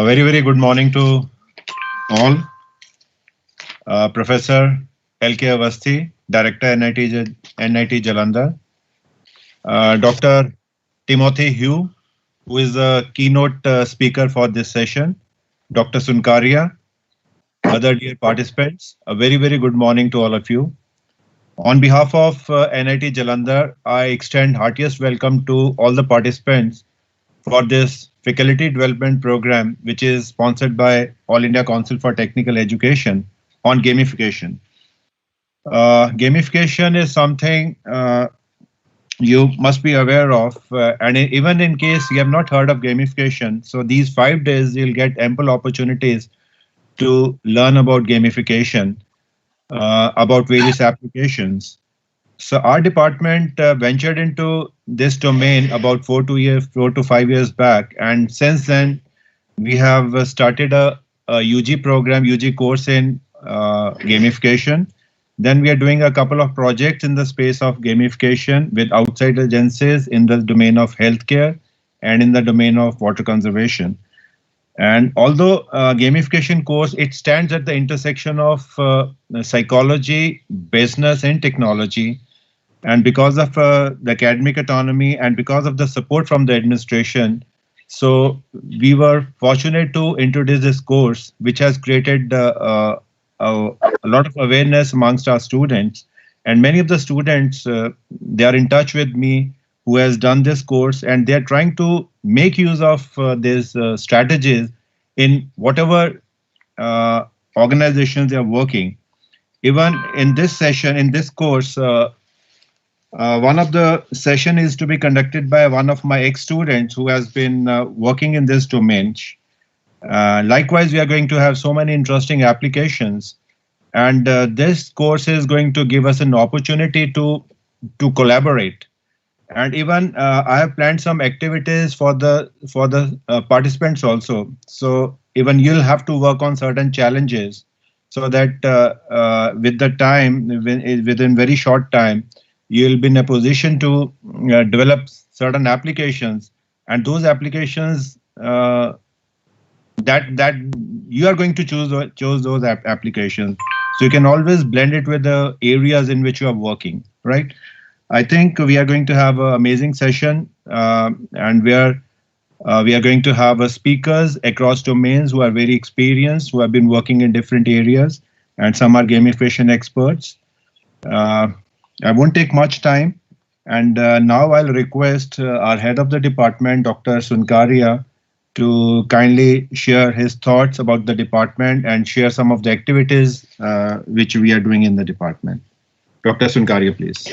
Very good morning to all. Professor L.K. Avasthi, Director NIT Jalandhar. Dr. Timothy Hugh, who is the keynote speaker for this session. Dr. Sunkaria, other dear participants, a very good morning to all of you. On behalf of NIT Jalandhar, I extend heartiest welcome to all the participants for this faculty development program, which is sponsored by All India Council for Technical Education on gamification. Gamification is something you must be aware of, and even in case you have not heard of gamification, so these 5 days you'll get ample opportunities to learn about gamification, about various applications. So our department ventured into this domain about 4 to 5 years back, and since then we have started a UG program, UG course in gamification. Then we are doing a couple of projects in the space of gamification with outside agencies in the domain of healthcare and in the domain of water conservation. And although gamification course, it stands at the intersection of psychology, business, and technology. And because of the academic autonomy and because of the support from the administration, so we were fortunate to introduce this course, which has created a lot of awareness amongst our students. And many of the students, they are in touch with me who has done this course, and they are trying to make use of these strategies in whatever organizations they are working. Even in this session, in this course, one of the session is to be conducted by one of my ex-students who has been working in this domain. Likewise, we are going to have so many interesting applications, and this course is going to give us an opportunity to collaborate. And even I have planned some activities for the participants also. So even you'll have to work on certain challenges, so that with the time, within very short time, you'll be in a position to develop certain applications, and those applications that you are going to choose those applications. So you can always blend it with the areas in which you are working, right? I think we are going to have an amazing session, and we are going to have speakers across domains who are very experienced, who have been working in different areas, and some are gamification experts. I won't take much time, and now I'll request our head of the department, Dr. Sunkaria, to kindly share his thoughts about the department and share some of the activities which we are doing in the department. Dr. Sunkaria, please.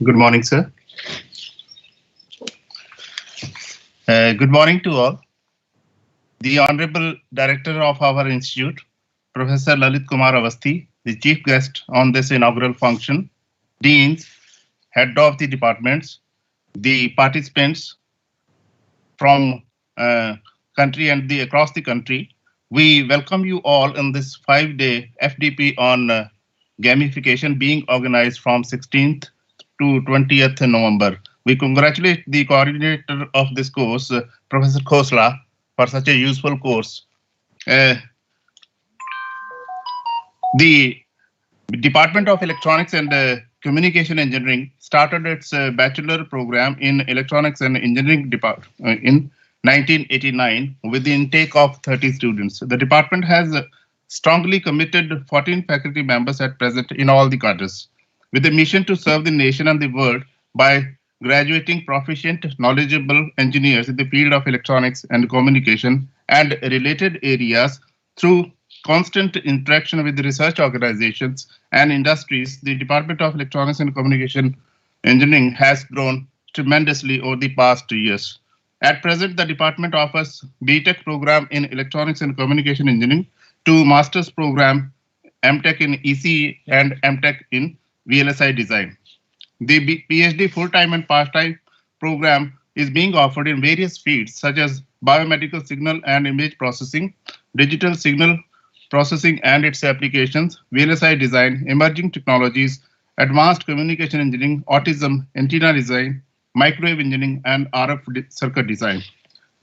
Good morning, sir. Good morning to all. The Honorable Director of our institute, Professor Lalit Kumar Avasthi, the chief guest on this inaugural function, deans, head of the departments, the participants from country and across the country, we welcome you all in this 5-day FDP on gamification being organized from 16th to 20th November. We congratulate the coordinator of this course, Professor Khosla, for such a useful course. The Department of Electronics and Communication Engineering started its bachelor program in Electronics and Engineering in 1989 with the intake of 30 students. The department has strongly committed 14 faculty members at present in all the cadres, with a mission to serve the nation and the world by graduating proficient, knowledgeable engineers in the field of electronics and communication and related areas through constant interaction with the research organizations and industries. The Department of Electronics and Communication Engineering has grown tremendously over the past 2 years. At present, the department offers BTech program in Electronics and Communication Engineering to master's program MTech in ECE and MTech in VLSI design. The PhD full-time and part-time program is being offered in various fields such as biomedical signal and image processing, digital signal processing and its applications, VLSI design, emerging technologies, advanced communication engineering, autism, antenna design, microwave engineering, and RF circuit design.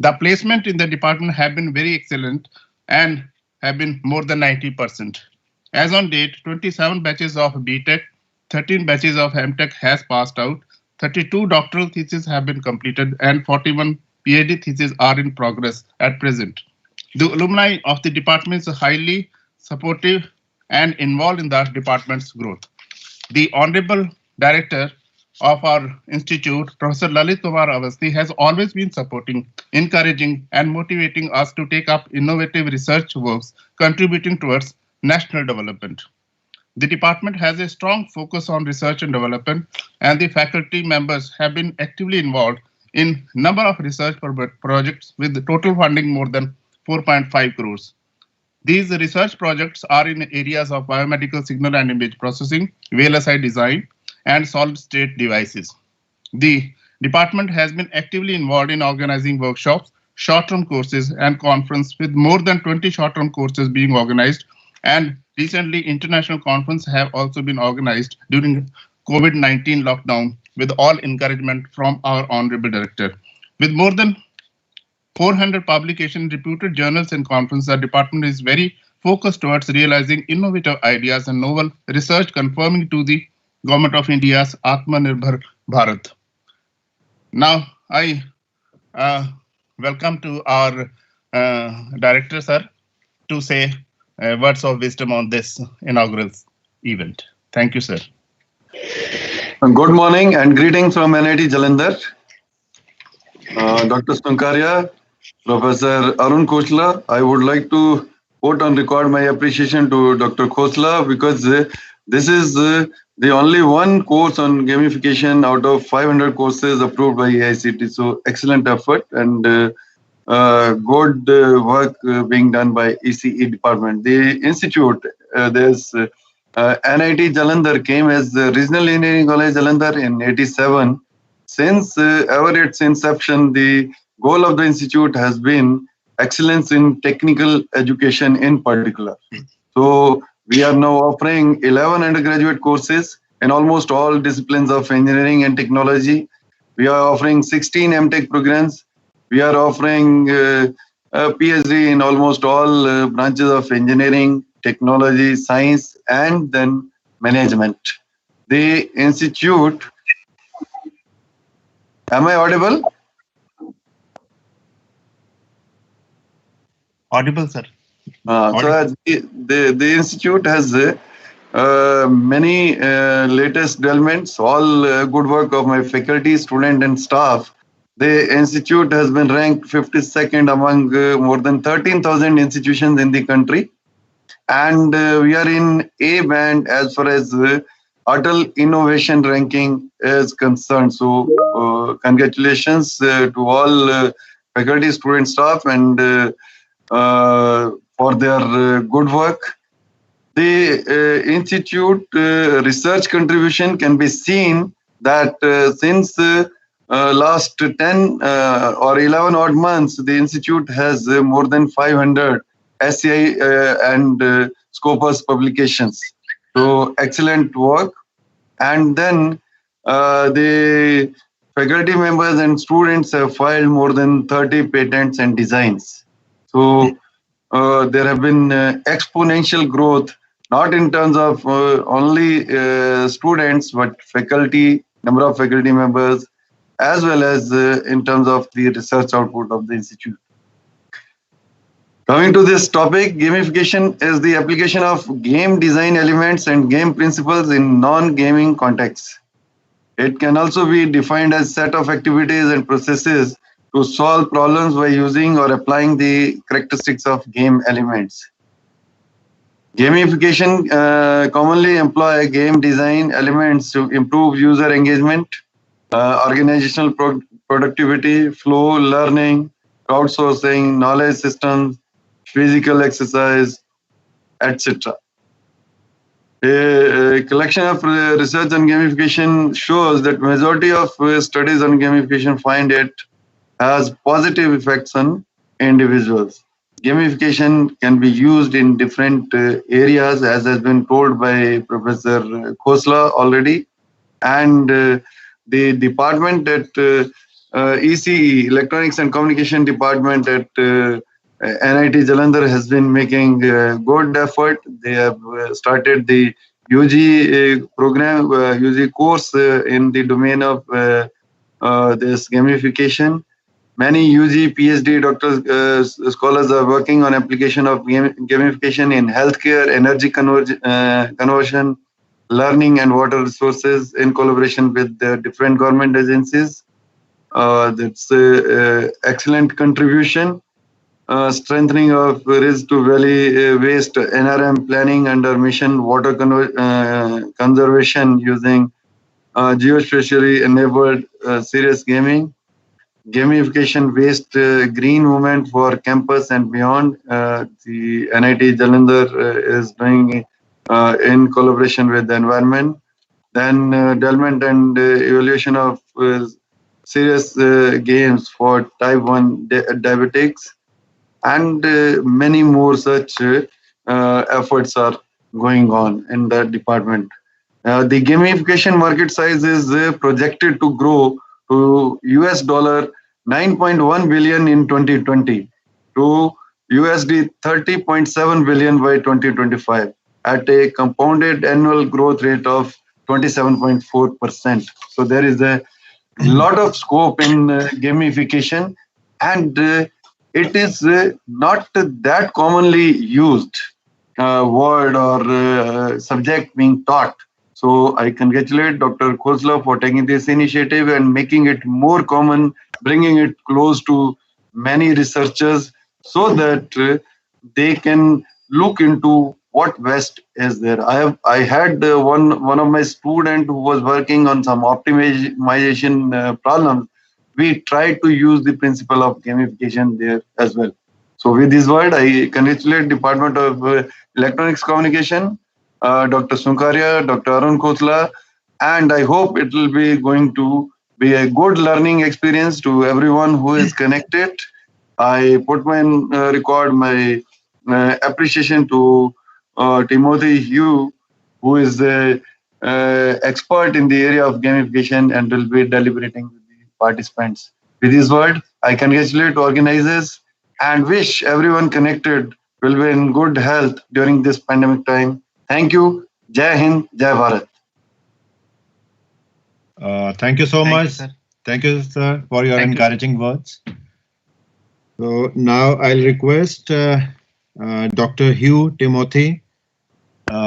The placement in the department have been very excellent and have been more than 90%. As on date, 27 batches of BTech, 13 batches of MTech has passed out, 32 doctoral theses have been completed, and 41 PhD theses are in progress at present. The alumni of the department is highly supportive and involved in the department's growth. The Honorable Director of our institute, Professor Lalit Kumar Avasthi, has always been supporting, encouraging, and motivating us to take up innovative research works contributing towards national development. The department has a strong focus on research and development, and the faculty members have been actively involved in a number of research projects with total funding more than 4.5 crores. These research projects are in areas of biomedical signal and image processing, VLSI design, and solid-state devices. The department has been actively involved in organizing workshops, short-term courses, and conferences, with more than 20 short-term courses being organized, and recently international conferences have also been organized during COVID-19 lockdown with all encouragement from our Honorable Director. With more than 400 publications, reputed journals and conferences, the department is very focused towards realizing innovative ideas and novel research conforming to the Government of India's Atmanirbhar Bharat. Now, I welcome to our Director, sir, to say words of wisdom on this inaugural event. Thank you, sir. Good morning and greetings from NIT Jalandhar. Dr. Sunkaria, Professor Arun Khosla, I would like to put on record my appreciation to Dr. Khosla because this is the only one course on gamification out of 500 courses approved by AICTE. So excellent effort and good work being done by ECE department. The institute, there's NIT Jalandhar came as Regional Engineering College Jalandhar in 87. Since ever its inception, the goal of the institute has been excellence in technical education in particular. So we are now offering 11 undergraduate courses in almost all disciplines of engineering and technology. We are offering 16 MTech programs. We are offering a PhD in almost all branches of engineering, technology, science, and then management. The institute, am I audible? Audible, sir. So the institute has many latest developments, all good work of my faculty, student, and staff. The institute has been ranked 52nd among more than 13,000 institutions in the country. And we are in A band as far as ATAL innovation ranking is concerned. So congratulations to all faculty, student, staff, and for their good work. The institute research contribution can be seen that since last 10 or 11 odd months, the institute has more than 500 SCI and Scopus publications. So excellent work. And then the faculty members and students have filed more than 30 patents and designs. So there have been exponential growth, not in terms of only students, but faculty, number of faculty members, as well as in terms of the research output of the institute. Coming to this topic, gamification is the application of game design elements and game principles in non-gaming contexts. It can also be defined as a set of activities and processes to solve problems by using or applying the characteristics of game elements. Gamification commonly employ game design elements to improve user engagement, organizational productivity, flow learning, crowdsourcing, knowledge systems, physical exercise, etc. A collection of research on gamification shows that majority of studies on gamification find it has positive effects on individuals. Gamification can be used in different areas, as has been told by Professor Khosla already. And the department at ECE, Electronics and Communication Department at NIT Jalandhar has been making good effort. They have started the UG program, UG course in the domain of this gamification. Many UG, PhD doctors, scholars are working on application of gamification in healthcare, energy conversion, learning and water resources in collaboration with different government agencies. That's excellent contribution. Strengthening of risk to valley waste NRM planning under mission water conservation using geospatially enabled serious gaming. Gamification based green movement for campus and beyond. The NIT Jalandhar is doing in collaboration with the environment. Then development and evaluation of serious games for type 1 diabetics, and many more such efforts are going on in that department. The gamification market size is projected to grow to US dollar 9.1 billion in 2020 to USD 30.7 billion by 2025 at a compounded annual growth rate of 27.4%. So there is a lot of scope in gamification, and it is not that commonly used word or subject being taught. So I congratulate Dr. Khosla for taking this initiative and making it more common, bringing it close to many researchers so that they can look into what West is there. I had one of my student who was working on some optimization problems. We tried to use the principle of gamification there as well. So with this word, I congratulate Department of Electronics Communication, Dr. Sunkaria, Dr. Arun Khosla, and I hope it will be going to be a good learning experience to everyone who is connected. I put my record my appreciation to Timothy Hugh, who is an expert in the area of gamification and will be deliberating with the participants. With this word, I congratulate organizers and wish everyone connected will be in good health during this pandemic time. Thank you. Jai Hind, Jai Bharat. Thank you so much. Thank you, sir, for your encouraging words. So now I'll request Dr. Hugh Timothy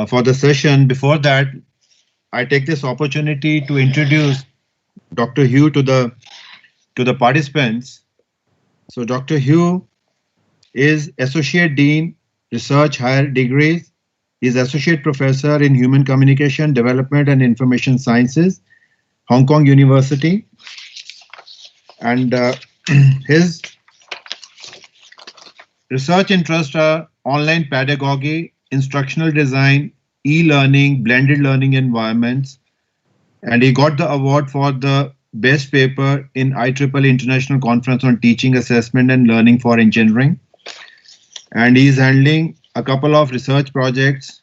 for the session. Before that, I take this opportunity to introduce Dr. Hugh to the participants. So Dr. Hugh is Associate Dean, Research Higher Degrees. He is Associate Professor in Human Communication, Development and Information Sciences, Hong Kong University. And his research interests are online pedagogy, instructional design, e-learning, blended learning environments. And he got the award for the best paper in IEEE International Conference on Teaching, Assessment and Learning for Engineering. And he is handling a couple of research projects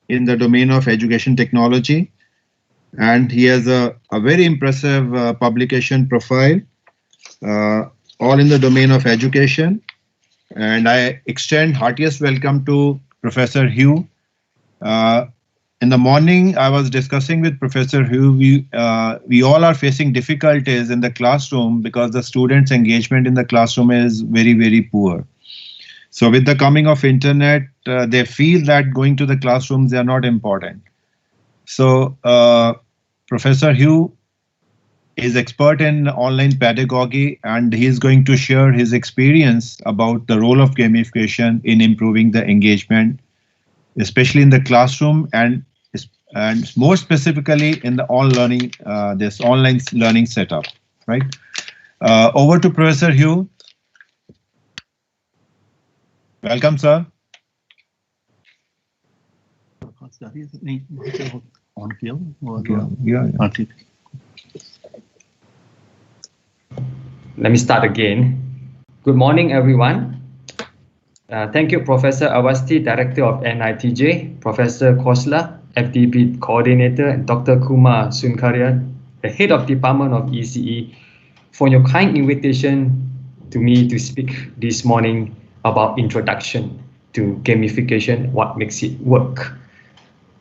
in the domain of education technology. And he has a very impressive publication profile, all in the domain of education. And I extend heartiest welcome to Professor Hugh. In the morning, I was discussing with Professor Hugh, we all are facing difficulties in the classroom because the students' engagement in the classroom is very, very poor. So with the coming of internet, they feel that going to the classrooms, they are not important. So Professor Hugh is expert in online pedagogy, and he is going to share his experience about the role of gamification in improving the engagement, especially in the classroom and more specifically in the online learning setup. Right? Over to Professor Hugh. Welcome, sir. Let me start again. Good morning, everyone. Thank you, Professor Awasthi, Director of NITJ, Professor Khosla, FDP Coordinator, and Dr. Kumar Sunkaria, the head of department of ECE, for your kind invitation to me to speak this morning about introduction to gamification, what makes it work.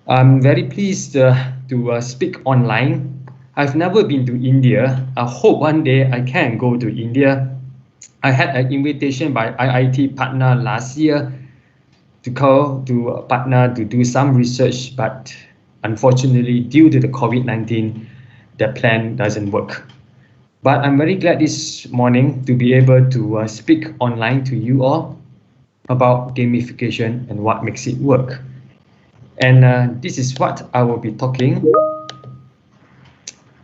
I'm very pleased to speak online. I've never been to India. I hope one day I can go to India. I had an invitation by IIT partner last year to go to a partner to do some research, but unfortunately, due to the COVID-19, the plan doesn't work. But I'm very glad this morning to be able to speak online to you all about gamification and what makes it work. And this is what I will be talking.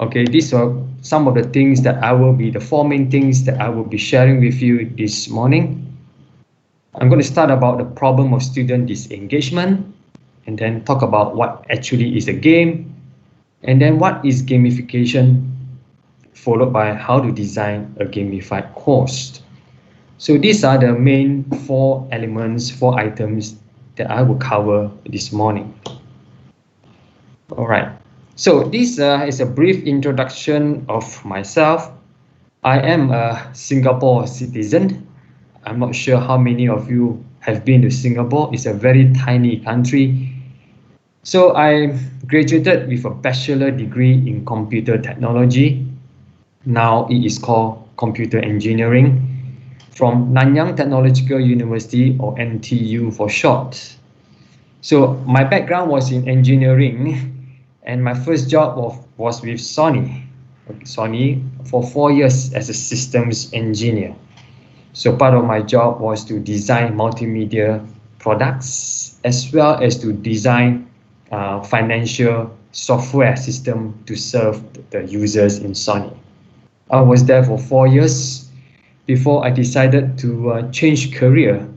Okay, these are some of the things that the 4 main things that I will be sharing with you this morning. I'm going to start about the problem of student disengagement, and then talk about what actually is a game, and then what is gamification, followed by how to design a gamified course. So these are the main 4 elements, 4 items that I will cover this morning. All right. So this is a brief introduction of myself. I am a Singapore citizen. I'm not sure how many of you have been to Singapore. It's a very tiny country. So I graduated with a bachelor degree in computer technology. Now it is called computer engineering from Nanyang Technological University, or NTU for short. So my background was in engineering, and my first job was with Sony for 4 years as a systems engineer. So part of my job was to design multimedia products, as well as to design financial software system to serve the users in Sony. I was there for 4 years before I decided to change career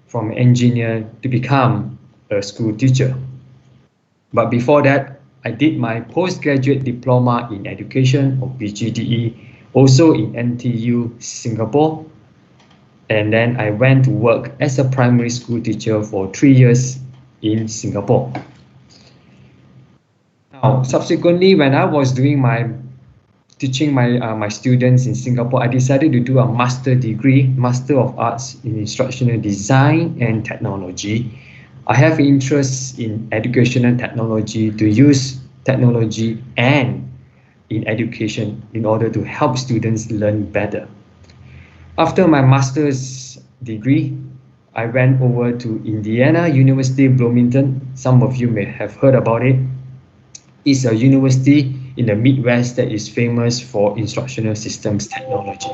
from engineer to become a school teacher. But before that, I did my postgraduate diploma in education, or PGDE, also in NTU Singapore. And then I went to work as a primary school teacher for 3 years in Singapore. Now, subsequently, when I was doing teaching my students in Singapore, I decided to do a master degree, Master of Arts in Instructional Design and Technology. I have interest in educational technology, to use technology and in education in order to help students learn better. After my master's degree, I went over to Indiana University, Bloomington. Some of you may have heard about it. It's a university in the Midwest that is famous for instructional systems technology.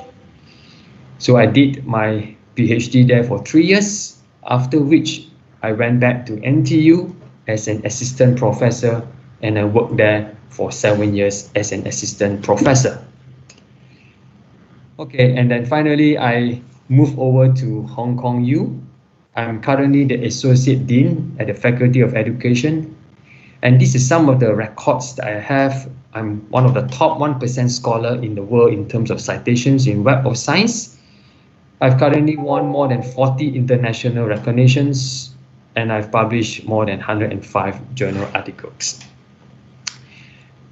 So I did my PhD there for 3 years, after which I went back to NTU as an assistant professor, and I worked there for 7 years as an assistant professor. Okay, and then finally, I moved over to Hong Kong U. I'm currently the Associate Dean at the Faculty of Education. And this is some of the records that I have. I'm one of the top 1% scholar in the world in terms of citations in Web of Science. I've currently won more than 40 international recognitions, and I've published more than 105 journal articles.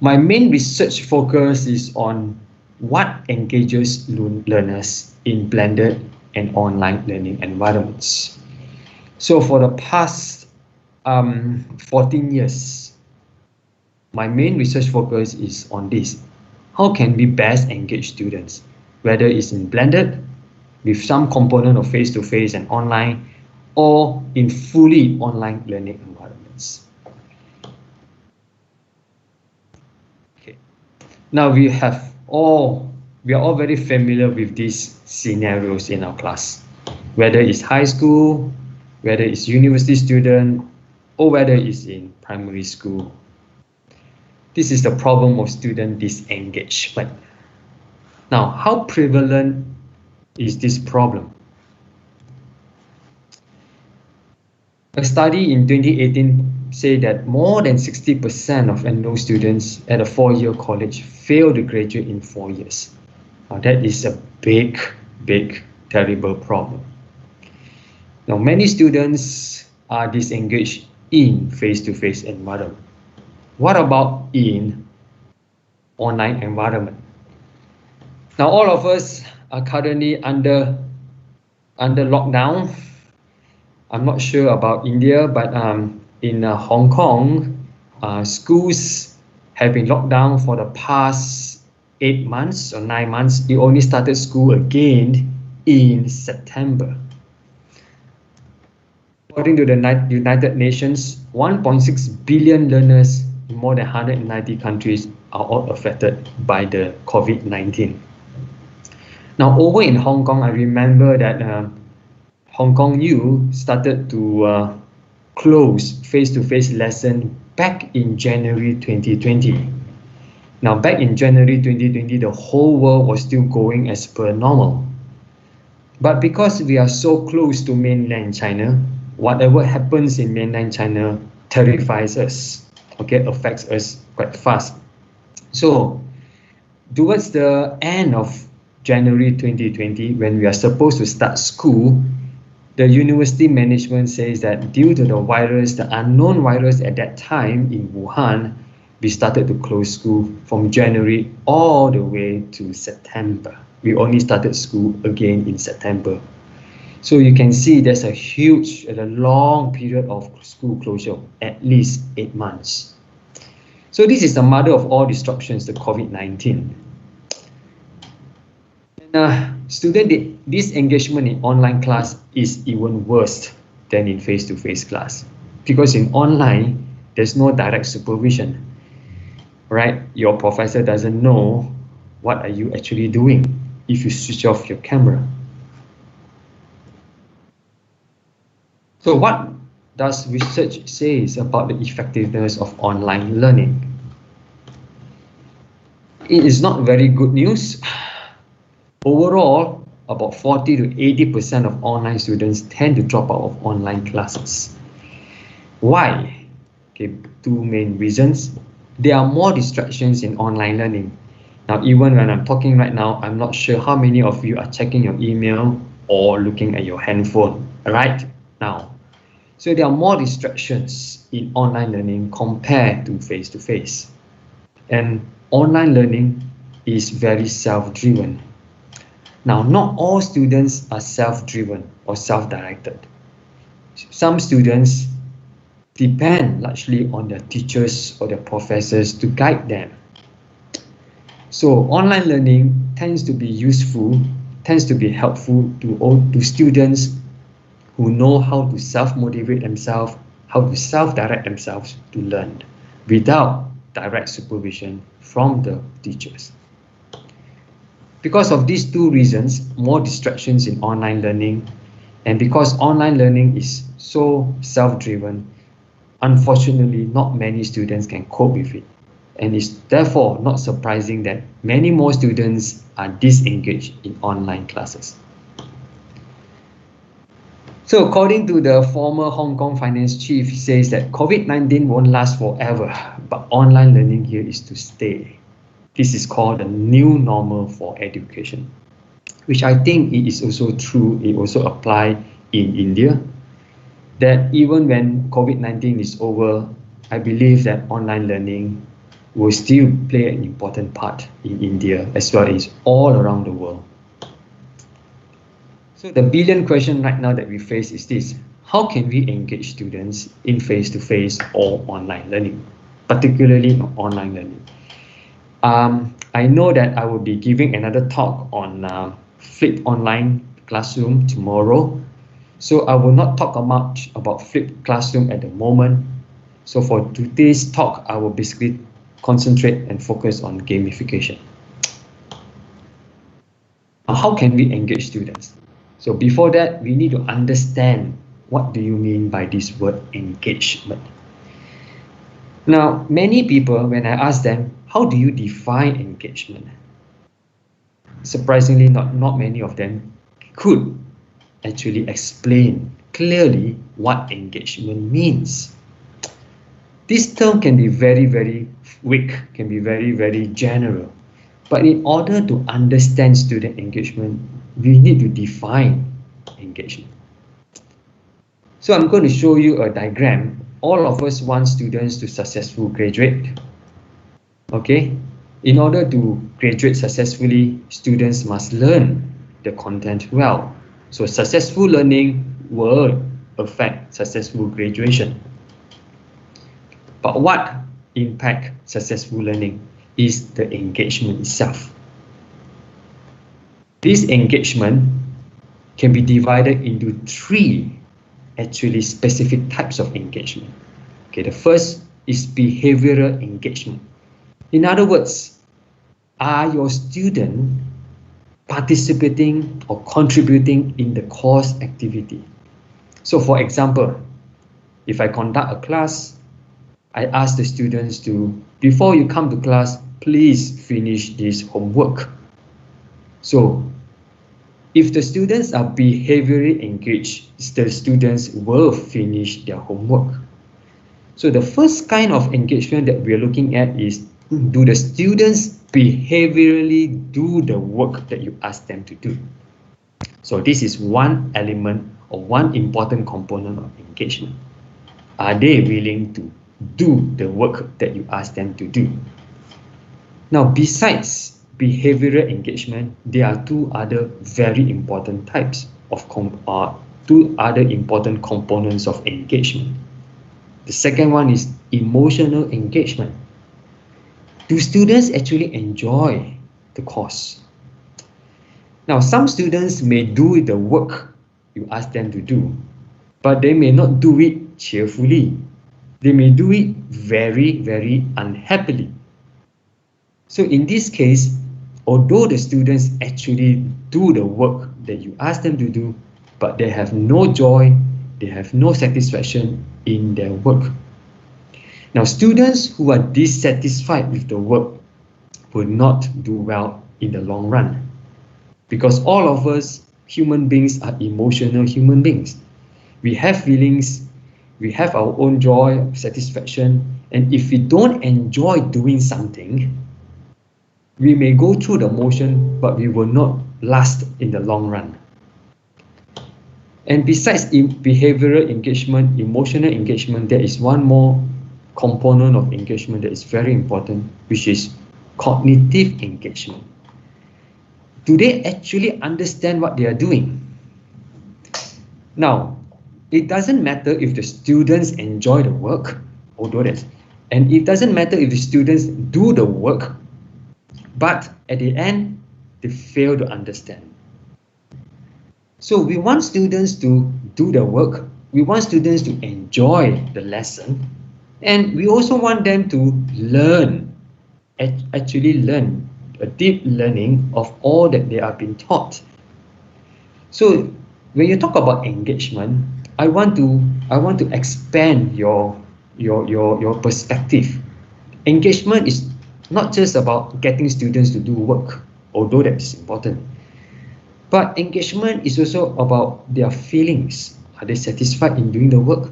My main research focus is on what engages learners in blended and online learning environments. So for the past 14 years, my main research focus is on this. How can we best engage students, whether it's in blended, with some component of face-to-face and online, or in fully online learning environments. Okay. Now we are all very familiar with these scenarios in our class, whether it's high school, whether it's university student, or whether it's in primary school. This is the problem of student disengagement. Now, how prevalent is this problem? A study in 2018 said that more than 60% of enrolled students at a 4-year college fail to graduate in 4 years. Now, that is a big, terrible problem. Now, many students are disengaged in face-to-face environment. What about in online environment. Now, all of us are currently under lockdown. I'm not sure about India, but in Hong Kong, schools have been locked down for the past 8 months or 9 months. It only started school again in September. According to the United Nations, 1.6 billion learners in more than 190 countries are all affected by the COVID-19. Now, over in Hong Kong, I remember that Hong Kong U started to close face-to-face lesson back in January 2020. Now, back in January 2020, the whole world was still going as per normal. But because we are so close to mainland China, whatever happens in mainland China terrifies us, okay, affects us quite fast. So, towards the end of January 2020, when we are supposed to start school, the university management says that due to the virus, the unknown virus at that time in Wuhan, we started to close school from January all the way to September. We only started school again in September. So you can see there's a long period of school closure, at least 8 months. So this is the mother of all disruptions, the COVID-19. Student disengagement in online class is even worse than in face-to-face class, because in online, there's no direct supervision, right? Your professor doesn't know what are you actually doing if you switch off your camera. So what does research say about the effectiveness of online learning? It is not very good news. Overall, about 40 to 80% of online students tend to drop out of online classes. Why? Okay, two main reasons. There are more distractions in online learning. Now, even when I'm talking right now, I'm not sure how many of you are checking your email or looking at your handphone right now. So there are more distractions in online learning compared to face-to-face. And online learning is very self-driven. Now, not all students are self-driven or self-directed. Some students depend largely on their teachers or their professors to guide them. So online learning tends to be useful, tends to be helpful to students who know how to self-motivate themselves, how to self-direct themselves to learn without direct supervision from the teachers. Because of these two reasons, more distractions in online learning, and because online learning is so self-driven, unfortunately, not many students can cope with it. And it's therefore not surprising that many more students are disengaged in online classes. So according to the former Hong Kong finance chief, he says that COVID-19 won't last forever, but online learning here is to stay. This is called the new normal for education, which I think it is also true. It also applies in India, that even when COVID-19 is over, I believe that online learning will still play an important part in India as well as all around the world. So the billion question right now that we face is this: how can we engage students in face-to-face or online learning, particularly online learning? I know that I will be giving another talk on flipped online classroom tomorrow. So I will not talk much about flipped classroom at the moment. So for today's talk, I will basically concentrate and focus on gamification. Now, how can we engage students? So before that, we need to understand what do you mean by this word engagement. Now, many people, when I ask them, how do you define engagement? Surprisingly, not many of them could actually explain clearly what engagement means. This term can be very, very weak, can be very, very general. But in order to understand student engagement, we need to define engagement. So I'm going to show you a diagram. All of us want students to successfully graduate. Okay, In order to graduate successfully, students must learn the content well. So successful learning will affect successful graduation. But what impact successful learning is the engagement itself. This engagement can be divided into three actually specific types of engagement. Okay, the first is behavioral engagement. In other words, are your students participating or contributing in the course activity? So for example, if I conduct a class, I ask the students to, before you come to class, please finish this homework. So if the students are behaviorally engaged, the students will finish their homework. So the first kind of engagement that we are looking at is, do the students behaviorally do the work that you ask them to do? So this is one element or one important component of engagement. Are they willing to do the work that you ask them to do? Now, besides behavioral engagement, there are two other very important types of two other important components of engagement. The second one is emotional engagement. Do students actually enjoy the course? Now, some students may do the work you ask them to do, but they may not do it cheerfully. They may do it very, very unhappily. So in this case, although the students actually do the work that you ask them to do, but they have no joy, they have no satisfaction in their work. Now, students who are dissatisfied with the work will not do well in the long run, because all of us human beings are emotional human beings. We have feelings, we have our own joy, satisfaction, and if we don't enjoy doing something, we may go through the motion, but we will not last in the long run. And besides behavioral engagement, emotional engagement, there is one more component of engagement that is very important, which is cognitive engagement. Do they actually understand what they are doing? Now, it doesn't matter if the students enjoy the work, and it doesn't matter if the students do the work, but at the end, they fail to understand. So we want students to do the work, we want students to enjoy the lesson, and we also want them to learn, actually learn, a deep learning of all that they are being taught. So when you talk about engagement, I want to expand your perspective. Engagement is not just about getting students to do work, although that is important. But engagement is also about their feelings. Are they satisfied in doing the work?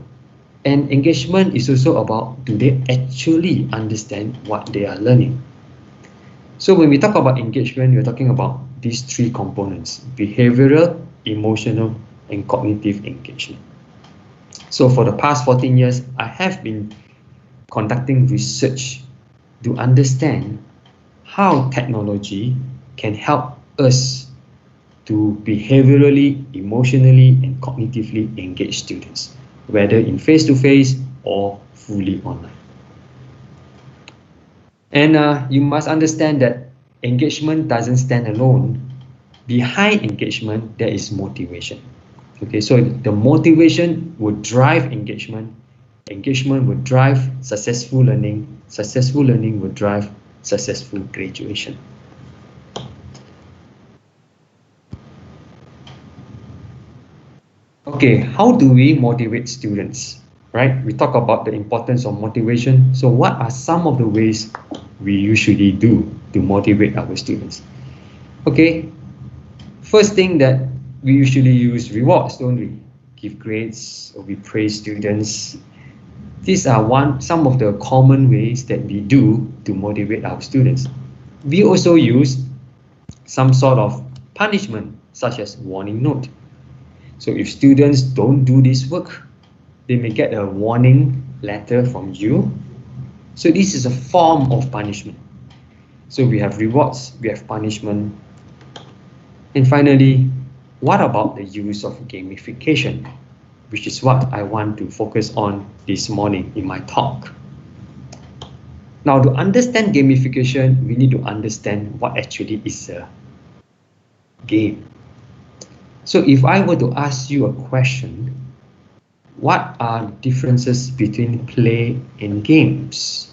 And engagement is also about, do they actually understand what they are learning? So when we talk about engagement, we're talking about these three components: behavioral, emotional, and cognitive engagement. So for the past 14 years, I have been conducting research to understand how technology can help us to behaviorally, emotionally, and cognitively engage students, whether in face-to-face or fully online. And you must understand that engagement doesn't stand alone. Behind engagement, there is motivation. Okay, so the motivation would drive engagement. Engagement would drive successful learning. Successful learning would drive successful graduation. Okay, how do we motivate students? Right, we talk about the importance of motivation. So what are some of the ways we usually do to motivate our students? Okay, first thing that we usually use rewards, don't we? Give grades, or we praise students. These are some of the common ways that we do to motivate our students. We also use some sort of punishment, such as warning note. So if students don't do this work, they may get a warning letter from you. So this is a form of punishment. So we have rewards, we have punishment. And finally, what about the use of gamification, which is what I want to focus on this morning in my talk. Now, to understand gamification, we need to understand what actually is a game. So if I were to ask you a question, what are the differences between play and games?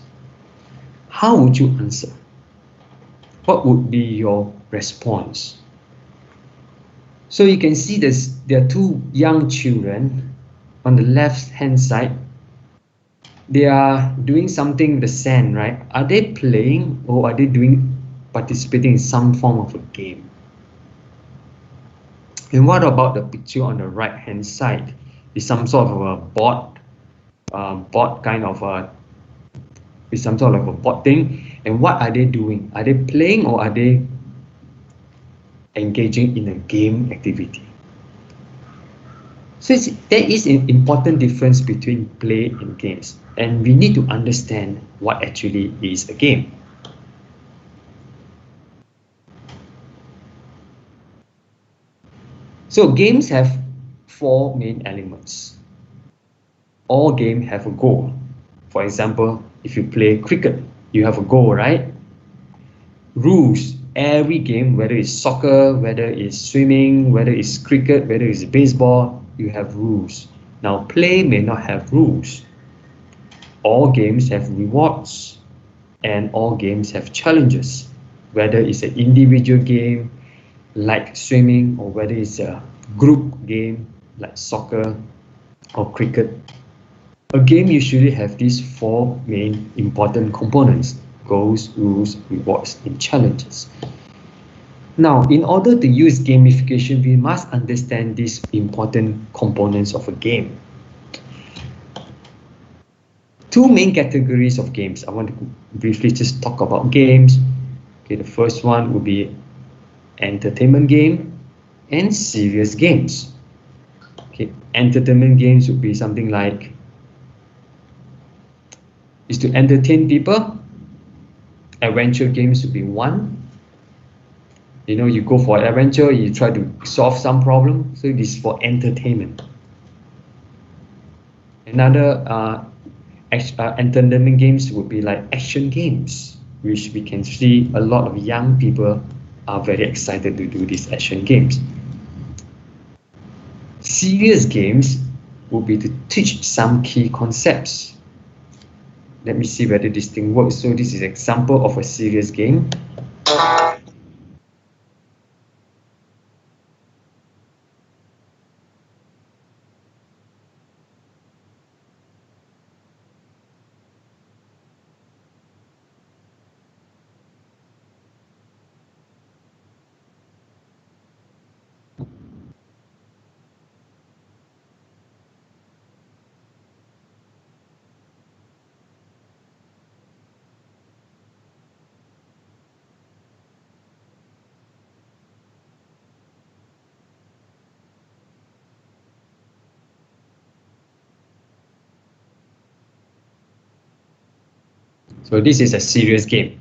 How would you answer? What would be your response? So you can see this, there are two young children on the left hand side. They are doing something with the sand, right? Are they playing or are they participating in some form of a game? And what about the picture on the right hand side? Is some sort of a board kind of a, is some sort of a board thing. And what are they doing? Are they playing or are they engaging in a game activity? So there is an important difference between play and games, and we need to understand what actually is a game. So games have four main elements. All games have a goal. For example, if you play cricket, you have a goal, right? Rules. Every game, whether it's soccer, whether it's swimming, whether it's cricket, whether it's baseball, you have rules. Now, play may not have rules. All games have rewards, and all games have challenges, whether it's an individual game like swimming or whether it's a group game like soccer or cricket. A game usually have these four main important components: goals, rules, rewards, and challenges. Now, in order to use gamification, we must understand these important components of a game. Two main categories of games. I want to briefly just talk about games. Okay, the first one will be entertainment game and serious games. Okay, entertainment games would be something like is to entertain people. Adventure games would be one. You know, you go for an adventure, you try to solve some problem. So this is for entertainment. Another entertainment games would be like action games, which we can see a lot of young people are very excited to do these action games. Serious games would be to teach some key concepts. Let me see whether this thing works. So this is an example of a serious game. So this is a serious game.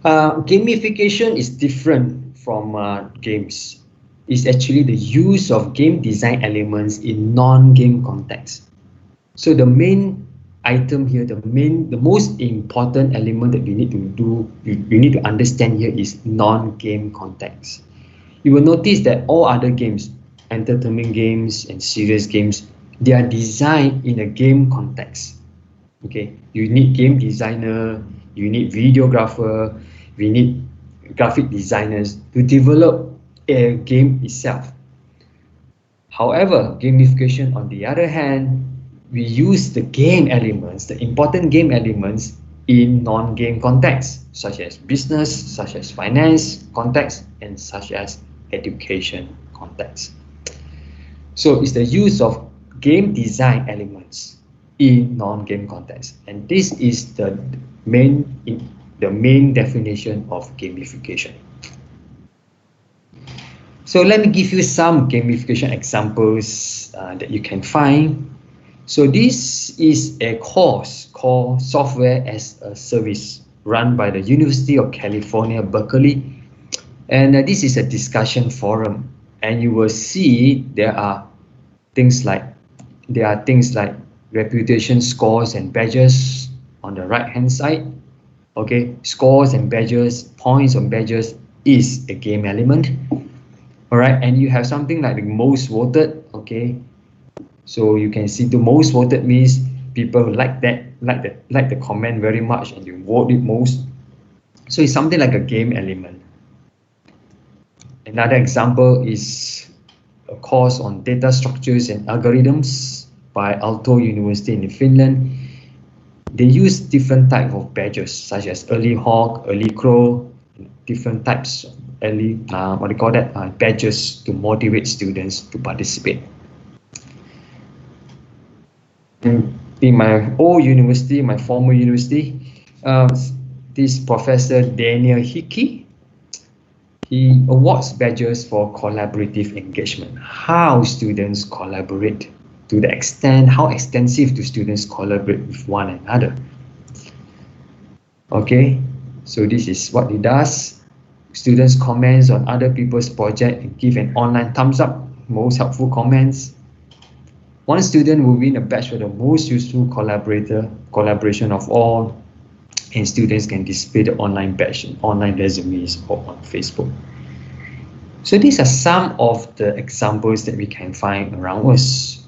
Gamification is different from games. It's actually the use of game design elements in non-game context. So the main item here, the most important element that we need to do, we need to understand here is non-game context. You will notice that all other games, entertainment games and serious games, they are designed in a game context. Okay, you need game designer, you need videographer, we need graphic designers to develop a game itself. However, gamification, on the other hand, we use the game elements, the important game elements in non-game contexts, such as business, such as finance context, and such as education context. So it's the use of game design elements in non-game context, and this is the main definition of gamification. So let me give you some gamification examples that you can find. So this is a course called Software as a Service, run by the University of California, Berkeley. And this is a discussion forum, and you will see there are things like reputation scores and badges on the right hand side. Okay, scores and badges, points and badges is a game element. All right, and you have something like the most voted. Okay, so you can see the most voted means people like the comment very much and you vote it most. So it's something like a game element. Another example is a course on data structures and algorithms by Aalto University in Finland. They use different types of badges such as early hawk, early crow, different types of early badges to motivate students to participate. In my old university, my former university, this Professor Daniel Hickey, he awards badges for collaborative engagement. How students collaborate, to the extent how extensive do students collaborate with one another. Okay, so this is what he does. Students comments on other people's project and give an online thumbs up, most helpful comments. One student will win a badge for the most useful collaboration of all, and students can display the online badge in online resumes or on Facebook. So these are some of the examples that we can find around us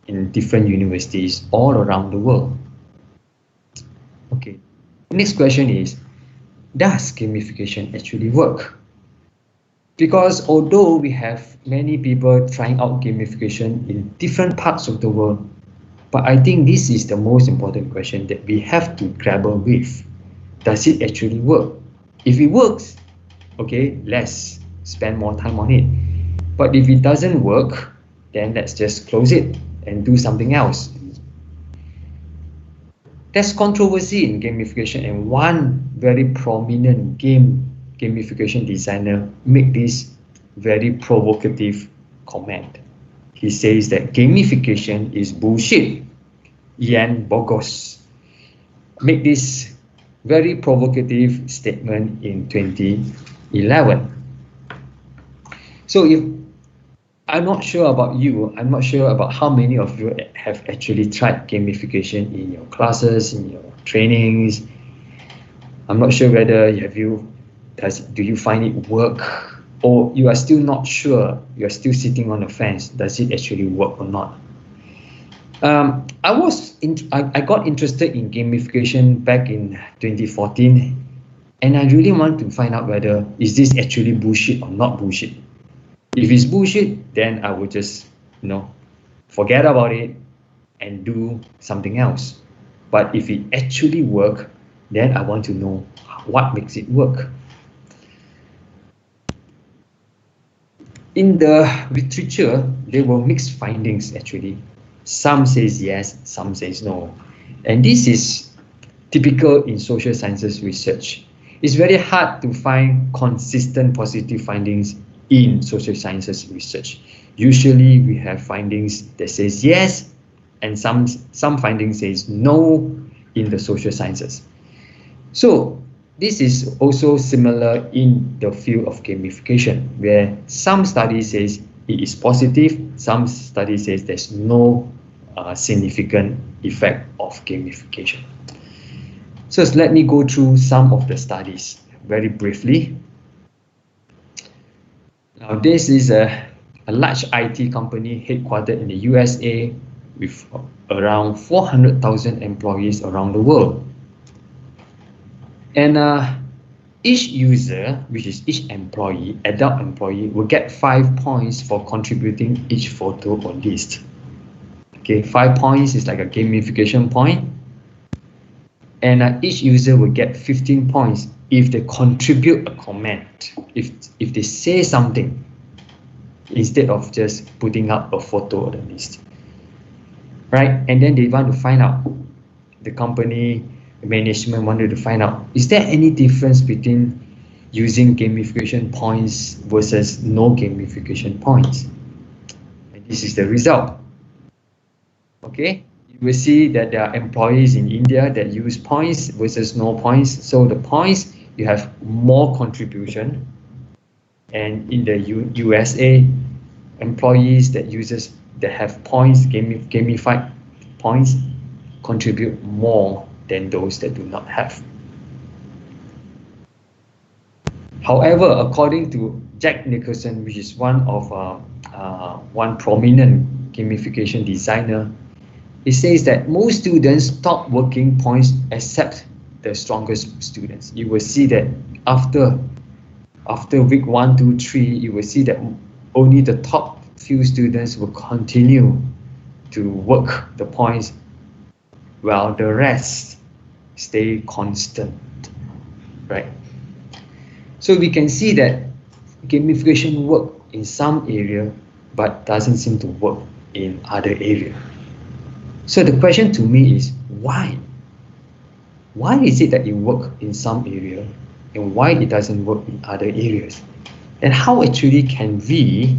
in different universities all around the world. Okay, next question is, does gamification actually work? Because although we have many people trying out gamification in different parts of the world, but I think this is the most important question that we have to grapple with. Does it actually work? If it works, okay, let's spend more time on it. But if it doesn't work, then let's just close it and do something else. There's controversy in gamification, and one very prominent gamification designer made this very provocative comment. He says that gamification is bullshit. Ian Bogos made this very provocative statement in 2011. So if I'm not sure about you, I'm not sure about how many of you have actually tried gamification in your classes, in your trainings. I'm not sure whether do you find it work, or you are still not sure, you're still sitting on the fence, does it actually work or not? I got interested in gamification back in 2014, and I really want to find out whether is this actually bullshit or not bullshit. If it's bullshit, then I would just, forget about it and do something else. But if it actually works, then I want to know what makes it work. In the literature, there were mixed findings actually. Some says yes, some says no. And this is typical in social sciences research. It's very hard to find consistent positive findings in social sciences research. Usually we have findings that says yes, and some findings says no in the social sciences. So this is also similar in the field of gamification, where some studies says it is positive, some studies says there's no significant effect of gamification. So let me go through some of the studies very briefly. Now this is a large IT company headquartered in the USA with around 400,000 employees around the world. And each user, which is each employee, adult employee, will get 5 points for contributing each photo or list. Okay, 5 points is like a gamification point. And each user will get 15 points if they contribute a comment, if they say something, instead of just putting up a photo or the list. Right, and then they want to find out, the company management wanted to find out, is there any difference between using gamification points versus no gamification points? And this is the result. Okay, you we see that there are employees in India that use points versus no points. So the points, you have more contribution. And in the USA, employees that have points, gamified points, contribute more than those that do not have. However, according to Jack Nicholson, which is one prominent gamification designer, it says that most students stop working points except the strongest students. You will see that after week 1, 2, 3, you will see that only the top few students will continue to work the points, while the rest stay constant, right? So we can see that gamification work in some area, but doesn't seem to work in other area. So the question to me is why? Why is it that it works in some area and why it doesn't work in other areas? And how actually can we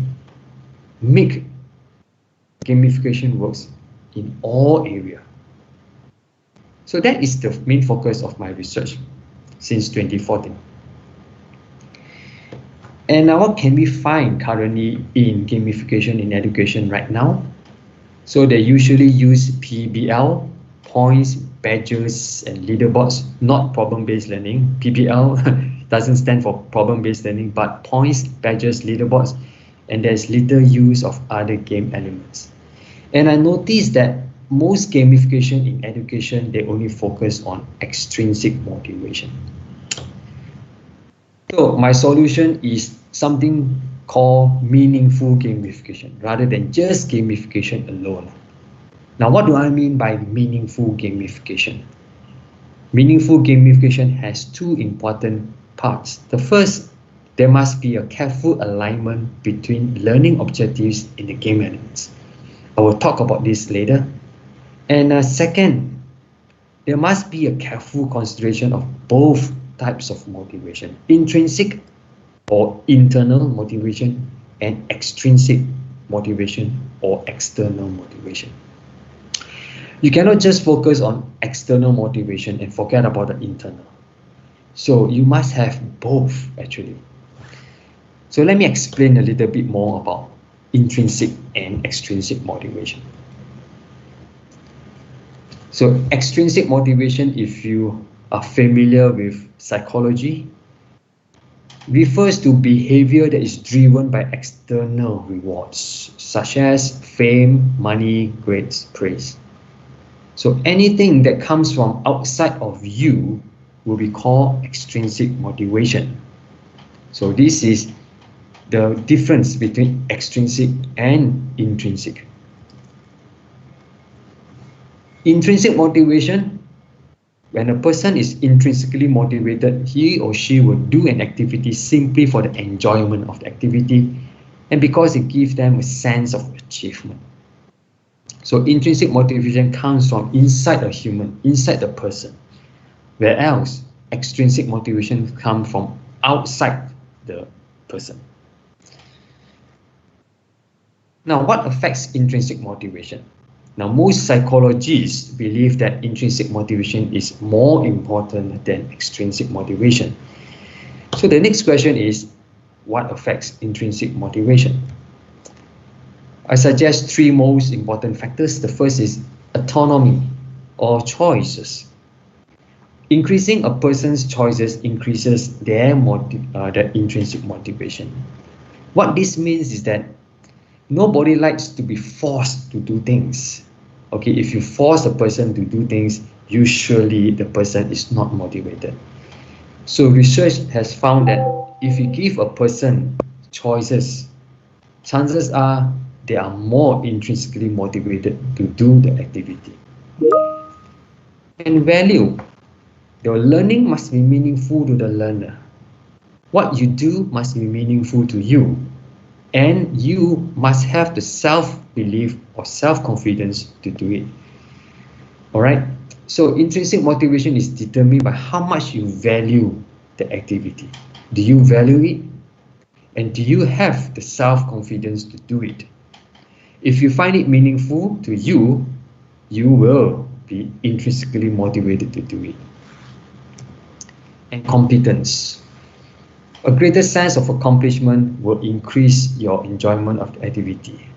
make gamification works in all areas? So that is the main focus of my research since 2014. And now what can we find currently in gamification in education right now? So they usually use PBL, points, badges, and leaderboards, not problem-based learning. PBL doesn't stand for problem-based learning, but points, badges, leaderboards, and there's little use of other game elements. And I noticed that most gamification in education, they only focus on extrinsic motivation. So my solution is something called meaningful gamification rather than just gamification alone. Now, what do I mean by meaningful gamification? Meaningful gamification has two important parts. The first, there must be a careful alignment between learning objectives and the game elements. I will talk about this later. And second, there must be a careful consideration of both types of motivation, intrinsic or internal motivation and extrinsic motivation or external motivation. You cannot just focus on external motivation and forget about the internal. So you must have both actually. So let me explain a little bit more about intrinsic and extrinsic motivation. So extrinsic motivation, if you are familiar with psychology, refers to behavior that is driven by external rewards, such as fame, money, grades, praise. So anything that comes from outside of you will be called extrinsic motivation. So this is the difference between extrinsic and intrinsic. Intrinsic motivation, when a person is intrinsically motivated, he or she will do an activity simply for the enjoyment of the activity and because it gives them a sense of achievement. So intrinsic motivation comes from inside a human, inside the person, whereas extrinsic motivation comes from outside the person. Now, what affects intrinsic motivation? Now, most psychologists believe that intrinsic motivation is more important than extrinsic motivation. So the next question is, what affects intrinsic motivation? I suggest three most important factors. The first is autonomy or choices. Increasing a person's choices increases their intrinsic motivation. What this means is that nobody likes to be forced to do things. Okay, if you force a person to do things, usually the person is not motivated. So research has found that if you give a person choices, chances are they are more intrinsically motivated to do the activity. And value. The learning must be meaningful to the learner. What you do must be meaningful to you. And you must have the self-belief or self-confidence to do it. All right. So intrinsic motivation is determined by how much you value the activity. Do you value it? And do you have the self-confidence to do it? If you find it meaningful to you, you will be intrinsically motivated to do it. And competence. A greater sense of accomplishment will increase your enjoyment of the activity.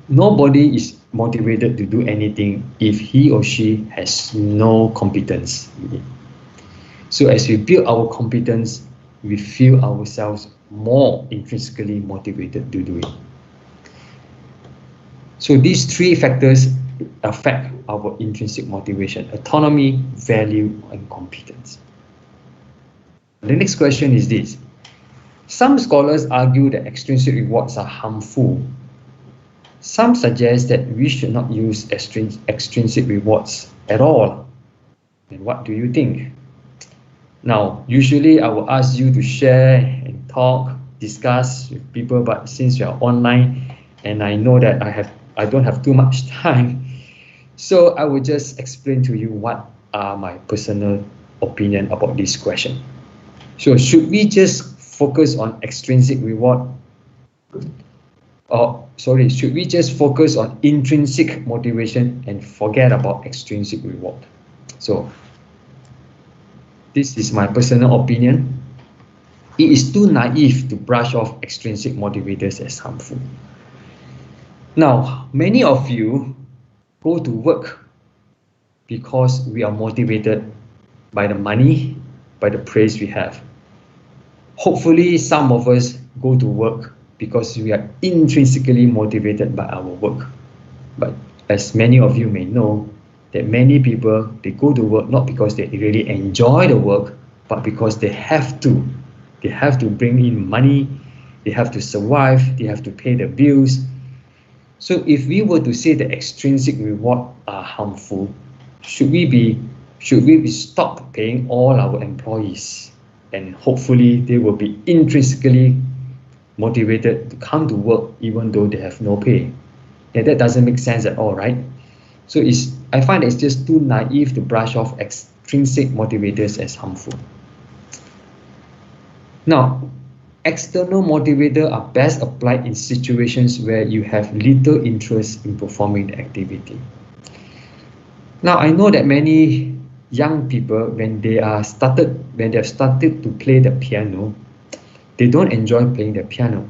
Nobody is motivated to do anything if he or she has no competence in it. So as we build our competence, we feel ourselves more intrinsically motivated to do it. So these three factors affect our intrinsic motivation: autonomy, value, and competence. The next question is this. Some scholars argue that extrinsic rewards are harmful. Some suggest that we should not use extrinsic rewards at all. And what do you think? Now, usually I will ask you to share and talk, discuss with people, but since you are online and I know that I don't have too much time, so I will just explain to you what are my personal opinion about this question. So should we just focus on extrinsic reward? Should we just focus on intrinsic motivation and forget about extrinsic reward? So this is my personal opinion. It is too naive to brush off extrinsic motivators as harmful. Now, many of you go to work because we are motivated by the money, by the praise we have. Hopefully, some of us go to work because we are intrinsically motivated by our work. But as many of you may know, that many people, they go to work not because they really enjoy the work, but because they have to. They have to bring in money, they have to survive, they have to pay the bills. So if we were to say that extrinsic reward are harmful, should we stop paying all our employees, and hopefully they will be intrinsically motivated to come to work even though they have no pay? And that doesn't make sense at all, right? So I find it's just too naive to brush off extrinsic motivators as harmful. Now, external motivators are best applied in situations where you have little interest in performing the activity. Now, I know that many young people, when they have started to play the piano, they don't enjoy playing the piano.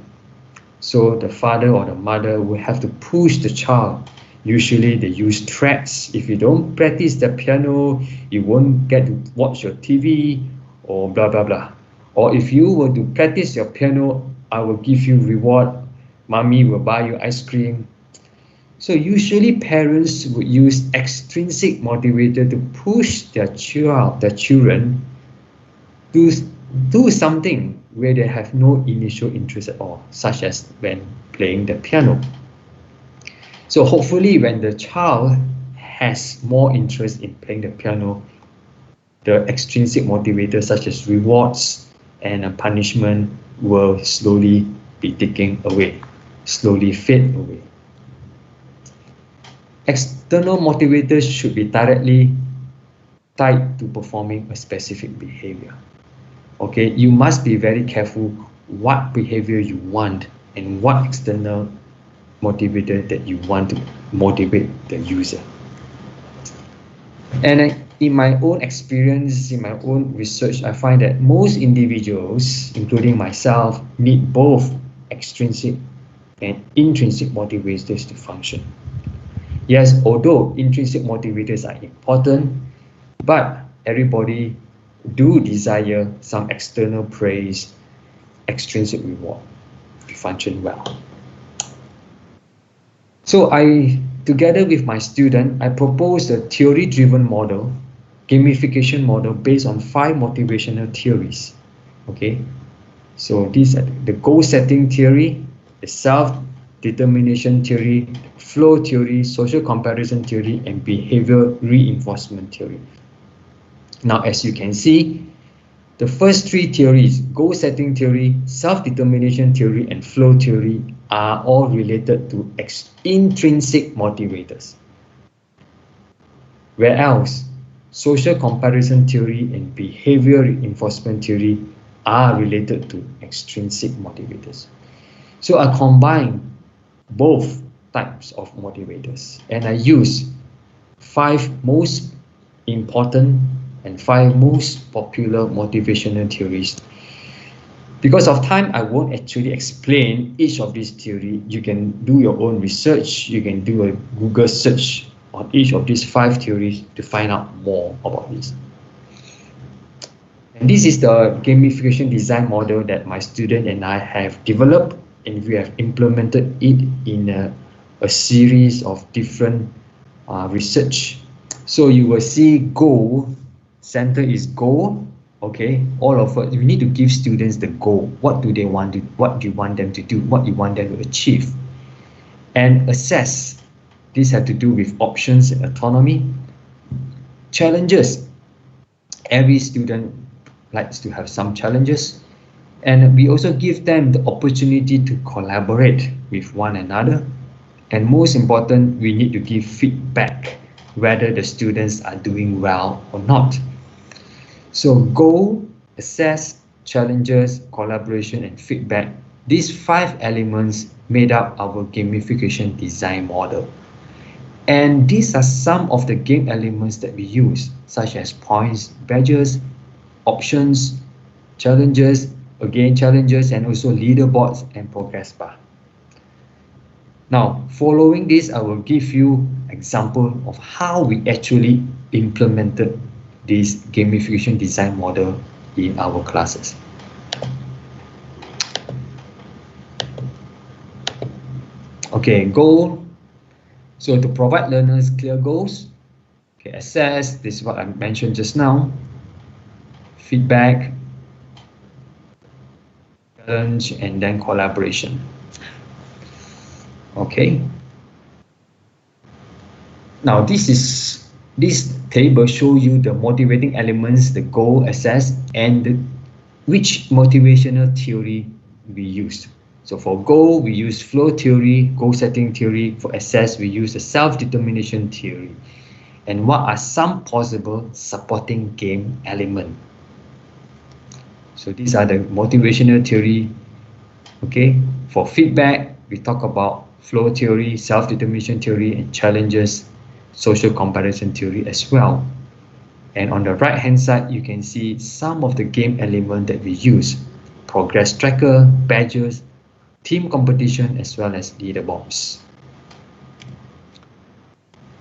So the father or the mother will have to push the child. Usually they use threats. If you don't practice the piano, you won't get to watch your TV, or blah blah blah. Or if you were to practice your piano, I will give you reward. Mommy will buy you ice cream. So usually parents would use extrinsic motivator to push their children to do something where they have no initial interest at all, such as when playing the piano. So hopefully when the child has more interest in playing the piano, the extrinsic motivators such as rewards and punishment will slowly be taken away, slowly fade away. External motivators should be directly tied to performing a specific behavior. Okay, you must be very careful what behavior you want and what external motivator that you want to motivate the user. And in my own experience, in my own research, I find that most individuals, including myself, need both extrinsic and intrinsic motivators to function. Yes, although intrinsic motivators are important, but everybody do desire some external praise, extrinsic reward to function well. So together with my student, I proposed a theory-driven model, gamification model based on 5 motivational theories. Okay, so these are the goal-setting theory, the self-determination theory, flow theory, social comparison theory, and behavior reinforcement theory. Now, as you can see, the first 3 theories, goal-setting theory, self-determination theory, and flow theory, are all related to intrinsic motivators. Whereas social comparison theory and behavior reinforcement theory are related to extrinsic motivators. So I combine both types of motivators, and I use 5 most important and 5 most popular motivational theories. Because of time, I won't actually explain each of these theories. You can do your own research. You can do a Google search on each of these 5 theories to find out more about this. And this is the gamification design model that my student and I have developed, and we have implemented it in a series of different research. So you will see goal, center is goal. Okay, all of us, we need to give students the goal. What do they want to, what do you want them to do? What you want them to achieve? And assess. This has to do with options and autonomy. Challenges. Every student likes to have some challenges. And we also give them the opportunity to collaborate with one another. And most important, we need to give feedback whether the students are doing well or not. So goal, assess, challenges, collaboration, and feedback. These 5 elements made up our gamification design model. And these are some of the game elements that we use, such as points, badges, options, challenges, again challenges, and also leaderboards and progress bar. Now, following this, I will give you example of how we actually implemented this gamification design model in our classes. Okay, goal. So to provide learners clear goals. Okay, assess, this is what I mentioned just now. Feedback, challenge, and then collaboration. Okay. Now this table shows you the motivating elements, the goal, assess, and which motivational theory we used. So for goal, we use flow theory, goal setting theory. For assess, we use the self-determination theory. And what are some possible supporting game elements? So these are the motivational theory. Okay, for feedback, we talk about flow theory, self-determination theory, and challenges, social comparison theory as well. And on the right hand side, you can see some of the game elements that we use: progress tracker, badges, team competition, as well as leaderboards.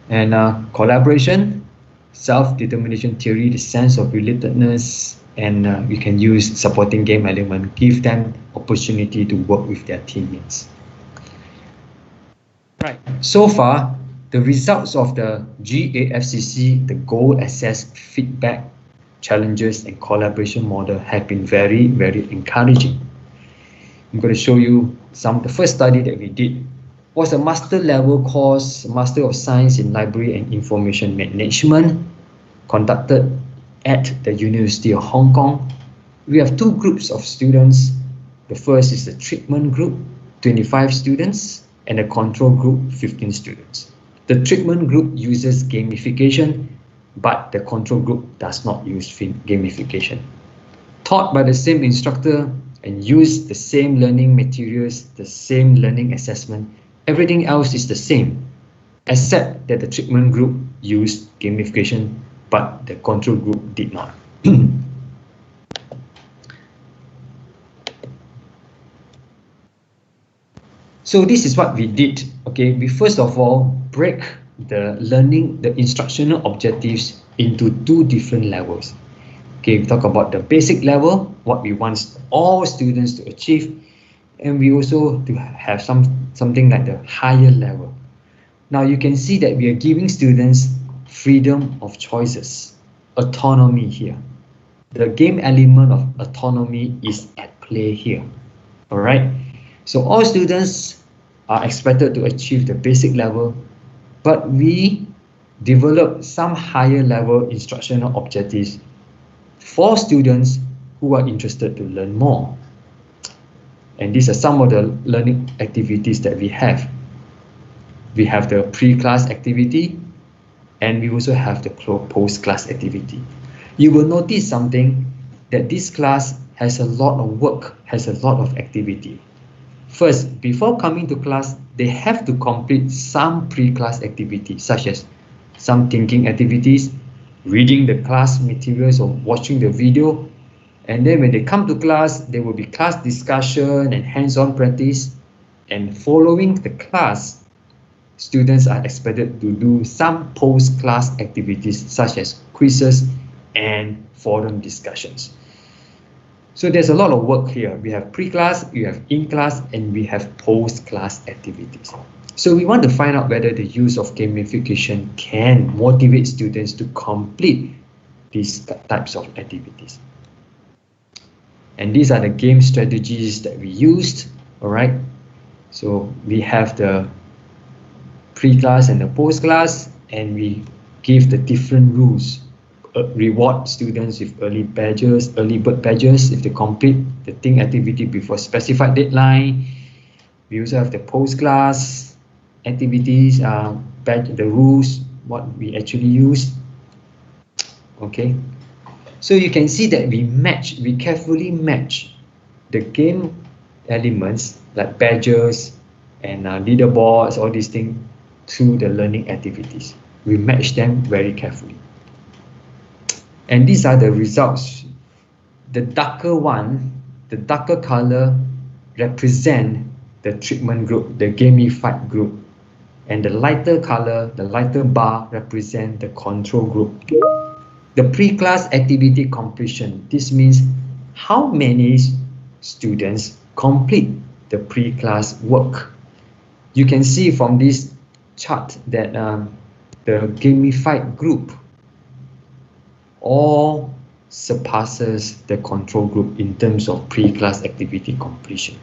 And collaboration, self-determination theory, the sense of relatedness, and we can use supporting game element, give them opportunity to work with their teammates. Right, so far, the results of the GAFCC, the goal, assess, feedback, challenges, and collaboration model have been very, very encouraging. I'm going to show you the first study that we did was a master level course, Master of Science in Library and Information Management, conducted at the University of Hong Kong. We have 2 groups of students. The first is the treatment group, 25 students, and the control group, 15 students. The treatment group uses gamification, but the control group does not use gamification. Taught by the same instructor and use the same learning materials, the same learning assessment, everything else is the same, except that the treatment group used gamification, but the control group did not. So this is what we did. Okay, we first of all break the instructional objectives into 2 different levels. Okay, we talk about the basic level, what we want all students to achieve, and we also to have something like the higher level. Now you can see that we are giving students freedom of choices, autonomy here. The game element of autonomy is at play here. All right. So all students are expected to achieve the basic level, but we develop some higher level instructional objectives for students who are interested to learn more. And these are some of the learning activities that we have. We have the pre-class activity, and we also have the post-class activity. You will notice something, that this class has a lot of work, has a lot of activity. First, before coming to class, they have to complete some pre-class activities, such as some thinking activities, reading the class materials or watching the video. And then when they come to class, there will be class discussion and hands-on practice. And following the class, students are expected to do some post-class activities such as quizzes and forum discussions. So there's a lot of work here. We have pre-class, we have in-class, and we have post-class activities. So we want to find out whether the use of gamification can motivate students to complete these types of activities. And these are the game strategies that we used, all right? So we have the pre-class and the post-class, and we give the different rules. Reward students with early bird badges if they complete the thing activity before specified deadline. We also have the post-class activities, the rules, what we actually use. Okay, so you can see that we carefully match the game elements like badges and leaderboards, all these things, to the learning activities. We match them very carefully. And these are the results. The darker one, the darker color, represent the treatment group, the gamified group. And the lighter color, the lighter bar, represent the control group. The pre-class activity completion. This means how many students complete the pre-class work. You can see from this chart that the gamified group all surpasses the control group in terms of pre-class activity completion.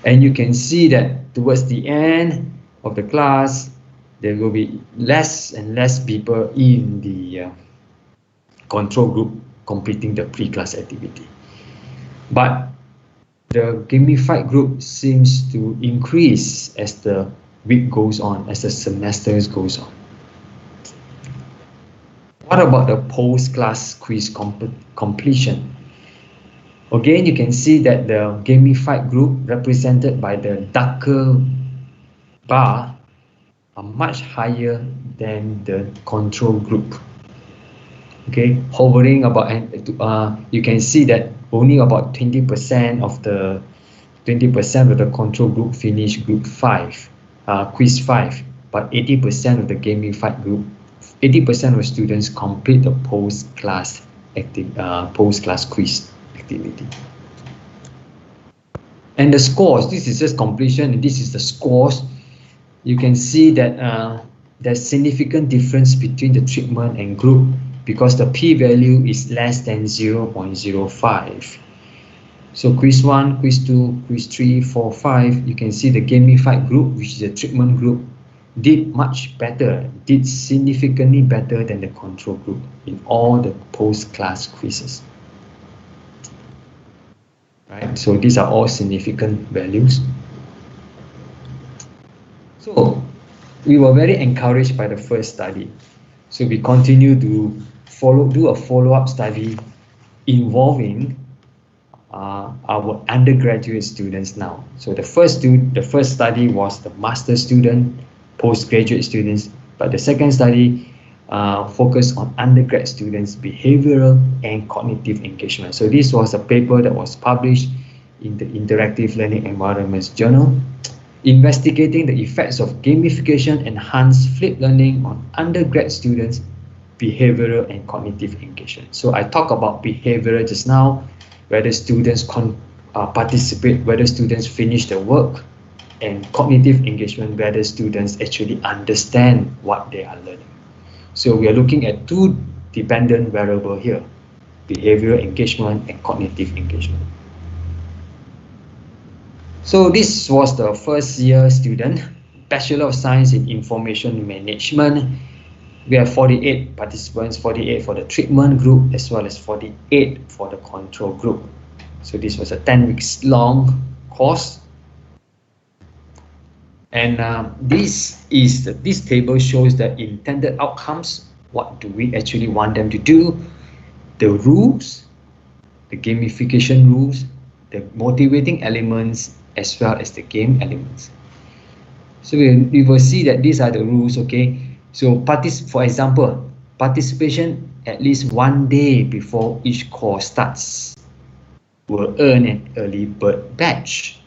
And you can see that towards the end of the class, there will be less and less people in the control group completing the pre-class activity. But the gamified group seems to increase as the week goes on, as the semesters goes on. What about the post-class quiz completion? Again, you can see that the gamified group represented by the darker bar are much higher than the control group. Okay, hovering about, you can see that only about 20% of the control group finish group 5, quiz 5, but 80% of the gamified group, 80% of students complete the post-class quiz activity. And the scores, this is just completion, and this is the scores. You can see that there's significant difference between the treatment and group because the p-value is less than 0.05. So quiz 1, quiz 2, quiz 3, 4, 5, you can see the gamified group, which is the treatment group, did much better, did significantly better than the control group in all the post-class quizzes. Right, so these are all significant values. So we were very encouraged by the first study. So we continue to do a follow-up study involving our undergraduate students now. So the first study was the master student, postgraduate students, but the second study focused on undergrad students' behavioral and cognitive engagement. So this was a paper that was published in the Interactive Learning Environments Journal, investigating the effects of gamification enhanced flipped learning on undergrad students' behavioral and cognitive engagement. So I talked about behavioral just now, whether students participate, whether students finish the work, and cognitive engagement, whether students actually understand what they are learning. So we are looking at two dependent variables here, behavioral engagement and cognitive engagement. So this was the first year student, Bachelor of Science in Information Management. We have 48 participants, 48 for the treatment group, as well as 48 for the control group. So this was a 10 weeks long course. And this table shows the intended outcomes. What do we actually want them to do? The rules, the gamification rules, the motivating elements, as well as the game elements. So we will see that these are the rules. Okay, So for example, participation at least 1 day before each course starts will earn an early bird badge,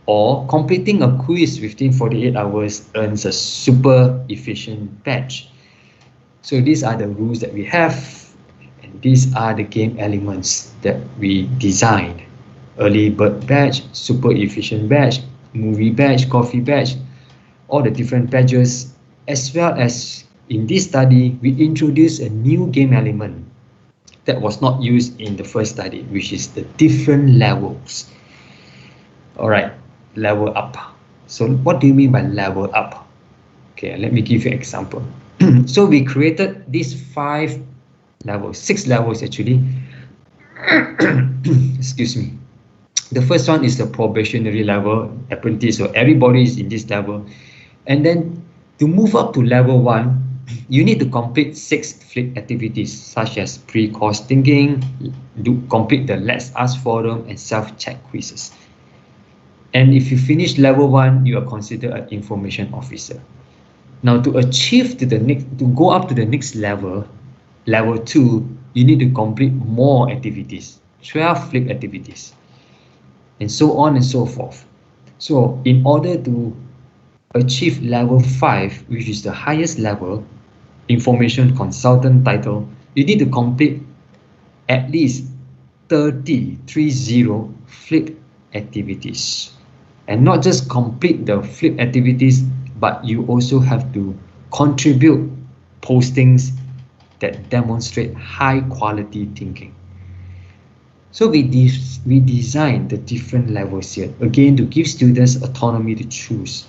or completing a quiz within 48 hours earns a super efficient badge. So these are the rules that we have, and these are the game elements that we designed. Early bird badge, super efficient badge, movie badge, coffee badge, all the different badges, as well as in this study, we introduced a new game element that was not used in the first study, which is the different levels. All right, level up. So what do you mean by level up? Okay, let me give you an example. So we created these 5 levels, 6 levels actually. Excuse me. The first one is the probationary level, apprentice, so everybody is in this level. And then to move up to level 1, you need to complete 6 flip activities such as pre-course thinking, complete the Let's Ask forum and self-check quizzes. And if you finish level 1, you are considered an information officer. Now to go up to the next level, level 2, you need to complete more activities, 12 flip activities, and so on and so forth. So in order to achieve level 5, which is the highest level, information consultant title, you need to complete at least 30 flip activities. And not just complete the flip activities, but you also have to contribute postings that demonstrate high quality thinking. So we designed the different levels here, again, to give students autonomy to choose.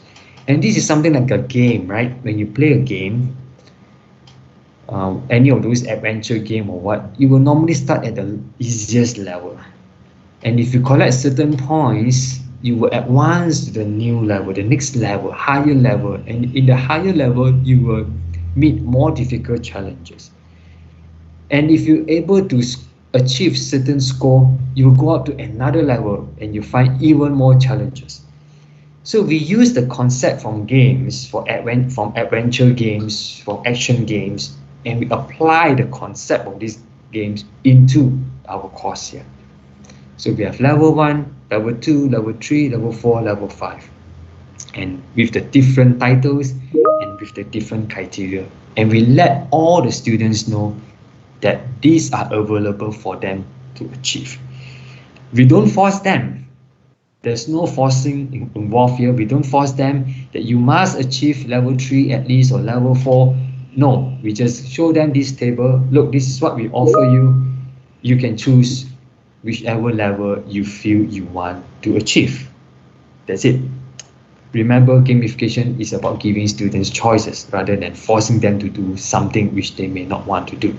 And this is something like a game, right? When you play a game, any of those adventure game or what, you will normally start at the easiest level. And if you collect certain points, you will advance to the new level, the next level, higher level. And in the higher level, you will meet more difficult challenges. And if you're able to achieve certain score, you will go up to another level and you find even more challenges. So we use the concept from games, from adventure games, from action games, and we apply the concept of these games into our course here. So we have level 1, level 2, level 3, level 4, level 5. And with the different titles and with the different criteria. And we let all the students know that these are available for them to achieve. We don't force them. There's no forcing involved here. We don't force them that you must achieve level 3 at least or level 4. No, we just show them this table. Look, this is what we offer you. You can choose whichever level you feel you want to achieve. That's it. Remember, gamification is about giving students choices rather than forcing them to do something which they may not want to do.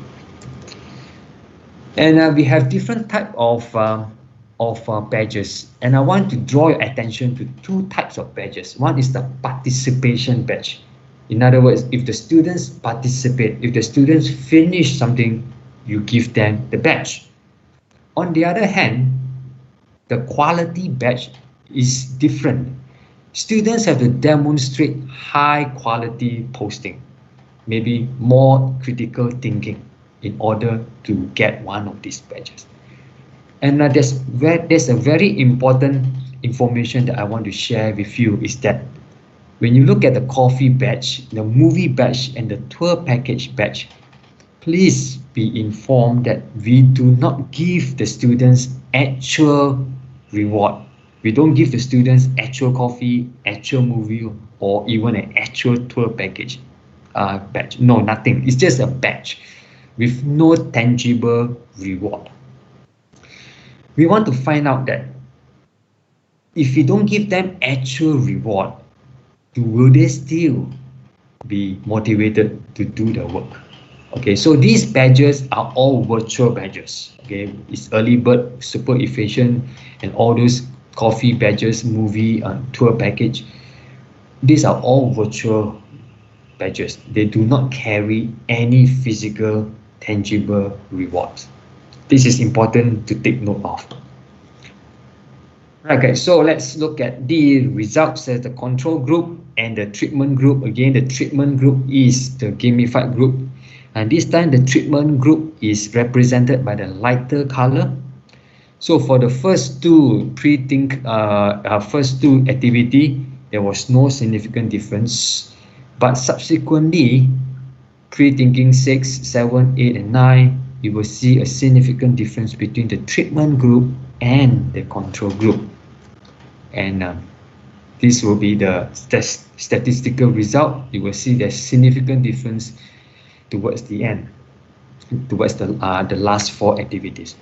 And we have different type of badges, and I want to draw your attention to 2 types of badges. One is the participation badge. In other words, if the students participate, if the students finish something, you give them the badge. On the other hand, the quality badge is different. Students have to demonstrate high quality posting, maybe more critical thinking in order to get one of these badges. And there's a very important information that I want to share with you, is that when you look at the coffee badge, the movie badge, and the tour package badge, please be informed that we do not give the students actual reward. We don't give the students actual coffee, actual movie, or even an actual tour package badge. No, nothing. It's just a badge with no tangible reward. We want to find out that if we don't give them actual reward, will they still be motivated to do the work? Okay, so these badges are all virtual badges. Okay, it's early bird, super efficient, and all those coffee badges, movie, tour package. These are all virtual badges. They do not carry any physical, tangible rewards. This is important to take note of. Okay, so let's look at the results as the control group. and the treatment group. Again, the treatment group is the gamified group, and this time the treatment group is represented by the lighter color. So for the first two activity, there was no significant difference, but subsequently pre-thinking 6, 7, 8, and 9, you will see a significant difference between the treatment group and the control group. And this will be the statistical result. You will see there's significant difference towards the end, towards the last 4 activities.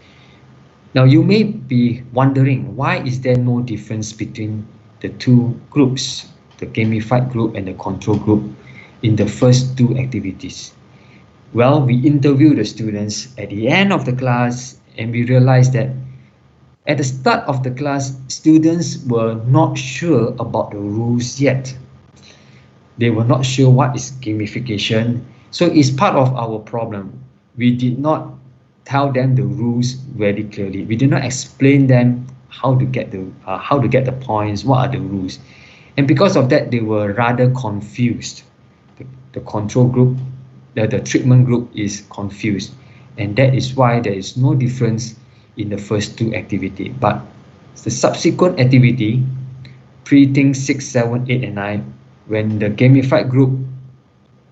Now you may be wondering, why is there no difference between the two groups, the gamified group and the control group, in the first 2 activities? Well, we interviewed the students at the end of the class, and we realized that at the start of the class, students were not sure about the rules yet. They were not sure what is gamification. So it's part of our problem. We did not tell them the rules very clearly. We did not explain them how to get the points, what are the rules. And because of that, they were rather confused. The control group, the treatment group is confused. And that is why there is no difference in the first 2 activities. But the subsequent activity, pre-think 6, 7, 8, and 9, when the gamified group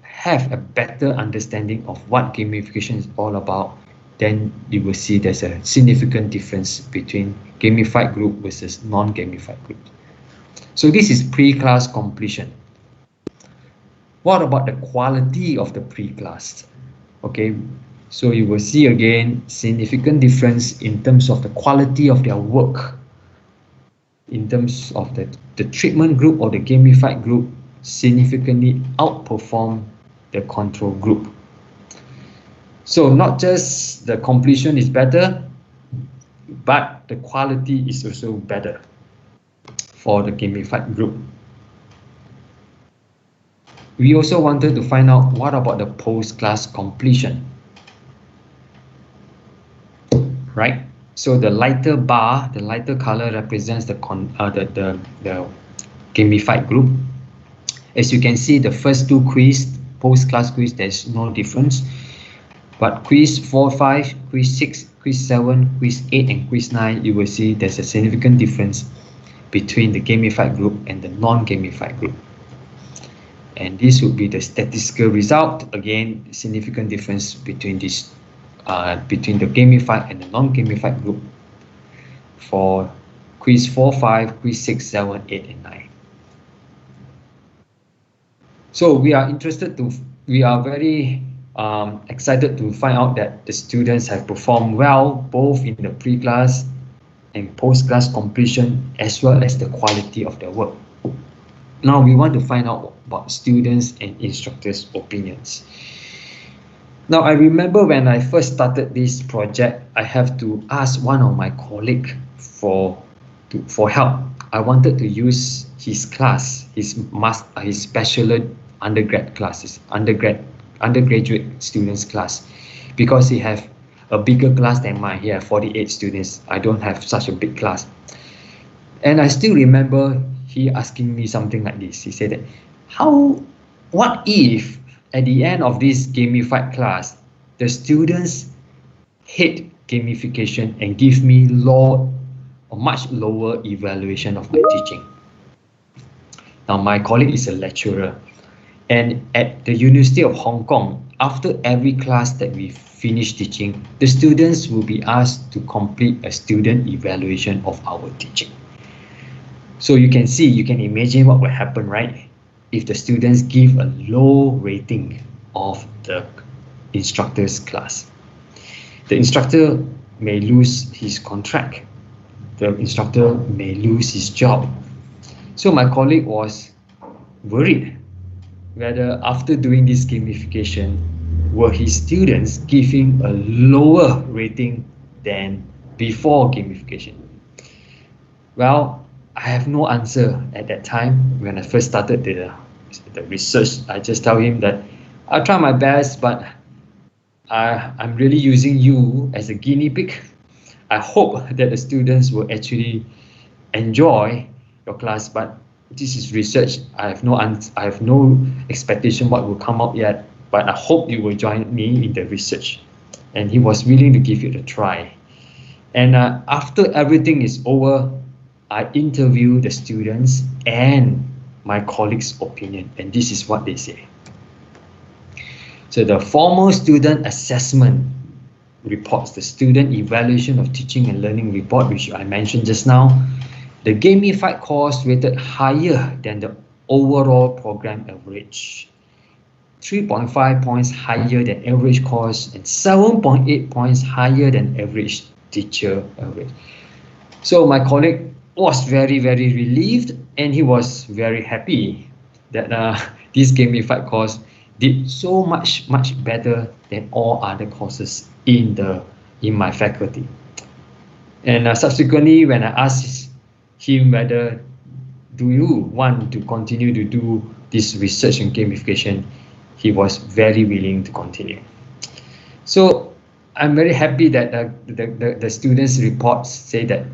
have a better understanding of what gamification is all about, then you will see there's a significant difference between gamified group versus non-gamified group. So this is pre-class completion. What about the quality of the pre-class? Okay, so you will see again significant difference in terms of the quality of their work. In terms of the treatment group or the gamified group significantly outperform the control group. So not just the completion is better, but the quality is also better for the gamified group. We also wanted to find out what about the post-class completion, right? So the lighter bar, the lighter color represents the gamified group. As you can see, the first 2 quiz, post-class quiz, there's no difference. But quiz 4, 5, quiz 6, quiz 7, quiz 8, and quiz 9, you will see there's a significant difference between the gamified group and the non-gamified group. And this would be the statistical result. Again, significant difference between this, between the gamified and the non-gamified group for quiz 4, 5, quiz 6, 7, 8, and 9. So we are very excited to find out that the students have performed well both in the pre-class and post-class completion, as well as the quality of their work. Now we want to find out about students and instructors' opinions. Now I remember when I first started this project, I have to ask one of my colleagues for help. I wanted to use his class, his bachelor undergrad classes, undergraduate students class, because he have a bigger class than mine. He have 48 students. I don't have such a big class. And I still remember he asking me something like this. He said that, what if at the end of this gamified class, the students hate gamification and give me much lower evaluation of my teaching? Now my colleague is a lecturer, and at the University of Hong Kong, after every class that we finish teaching, the students will be asked to complete a student evaluation of our teaching. So you can imagine what will happen, right? If the students give a low rating of the instructor's class. The instructor may lose his contract. The instructor may lose his job. So my colleague was worried whether after doing this gamification, were his students giving a lower rating than before gamification? Well, I have no answer at that time. When I first started the research, I just tell him that I'll try my best, but I'm really using you as a guinea pig. I hope that the students will actually enjoy your class, but this is research. I have no expectation what will come out yet, but I hope you will join me in the research. And he was willing to give it a try. And after everything is over, I interview the students and my colleagues' opinion, and this is what they say. So the formal student assessment reports, the student evaluation of teaching and learning report, which I mentioned just now, the gamified course rated higher than the overall program average, 3.5 points higher than average course, and 7.8 points higher than average teacher average. So my colleague was very, very relieved, and he was very happy that this gamified course did so much better than all other courses in my faculty. And subsequently, when I asked him whether do you want to continue to do this research in gamification, he was very willing to continue. So I'm very happy that the students' reports say that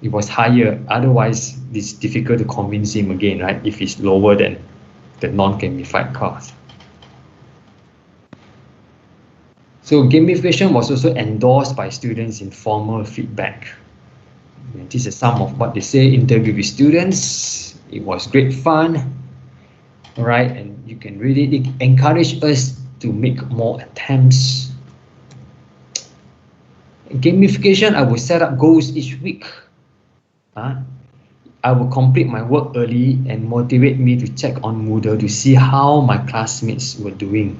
it was higher. Otherwise, it's difficult to convince him again, right? If it's lower than the non-gamified course. So gamification was also endorsed by students in formal feedback. And this is some of what they say. Interview with students. It was great fun. All right, and you can really encourage us to make more attempts. Gamification, I will set up goals each week. I will complete my work early and motivate me to check on Moodle to see how my classmates were doing.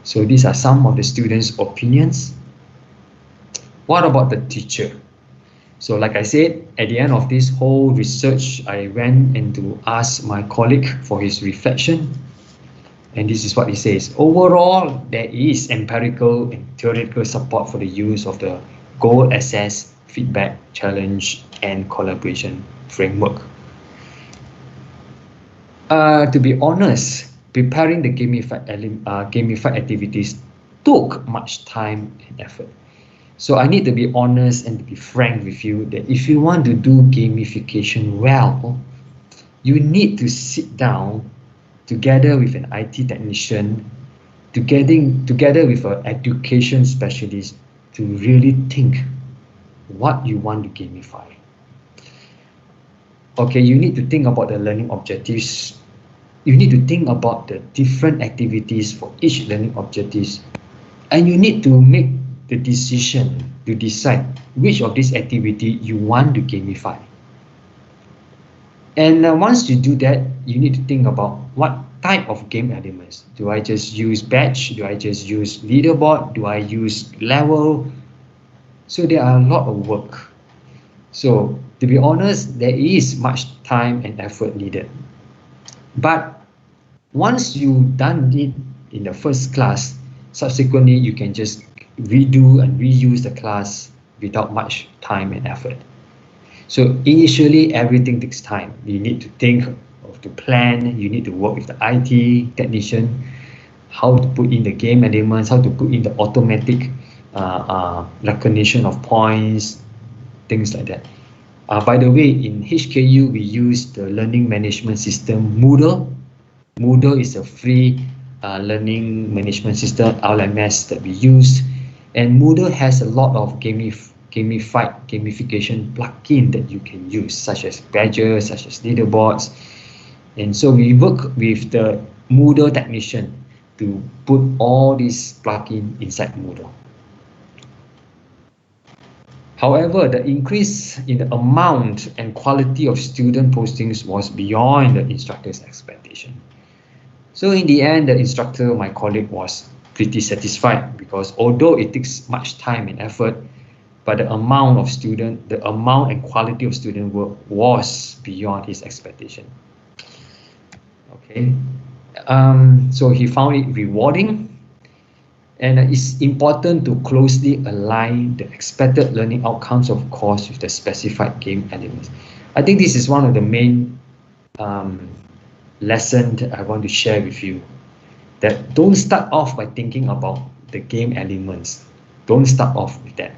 So these are some of the students' opinions. What about the teacher? So like I said, at the end of this whole research, I went and to ask my colleague for his reflection. And this is what he says. Overall, there is empirical and theoretical support for the use of the goal assess, feedback, challenge, and collaboration framework. To be honest, preparing the gamified activities took much time and effort. So I need to be honest and to be frank with you that if you want to do gamification well, you need to sit down together with an IT technician, together with an education specialist to really think what you want to gamify. Okay, you need to think about the learning objectives. You need to think about the different activities for each learning objectives. And you need to make the decision to decide which of these activity you want to gamify. And once you do that, you need to think about what type of game elements. Do I just use badge? Do I just use leaderboard? Do I use level? So there are a lot of work. So to be honest, there is much time and effort needed. But once you've done it in the first class, subsequently you can just redo and reuse the class without much time and effort. So initially everything takes time. You need to think of the plan, you need to work with the IT technician, how to put in the game elements, how to put in the automatic recognition of points, things like that. By the way, in HKU, we use the learning management system Moodle. Moodle is a free learning management system, LMS, that we use. And Moodle has a lot of gamification plugin that you can use, such as badges, such as leaderboards. And so we work with the Moodle technician to put all these plugins inside Moodle. However, the increase in the amount and quality of student postings was beyond the instructor's expectation. So in the end, the instructor, my colleague, was pretty satisfied because although it takes much time and effort, but the amount and quality of student work was beyond his expectation. Okay, so he found it rewarding. And it's important to closely align the expected learning outcomes of course with the specified game elements. I think this is one of the main lessons that I want to share with you. That don't start off by thinking about the game elements. Don't start off with that.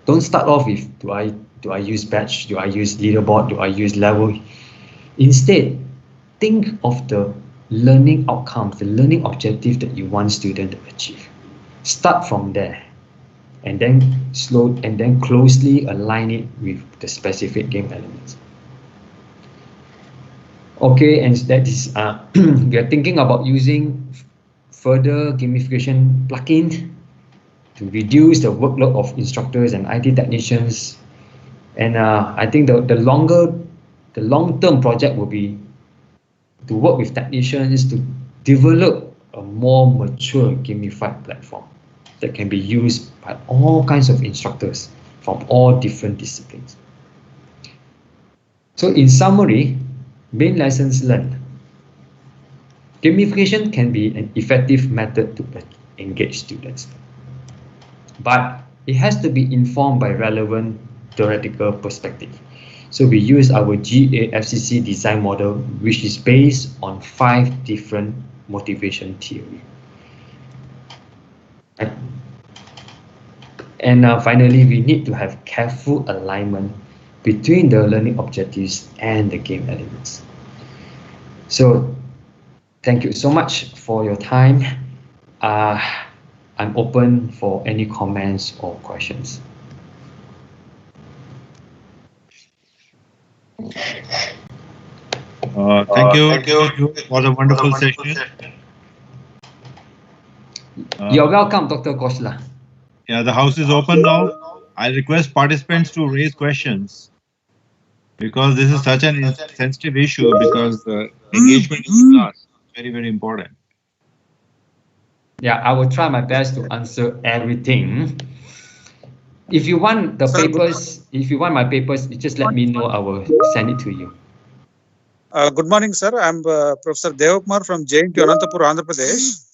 Don't start off with, do I Do I use badge? Do I use leaderboard? Do I use level? Instead, think of the learning outcomes, the learning objective that you want student to achieve. Start from there, and then closely align it with the specific game elements. Okay, and that is we are thinking about using further gamification plugins to reduce the workload of instructors and IT technicians. And I think the long-term project will be to work with technicians to develop a more mature gamified platform that can be used by all kinds of instructors from all different disciplines. So in summary, main lessons learned. Gamification can be an effective method to engage students, but it has to be informed by relevant theoretical perspective. So we use our GAFCC design model, which is based on 5 different motivation theory. And finally, we need to have careful alignment between the learning objectives and the game elements. So thank you so much for your time. I'm open for any comments or questions. Thank you for the wonderful session. You're welcome, Dr. Koshla. Yeah, the house is open now. I request participants to raise questions because this is such an sensitive issue because engagement in class is very, very important. Yeah, I will try my best to answer everything. If you want the papers, if you want my papers, just let me know. I will send it to you. Good morning, sir. I'm Professor Devakumar from JNT Anantapur, Andhra Pradesh.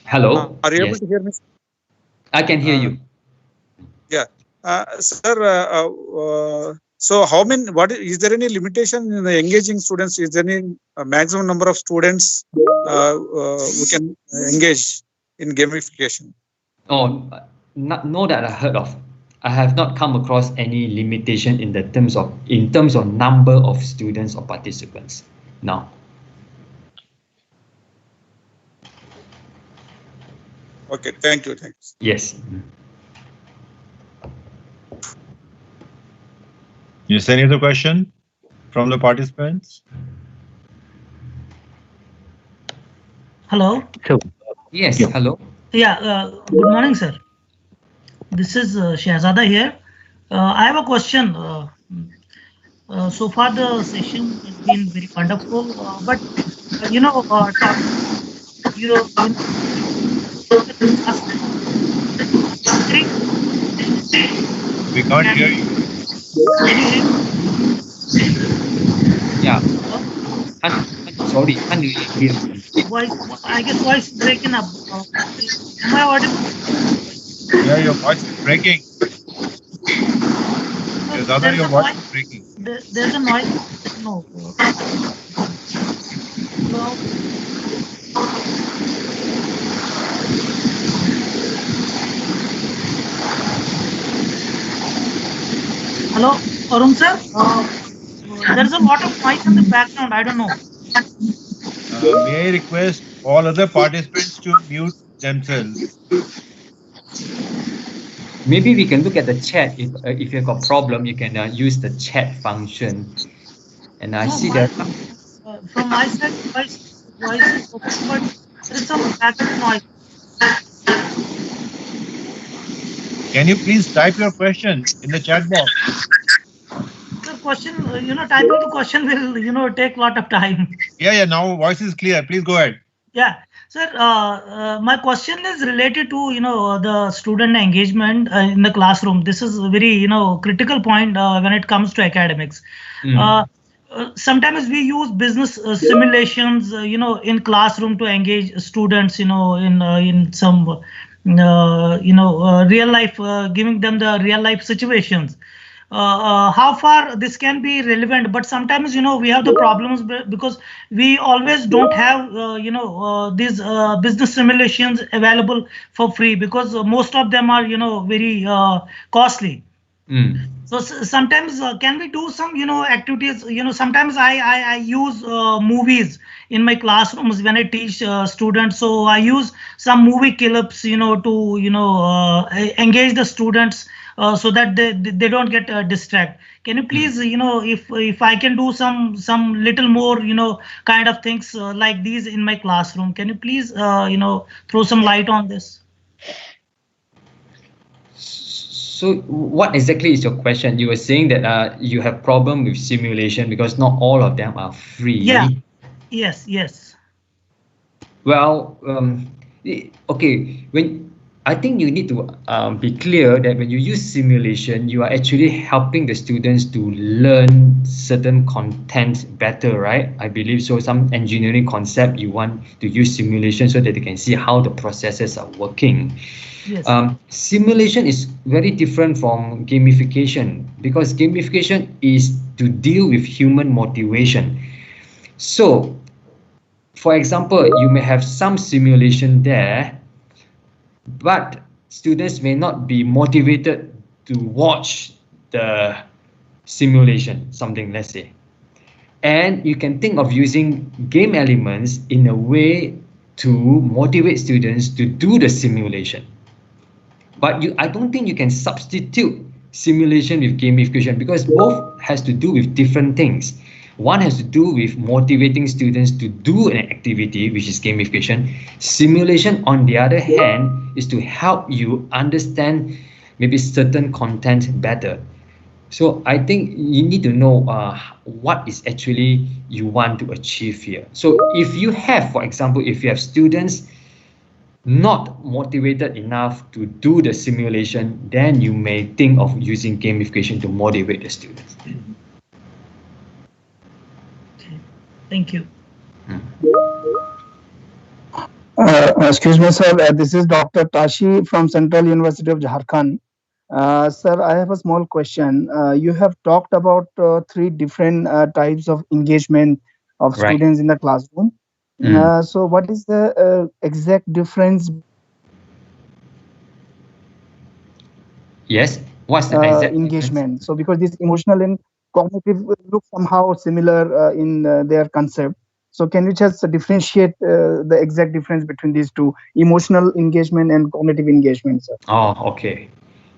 Hello. Are you able to hear me? I can hear you. Yeah, sir. So, is there any limitation in the engaging students? Is there any maximum number of students who can engage in gamification? Oh, no, that I heard of. I have not come across any limitation in terms of number of students or participants. No. Okay, thank you. Thanks. Yes. Is there any other question from the participants? Hello. Yes. Yeah. Hello. Yeah. Good morning, sir. This is Shahzada here. I have a question. So far, the session has been very wonderful, but we can't hear you. Can you hear me? Yeah. Sorry, can't really hear you. I guess voice is breaking up. Am I audible? Yeah, your voice is breaking. Shahzada, your voice is breaking. There's a noise. No. No. Hello, Arun sir. There's a lot of noise in the background. I don't know. May I request all other participants to mute themselves? Maybe we can look at the chat. If you've got problem, you can use the chat function. And I see that from my side, voice is open, but there is some background noise. Can you please type your question in the chat box? The question, typing the question will, take a lot of time. Yeah. Now voice is clear. Please go ahead. Yeah, sir. My question is related to the student engagement in the classroom. This is a very critical point when it comes to academics. Sometimes we use business simulations, in classroom to engage students, in some real life, giving them the real life situations. How far this can be relevant, but sometimes we have the problems because we always don't have these business simulations available for free, because most of them are very costly. So sometimes can we do some activities? Sometimes I use movies in my classrooms when I teach students. So I use some movie clips to engage the students so that they don't get distracted. Can you please if I can do some little more kind of things like these in my classroom? Can you please throw some light on this? So what exactly is your question? You were saying that you have problem with simulation because not all of them are free. Yeah. Yes. Well, okay. When I think you need to be clear that when you use simulation, you are actually helping the students to learn certain content better, right? I believe so. Some engineering concept you want to use simulation so that they can see how the processes are working. Yes. Simulation is very different from gamification because gamification is to deal with human motivation. So, for example, you may have some simulation there, but students may not be motivated to watch the simulation, something, let's say. And you can think of using game elements in a way to motivate students to do the simulation. But I don't think you can substitute simulation with gamification because both has to do with different things. One has to do with motivating students to do an activity, which is gamification. Simulation, on the other hand, is to help you understand maybe certain content better. So I think you need to know what is actually you want to achieve here. So if you have, for example, if you have students not motivated enough to do the simulation, then you may think of using gamification to motivate the students. Okay. Thank you. Excuse me, sir. This is Dr. Tashi from Central University of Jharkhand. Sir, I have a small question. You have talked about three different types of engagement of Right. students in the classroom. So, what is the exact difference? Yes. What's the exact engagement? So, because this emotional and cognitive look somehow similar in their concept. So, can you just differentiate the exact difference between these two, emotional engagement and cognitive engagement, sir? Oh, okay.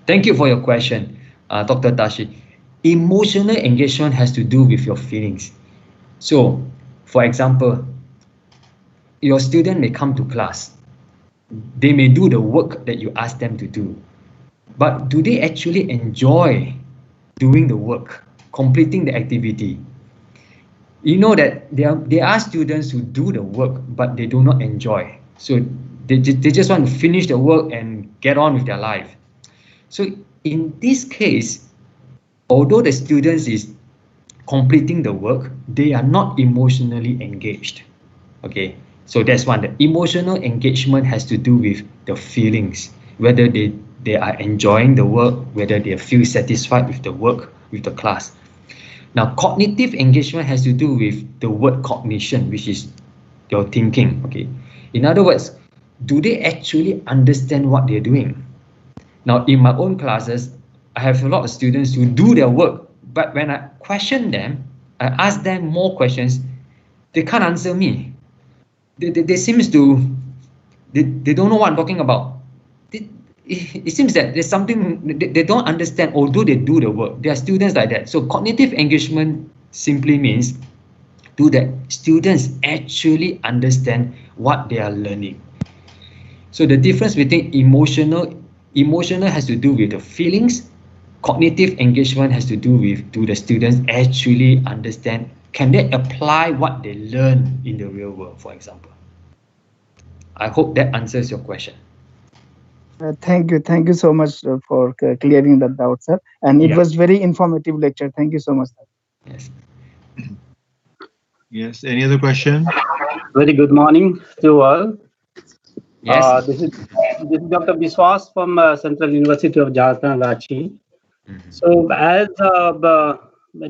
Thank you for your question, Dr. Tashi. Emotional engagement has to do with your feelings. So, for example, your student may come to class. They may do the work that you ask them to do. But do they actually enjoy doing the work, completing the activity? You know that there are students who do the work, but they do not enjoy. So they just want to finish the work and get on with their life. So in this case, although the students is completing the work, they are not emotionally engaged. Okay, so that's one. The emotional engagement has to do with the feelings, whether they are enjoying the work, whether they feel satisfied with the work, with the class. Now, cognitive engagement has to do with the word cognition, which is your thinking. Okay, in other words, do they actually understand what they're doing? Now, in my own classes, I have a lot of students who do their work, but when I question them, I ask them more questions, they can't answer me. They seems to, they don't know what I'm talking about. It seems that there's something they don't understand, although they do the work. There are students like that. So cognitive engagement simply means do the students actually understand what they are learning. So the difference between emotional has to do with the feelings. Cognitive engagement has to do with do the students actually understand, can they apply what they learn in the real world, for example. I hope that answers your question. Thank you so much for clearing that doubt, sir. And it was very informative lecture. Thank you so much, sir. Yes. Yes. Any other question? Very good morning to all. Yes. This is Dr. Biswas from Central University of Jharkhand, Ranchi. So, as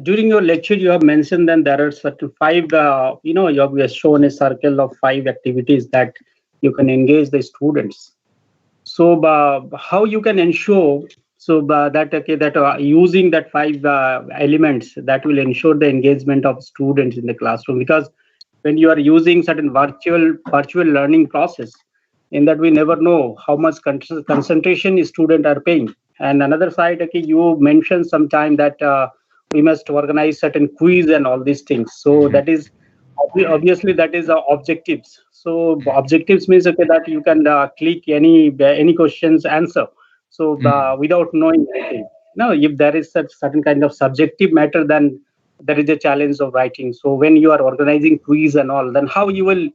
during your lecture, you have mentioned that there are certain five. You have shown a circle of 5 activities that you can engage the students. So, how you can ensure So using that 5 elements, that will ensure the engagement of students in the classroom, because when you are using certain virtual learning process, in that we never know how much concentration students are paying. And another side, okay, you mentioned sometime that we must organize certain quiz and all these things. So that is obviously that is objectives. So objectives means, okay, that you can click any questions answer. So without knowing anything. Now, if there is such certain kind of subjective matter, then there is a challenge of writing. So when you are organizing quiz and all, then how you will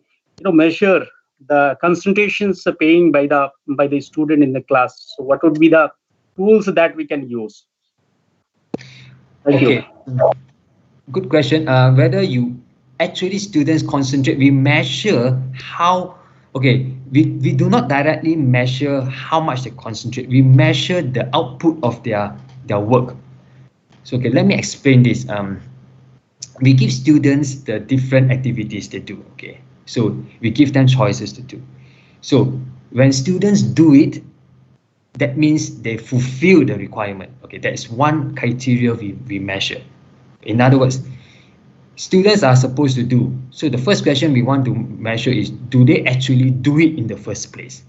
measure the concentrations paying by the student in the class? So what would be the tools that we can use? Thank you. Good question. Whether you actually students concentrate, we measure how. Okay, we do not directly measure how much they concentrate. We measure the output of their work. So okay, let me explain this. We give students the different activities they do. Okay, so we give them choices to do. So when students do it, that means they fulfill the requirement. Okay, that is one criteria we measure. In other words, students are supposed to do. So the first question we want to measure is, do they actually do it in the first place?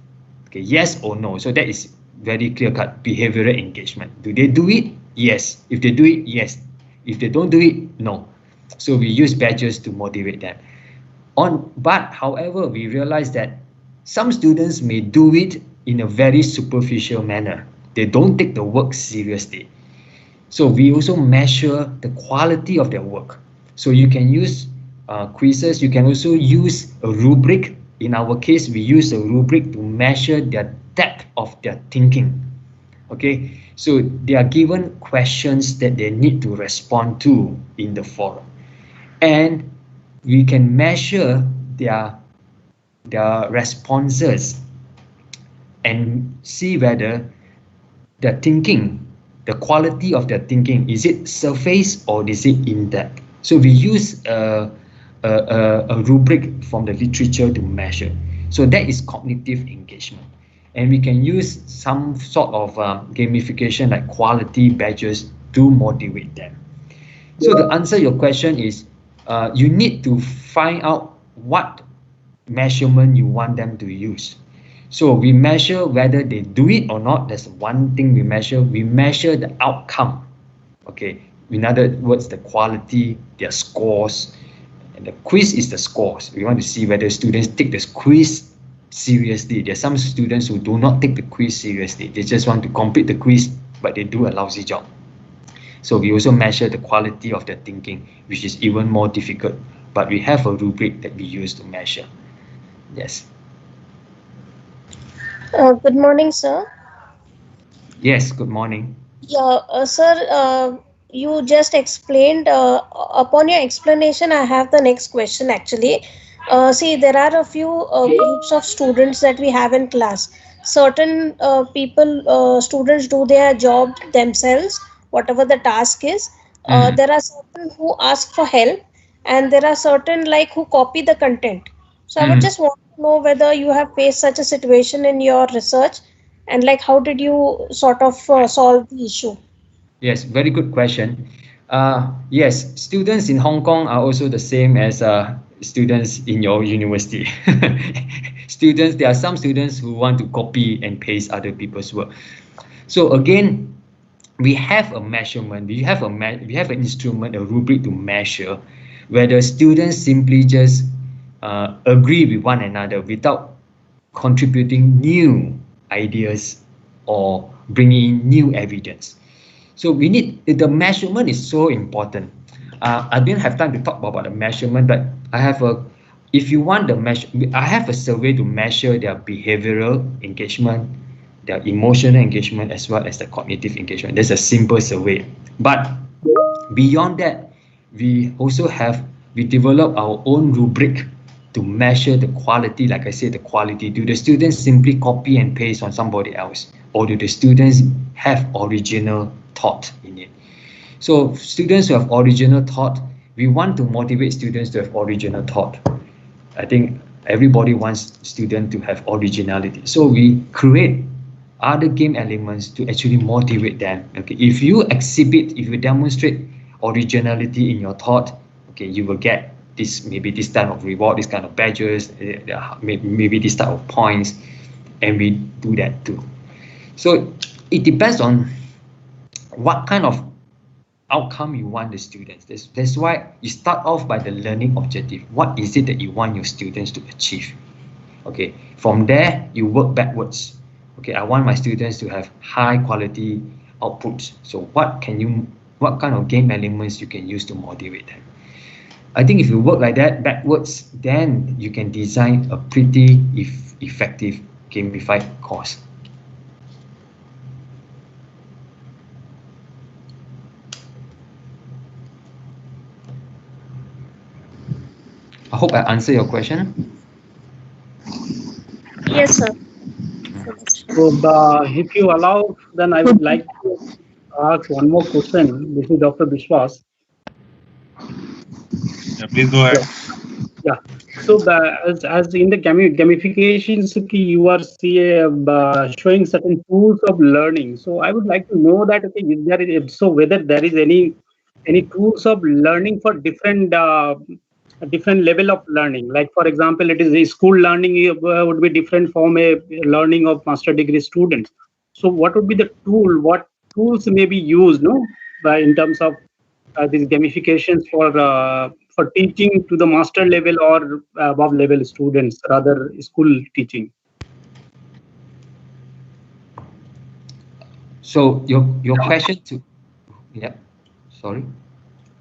Okay, yes or no. So that is very clear-cut behavioral engagement. Do they do it? Yes. If they do it, yes. If they don't do it, no. So we use badges to motivate them. But however, we realize that some students may do it in a very superficial manner. They don't take the work seriously. So we also measure the quality of their work. So you can use quizzes. You can also use a rubric. In our case, we use a rubric to measure their depth of their thinking. Okay, so they are given questions that they need to respond to in the forum, and we can measure their responses and see whether their thinking, the quality of their thinking, is it surface or is it in depth? So we use a rubric from the literature to measure. So that is cognitive engagement. And we can use some sort of gamification like quality badges to motivate them. So to answer your question is, you need to find out what measurement you want them to use. So we measure whether they do it or not. That's one thing we measure. We measure the outcome. Okay. In other words, the quality, their scores. And the quiz is the scores. We want to see whether students take this quiz seriously. There are some students who do not take the quiz seriously. They just want to complete the quiz, but they do a lousy job. So we also measure the quality of their thinking, which is even more difficult. But we have a rubric that we use to measure. Yes. Good morning, sir. Yes, good morning. Yeah, sir, you just explained. Upon your explanation, I have the next question actually. See, there are a few groups of students that we have in class. Certain students do their job themselves, whatever the task is. There are certain who ask for help, and there are certain who copy the content. So I would just want to know whether you have faced such a situation in your research, and how did you sort of solve the issue? Yes, very good question. Yes, students in Hong Kong are also the same as students in your university. There are some students who want to copy and paste other people's work. So again, we have a measurement. We have an instrument, a rubric to measure whether students simply just agree with one another without contributing new ideas or bringing new evidence. So we need, the measurement is so important. I didn't have time to talk about the measurement, but I have if you want the measure, I have a survey to measure their behavioral engagement, their emotional engagement, as well as the cognitive engagement. There's a simple survey. But beyond that, we develop our own rubric to measure the quality. Like I said, the quality. Do the students simply copy and paste on somebody else? Or do the students have original thought in it? So students who have original thought, we want to motivate students to have original thought. I think everybody wants students to have originality. So we create other game elements to actually motivate them. Okay, if you exhibit, if you demonstrate originality in your thought, okay, you will get this, maybe this type of reward, this kind of badges, maybe this type of points, and we do that too. So it depends on what kind of outcome you want the students. That's why you start off by the learning objective. What is it that you want your students to achieve? Okay, from there you work backwards. Okay, I want my students to have high quality outputs. So what kind of game elements you can use to motivate them? I think if you work like that backwards, then you can design a pretty effective gamified course. I hope I answer your question. Yes, sir. So, if you allow, then I would like to ask one more question. This is Dr. Biswas. Yeah, please go ahead. Yeah. So, as in the gamification, you are showing certain tools of learning. So, I would like to know that, okay, if there is, so whether there is any tools of learning for different different level of learning. Like, for example, it is a school learning would be different from a learning of master degree students. So, what would be the tool? What tools may be used, no, in terms of these gamifications for teaching to the master level or above level students, rather school teaching? So your question to, yeah, sorry.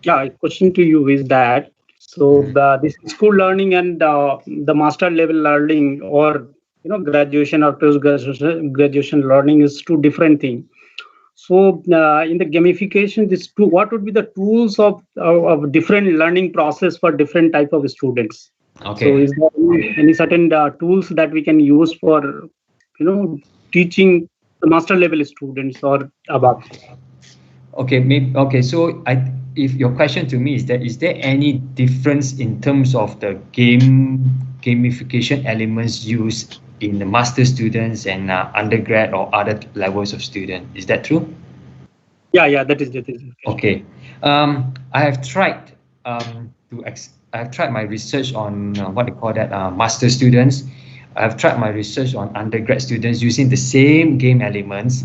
Yeah, a question to you is that, so this school learning and the master level learning, or graduation or post graduation learning is two different things. So in the gamification, what would be the tools of different learning process for different type of students? Okay. So is there any certain tools that we can use for teaching the master level students or above? Okay, okay. So if your question to me is that, is there any difference in terms of the gamification elements used in the master students and undergrad or other levels of student? Is that true? Yeah, that is. Okay. I have tried I have tried my research on what they call that master students. I have tried my research on undergrad students using the same game elements.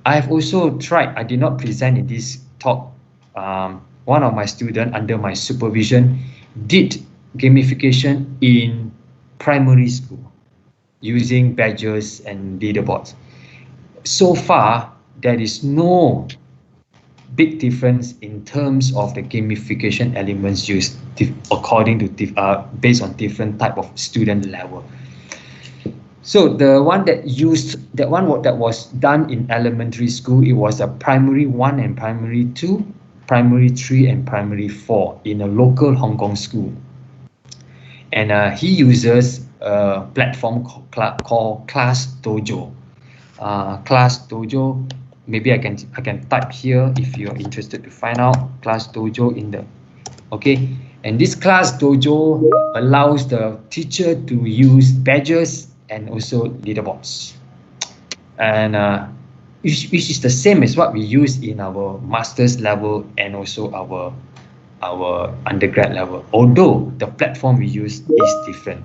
I have also tried, I did not present in this talk, one of my students under my supervision did gamification in primary school using badges and leaderboards. So far, there is no big difference in terms of the gamification elements used according to based on different type of student level. So the one that was done in elementary school, it was a primary 1 and primary 2, primary 3 and primary 4 in a local Hong Kong school. And he uses a platform called Class Dojo. Class Dojo, maybe I can type here if you're interested to find out Class Dojo in the, okay. And this Class Dojo allows the teacher to use badges and also leaderboards, and which is the same as what we use in our master's level and also our undergrad level, although the platform we use is different.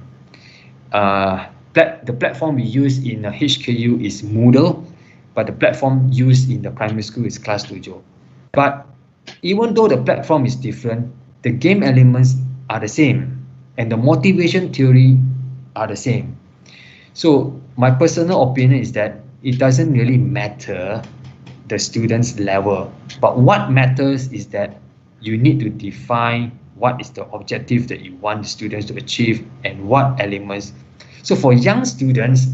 The platform we use in HKU is Moodle, but the platform used in the primary school is Class Dojo. But even though the platform is different, the game elements are the same and the motivation theory are the same. So my personal opinion is that it doesn't really matter the student's level, but what matters is that you need to define what is the objective that you want the students to achieve and what elements. So for young students,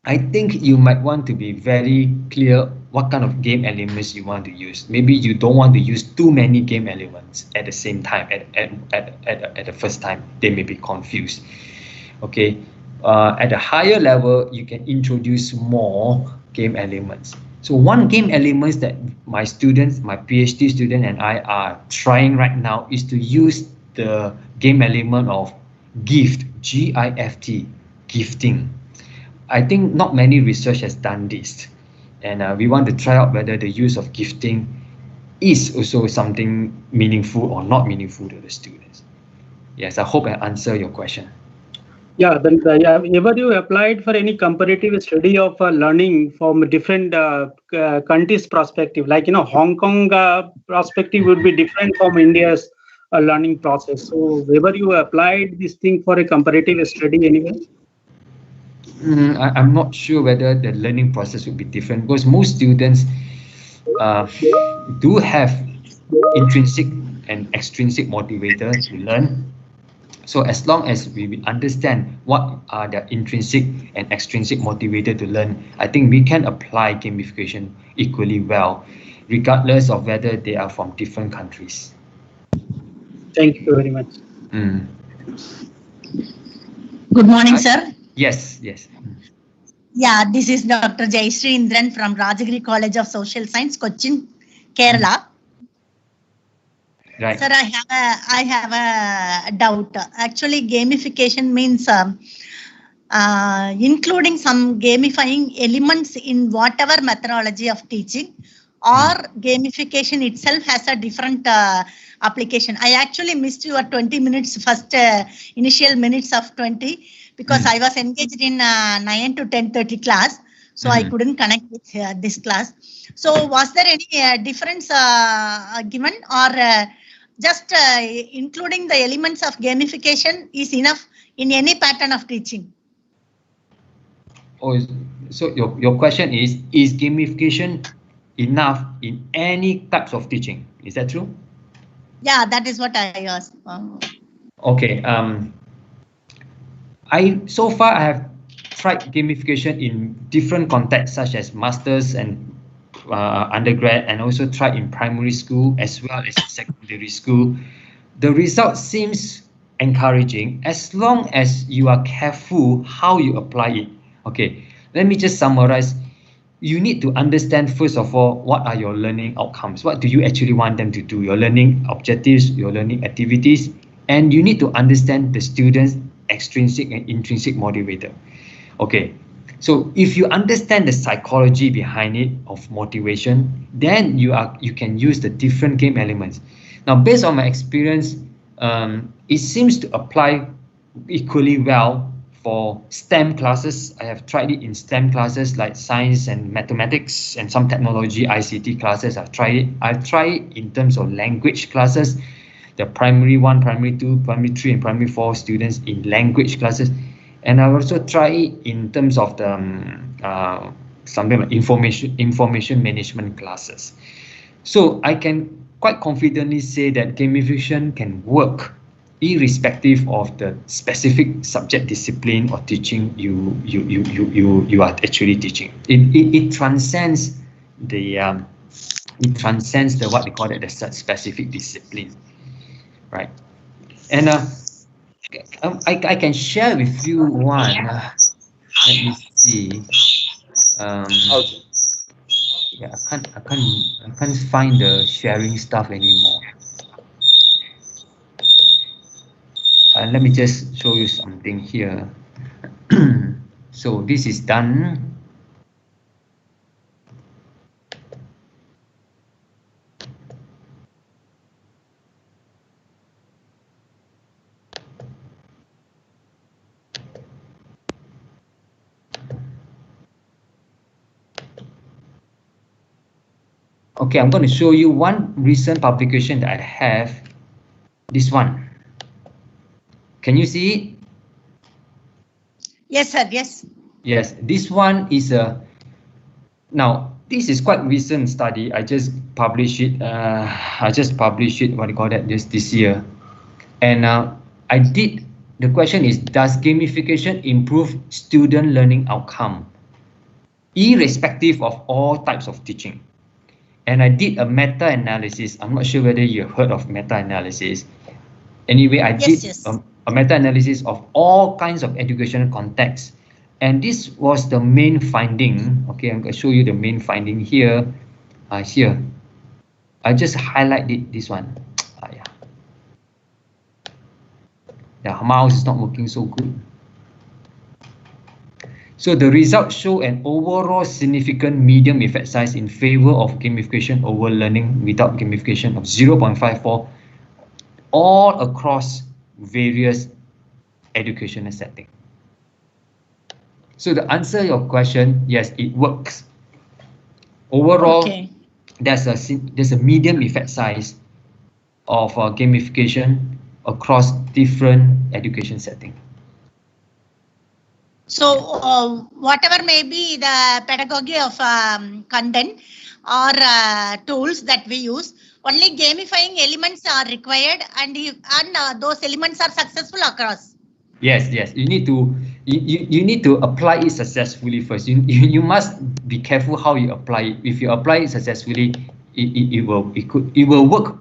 I think you might want to be very clear what kind of game elements you want to use. Maybe you don't want to use too many game elements at the same time, at the first time. They may be confused. Okay. At a higher level, you can introduce more game elements. So one game element that my students, my PhD student and I are trying right now is to use the game element of gift, G-I-F-T, gifting. I think not many research has done this, and we want to try out whether the use of gifting is also something meaningful or not meaningful to the students. Yes, I hope I answer your question. Yeah, then ever you applied for any comparative study of learning from different countries' perspective? Like, Hong Kong perspective would be different from India's learning process. So, ever you applied this thing for a comparative study anywhere? I'm not sure whether the learning process would be different, because most students do have intrinsic and extrinsic motivator to learn. So as long as we understand what are the intrinsic and extrinsic motivator to learn, I think we can apply gamification equally well, regardless of whether they are from different countries. Thank you very much. Good morning, sir. Yes. Yeah, this is Dr. Jayashree Indran from Rajagiri College of Social Science, Cochin, Kerala. Right. Sir, I have a doubt. Actually, gamification means including some gamifying elements in whatever methodology of teaching, or gamification itself has a different application. I actually missed your 20 minutes, first initial minutes of 20, because I was engaged in 9 to 10:30 class. So I couldn't connect with this class. So was there any difference given, or just including the elements of gamification is enough in any pattern of teaching? Oh, so your question is gamification enough in any types of teaching? Is that true? Yeah, that is what I asked. Okay. So far I have tried gamification in different contexts, such as masters and undergrad, and also tried in primary school as well as secondary school. The result seems encouraging as long as you are careful how you apply it. Okay, let me just summarize. You need to understand, first of all, what are your learning outcomes? What do you actually want them to do? Your learning objectives, your learning activities, and you need to understand the students' extrinsic and intrinsic motivator. Okay, so if you understand the psychology behind it of motivation, then you can use the different game elements. Now, based on my experience, it seems to apply equally well for STEM classes. I have tried it in STEM classes like science and mathematics and some technology ICT classes. I've tried it. I've tried it in terms of language classes, the primary 1, primary 2, primary 3, and primary 4 students in language classes. And I also try it in terms of the something like information management classes. So I can quite confidently say that gamification can work irrespective of the specific subject discipline or teaching you are actually teaching. It transcends the what they call it, the specific discipline, right? And I can share with you one. Let me see. Yeah, I can't find the sharing stuff anymore. Let me just show you something here. So this is done. Okay, I'm going to show you one recent publication that I have. This one. Can you see it? Yes, sir. Yes. Yes, this one is a. Now, this is quite recent study. I just published it. What do you call that? This year, and I did. The question is, does gamification improve student learning outcome, irrespective of all types of teaching? And I did a meta-analysis. I'm not sure whether you've heard of meta-analysis. Anyway, I did a meta-analysis of all kinds of educational contexts. And this was the main finding. Okay, I'm going to show you the main finding here. Here. I just highlighted this one. Yeah. The mouse is not working so good. So the results show an overall significant medium effect size in favor of gamification over learning without gamification of 0.54 all across various educational settings. So to answer your question, yes, it works. Overall, Okay. there's a medium effect size of gamification across different education settings. So whatever may be the pedagogy of content or tools that we use, only gamifying elements are required, and those elements are successful across. Yes, you need to apply it successfully first. You must be careful how you apply it. If you apply it successfully, it will work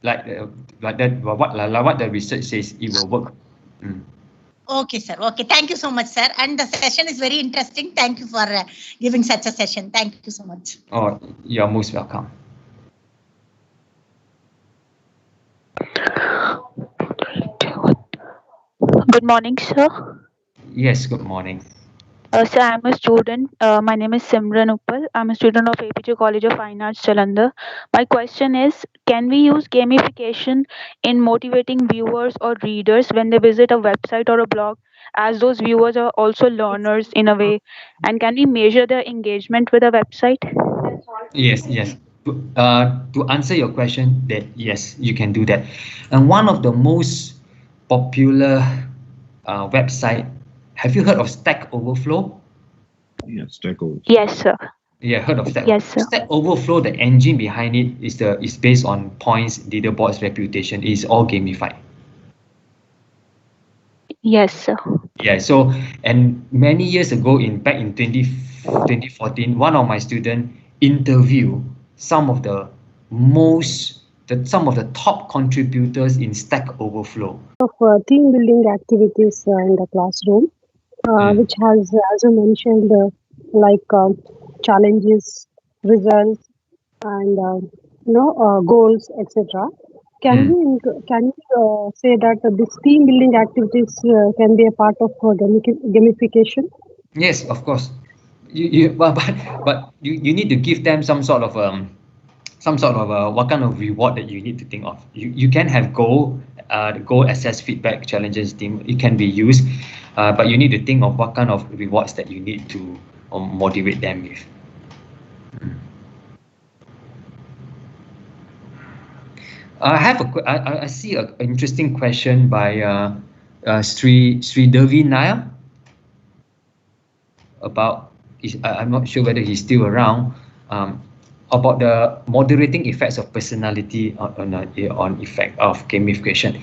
like that. What the research says, it will work. Okay, sir. Okay, thank you so much, sir. And the session is very interesting. Thank you for giving such a session. Thank you so much. Oh, you're most welcome. Good morning, sir. Yes, good morning. Sir, I'm a student. My name is Simran Uppal. I'm a student of APJ College of Fine Arts, Jalandhar. My question is, can we use gamification in motivating viewers or readers when they visit a website or a blog, as those viewers are also learners in a way? And can we measure their engagement with a website? Yes. To answer your question, that yes, you can do that. And one of the most popular website, have you heard of Stack Overflow? Yes, Stack Overflow. Yes, sir. Yeah, heard of Stack. Yes, sir. Stack Overflow, the engine behind it is based on points, leaderboards, reputation. It's all gamified. Yes, sir. Yeah. So, and many years ago, back in 2014, one of my students interviewed some of the top contributors in Stack Overflow. Of team building activities in the classroom, which has, as you mentioned, challenges, results, and goals, etc. Can we say that this team building activities can be a part of gamification? Yes, of course. But you need to give them some sort of what kind of reward that you need to think of. You can have goal assess feedback challenges team. It can be used, but you need to think of what kind of rewards that you need to motivate them with. I see an interesting question by Sri Devi Nair about. I'm not sure whether he's still around. About the moderating effects of personality on effect of gamification.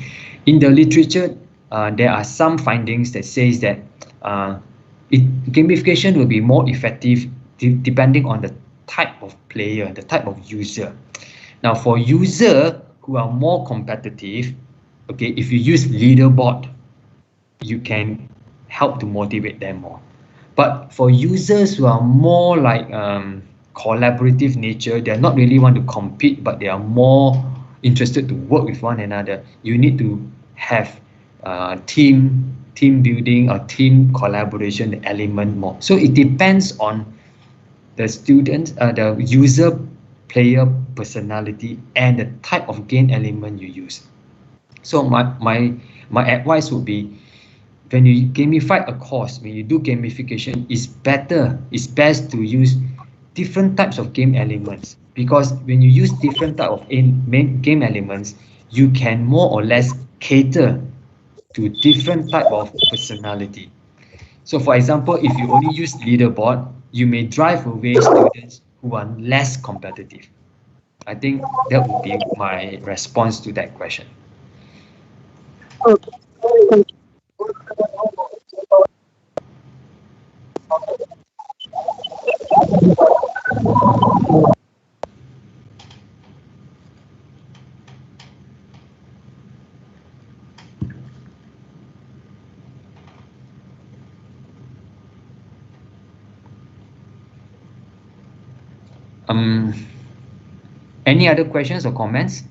In the literature, there are some findings that says that gamification will be more effective depending on the type of player, the type of user. Now, for user who are more competitive, okay, if you use leaderboard, you can help to motivate them more. But for users who are more like collaborative nature, they're not really want to compete, but they are more interested to work with one another. You need to have team building or team collaboration element more. So it depends on the student, the user player personality and the type of game element you use. So my advice would be, when you gamify a course, when you do gamification, it's best to use different types of game elements, because when you use different type of game elements, you can more or less cater to different type of personality. So for example, if you only use leaderboard, you may drive away students who are less competitive. I think that would be my response to that question. Okay, thank you. Any other questions or comments?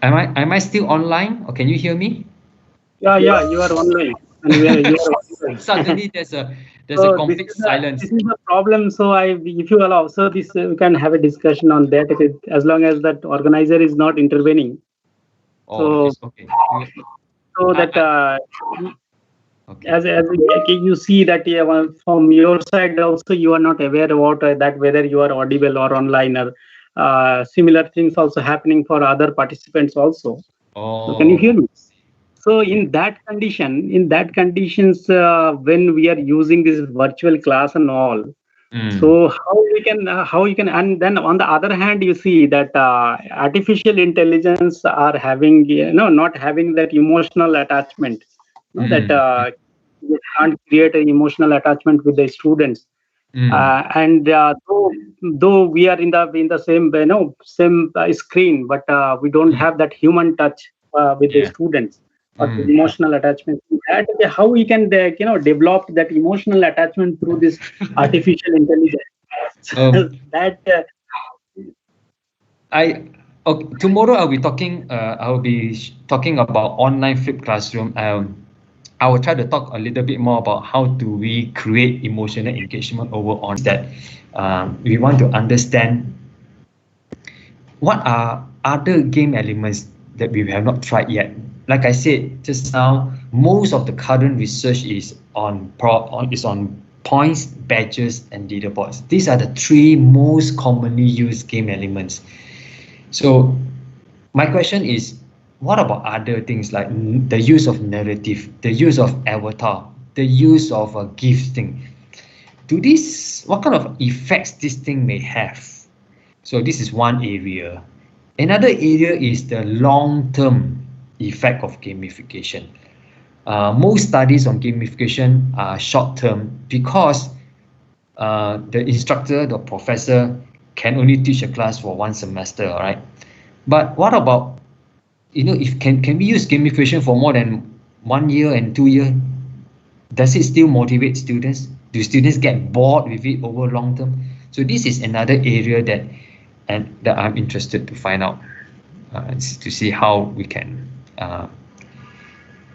Am I still online, or can you hear me? Yeah, you are online, and you are online. Suddenly there's a So complete silence. this is a problem. So if you allow, so this we can have a discussion on that as long as that organizer is not intervening. Oh, So it's okay. so that Okay. as you see that from your side also you are not aware about that whether you are audible or online or similar things also happening for other participants also. So can you Oh. hear me? So in that conditions, when we are using this virtual class and all, so how you can, and then on the other hand, you see that artificial intelligence are having, not having that emotional attachment, that you can't create an emotional attachment with the students. And though we are in the same, same screen, but we don't have that human touch with the students or the emotional attachment. That how we can develop that emotional attachment through this artificial intelligence. That Tomorrow I'll be talking. I'll be talking about online flipped classroom. I will try to talk a little bit more about how do we create emotional engagement over on that. We want to understand what are other game elements that we have not tried yet. Like I said just now, most of the current research is on points, badges, and leaderboards. These are the three most commonly used game elements. So my question is, what about other things like the use of narrative, the use of avatar, the use of gifting? What kind of effects this thing may have? So this is one area. Another area is the long-term effect of gamification. Most studies on gamification are short-term because the instructor, the professor can only teach a class for one semester, all right? But what about, if can we use gamification for more than 1 year and 2 years? Does it still motivate students? Do students get bored with it over long term? So this is another area that I'm interested to find out, to see how we can.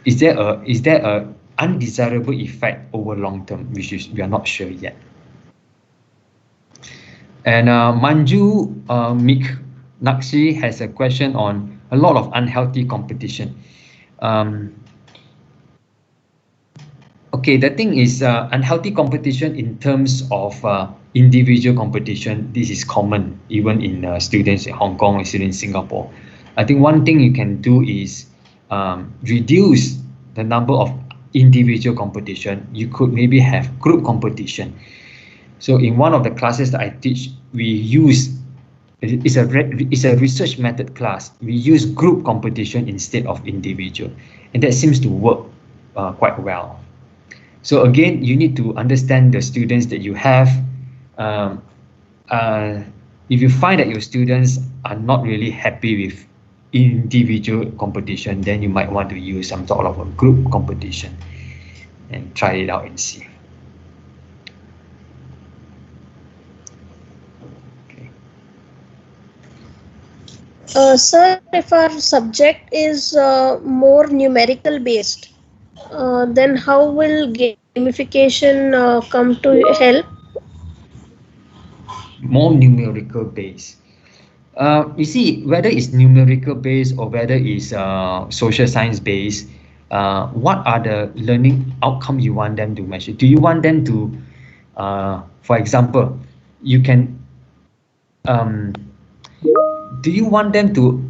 Is there a undesirable effect over long term, which we are not sure yet. And Manju Mik Nakshi has a question on a lot of unhealthy competition. Okay, the thing is unhealthy competition in terms of individual competition. This is common even in students in Hong Kong and students in Singapore. I think one thing you can do is reduce the number of individual competition. You could maybe have group competition. So in one of the classes that I teach, we use it's a research method class. We use group competition instead of individual, and that seems to work quite well. So again, you need to understand the students that you have. If you find that your students are not really happy with individual competition, then you might want to use some sort of a group competition and try it out and see. Sir, if our subject is more numerical based, then how will gamification come to help? More numerical based. You see, whether it's numerical based or whether it's social science based, what are the learning outcome you want them to measure? Do you want them to, for example, you can, do you want them to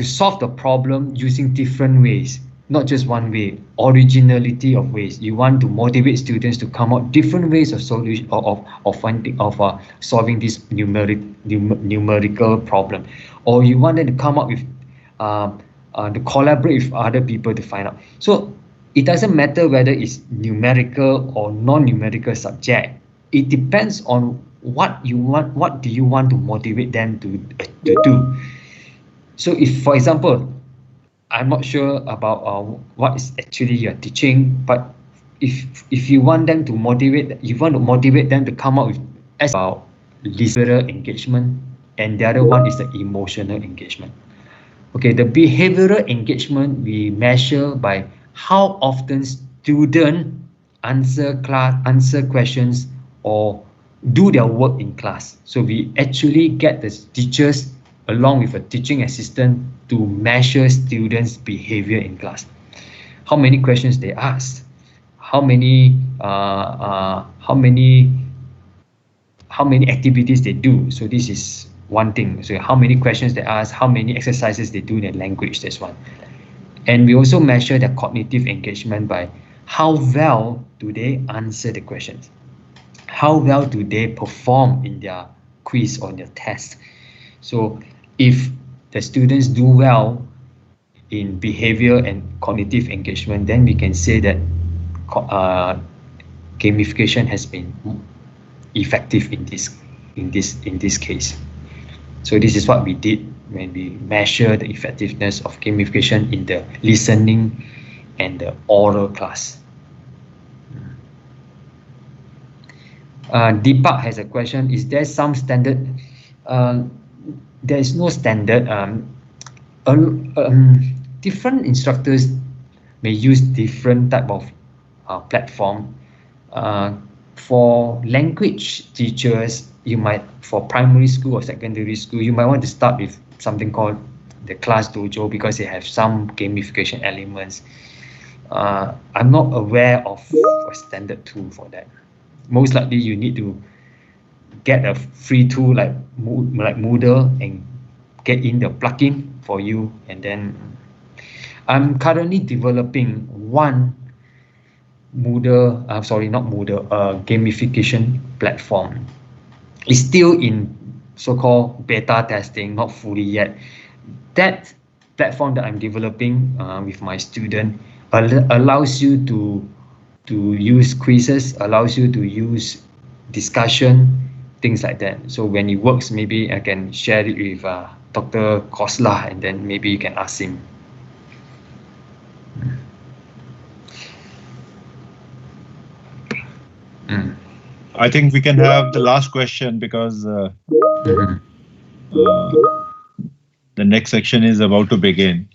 solve the problem using different ways, not just one way, originality of ways? You want to motivate students to come up different ways of solution of solving this numerical problem, or you want them to come up with to collaborate with other people to find out. So it doesn't matter whether it's numerical or non-numerical subject. It depends on what you want. What do you want to motivate them to do? So if, for example, I'm not sure about what is actually you're teaching, but if you want them to motivate, you want to motivate them to come up with about liberal engagement, and the other one is the emotional engagement. Okay, the behavioral engagement we measure by how often students answer questions or do their work in class. So we actually get the teachers along with a teaching assistant to measure students' behavior in class. How many questions they ask, how many activities they do. So this is one thing. So how many questions they ask, how many exercises they do in their language, that's one. And we also measure their cognitive engagement by how well do they answer the questions, how well do they perform in their quiz or their test. So if the students do well in behavior and cognitive engagement, then we can say that gamification has been effective in this case. So this is what we did when we measure the effectiveness of gamification in the listening and the oral class. Deepak has a question: is there some standard? There is no standard. Different instructors may use different type of platform. For language teachers, you might, for primary school or secondary school, you might want to start with something called the Class Dojo because they have some gamification elements. I'm not aware of a standard tool for that. Most likely you need to get a free tool like Moodle and get in the plugin for you. And then I'm currently developing one gamification platform. It's still in so-called beta testing, not fully yet. That platform that I'm developing with my student allows you to use quizzes, allows you to use discussion, things like that. So when it works, maybe I can share it with Dr. Kosla, and then maybe you can ask him. I think we can have the last question because the next section is about to begin.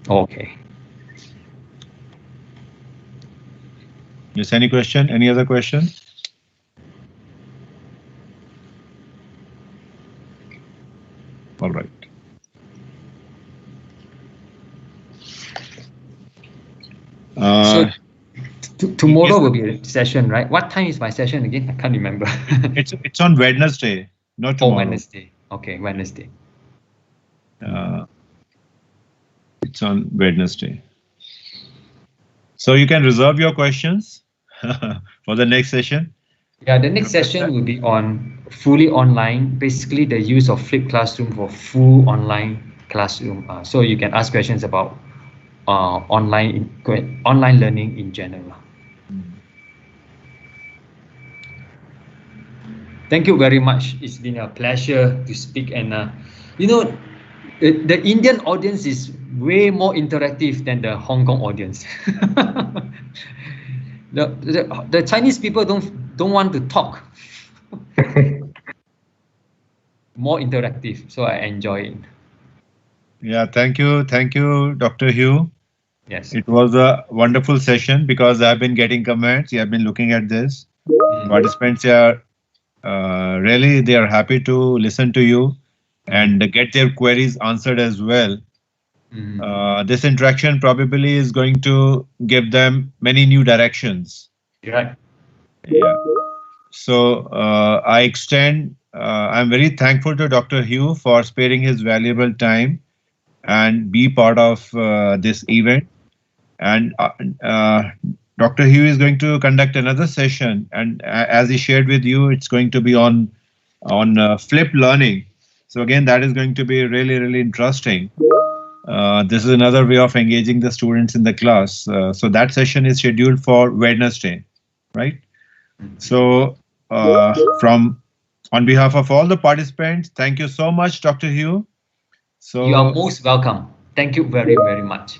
Okay. Yes, any question? Any other question? All right. So tomorrow will be a session, right? What time is my session again? I can't remember. It's on Wednesday, not tomorrow. Oh, Wednesday. Okay, Wednesday. It's on Wednesday. So you can reserve your questions for the next session. Yeah, the next session will be on fully online, basically the use of flipped classroom for full online classroom. So you can ask questions about online learning in general. Thank you very much. It's been a pleasure to speak. And the Indian audience is way more interactive than the Hong Kong audience. The Chinese people don't want to talk. More interactive, so I enjoy it. Yeah, thank you, Dr. Hugh. Yes, it was a wonderful session because I've been getting comments. You have been looking at this. Participants are really, they are happy to listen to you and get their queries answered as well. This interaction probably is going to give them many new directions. Right. Yeah. So I'm very thankful to Dr. Hugh for sparing his valuable time and be part of this event. And Dr. Hugh is going to conduct another session, and as he shared with you, it's going to be on flipped learning. So again, that is going to be really, really interesting. This is another way of engaging the students in the class. So that session is scheduled for Wednesday, right? So on behalf of all the participants, thank you so much, Dr. Hugh. So you are most welcome. Thank you very, very much.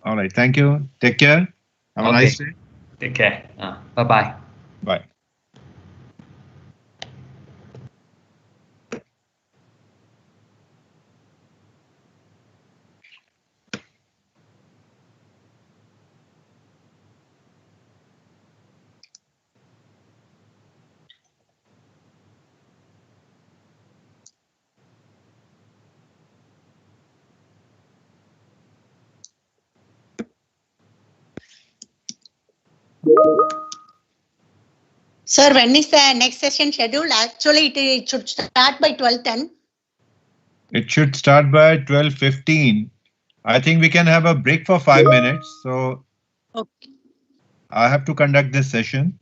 All right. Thank you. Take care. Have a nice day. Take care. Bye-bye. Bye. Sir, when is the next session scheduled? Actually, it should start by 12:10. It should start by 12:15. I think we can have a break for 5 minutes. So okay. I have to conduct this session.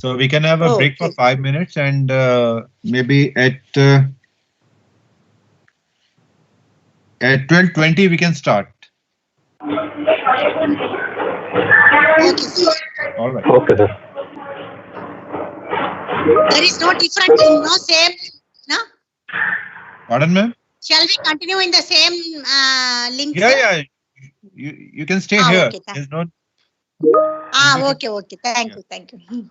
So we can have a break for 5 minutes, and maybe at 12:20 we can start. Okay, sir. All right. Okay, sir. There is no difference, no same, no? Pardon, ma'am? Shall we continue in the same link? Yeah, sir? yeah. You can stay here. Okay, There's no. Okay. Thank you.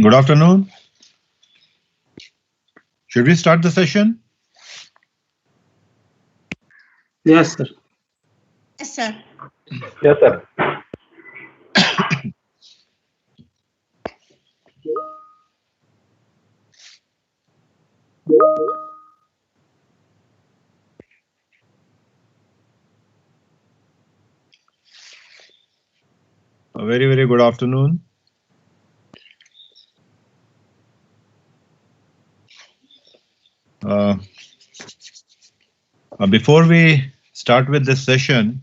Good afternoon. Should we start the session? Yes, sir. Yes, sir. Yes, sir. A very, very good afternoon. Before we start with this session,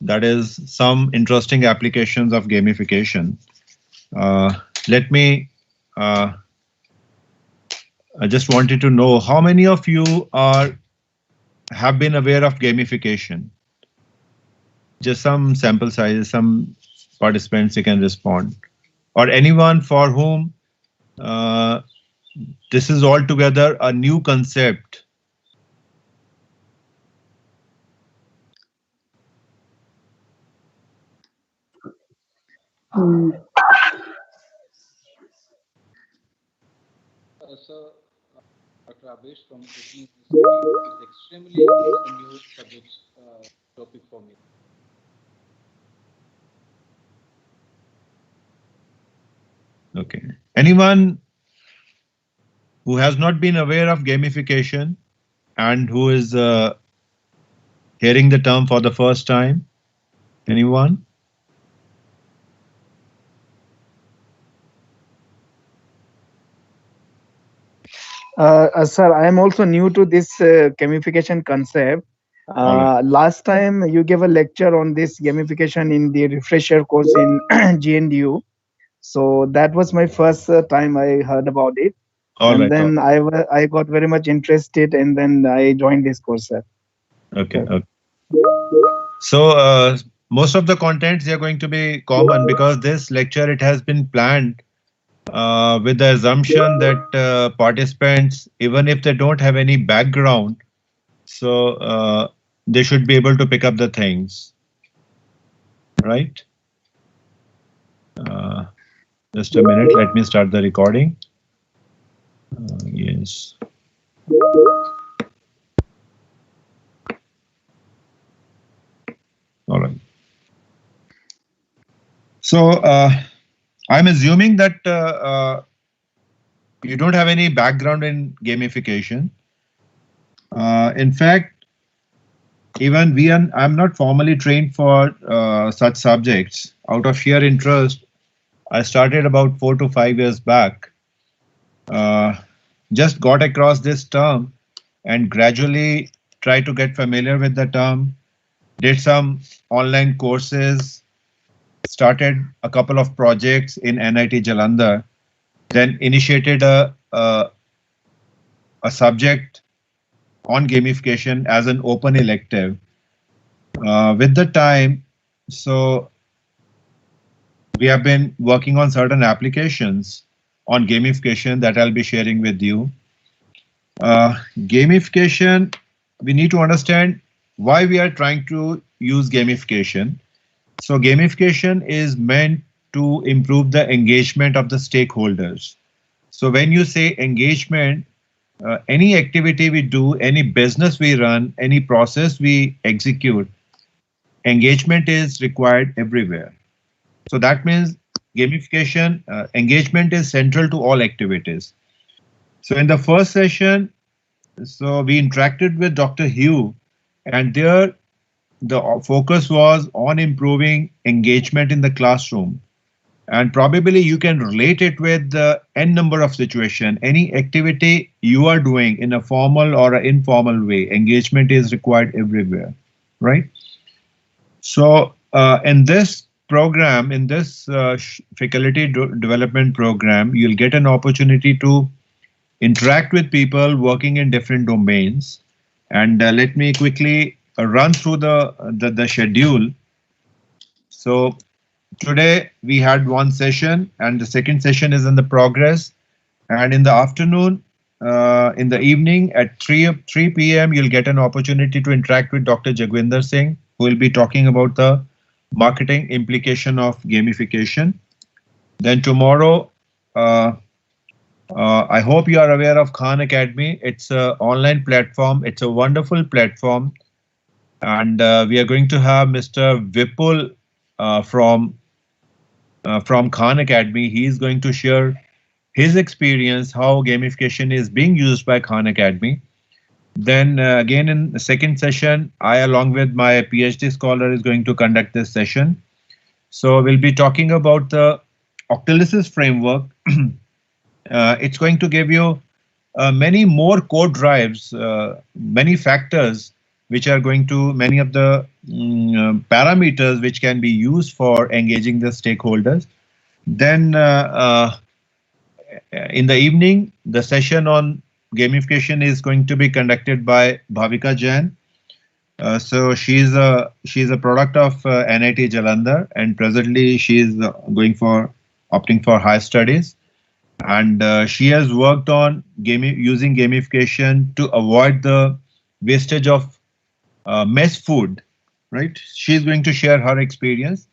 that is some interesting applications of gamification. Let me, I just wanted to know how many of you have been aware of gamification? Just some sample sizes, some participants you can respond. Or anyone for whom this is altogether a new concept. So, Dr. Abesh from Cooking is extremely new subject topic for me. Okay. Anyone who has not been aware of gamification and who is hearing the term for the first time? Anyone? Sir, I am also new to this gamification concept. Right. Last time you gave a lecture on this gamification in the refresher course in GNDU. So that was my first time I heard about it. All and right. then I got very much interested, and then I joined this course, sir. Okay. So most of the contents are going to be common because this lecture, it has been planned with the assumption that participants, even if they don't have any background, So they should be able to pick up the things, right? Just a minute, let me start the recording. Yes. All right. So I'm assuming that you don't have any background in gamification. In fact, even I'm not formally trained for such subjects. Out of sheer interest, I started about 4 to 5 years back. Just got across this term and gradually tried to get familiar with the term. Did some online courses, started a couple of projects in NIT Jalandhar, then initiated a subject on gamification as an open elective. With the time, so we have been working on certain applications on gamification that I'll be sharing with you. Gamification, we need to understand why we are trying to use gamification. So gamification is meant to improve the engagement of the stakeholders. So when you say engagement, any activity we do, any business we run, any process we execute, engagement is required everywhere. So that means gamification, engagement is central to all activities. So in the first session, so we interacted with Dr. Hugh, and there the focus was on improving engagement in the classroom. And probably you can relate it with the n number of situation. Any activity you are doing in a formal or an informal way, engagement is required everywhere, right? So in this program, in this faculty development program, you'll get an opportunity to interact with people working in different domains. And let me quickly run through the schedule. So today we had one session, and the second session is in the progress. And in the afternoon, in the evening at 3 p.m., you'll get an opportunity to interact with Dr. Jagwinder Singh, who will be talking about the marketing implication of gamification. Then tomorrow, I hope you are aware of Khan Academy. It's an online platform. It's a wonderful platform. And we are going to have Mr. Vipul from Khan Academy. He is going to share his experience, how gamification is being used by Khan Academy. Then again in the second session, I along with my PhD scholar is going to conduct this session. So we'll be talking about the Octalysis framework. It's going to give you many more code drives, many factors which are going to, many of the parameters which can be used for engaging the stakeholders. Then in the evening, the session on gamification is going to be conducted by Bhavika Jain. So she's a product of NIT Jalandhar, and presently she is opting for higher studies. And she has worked on using gamification to avoid the wastage of mess food, right? She's going to share her experience.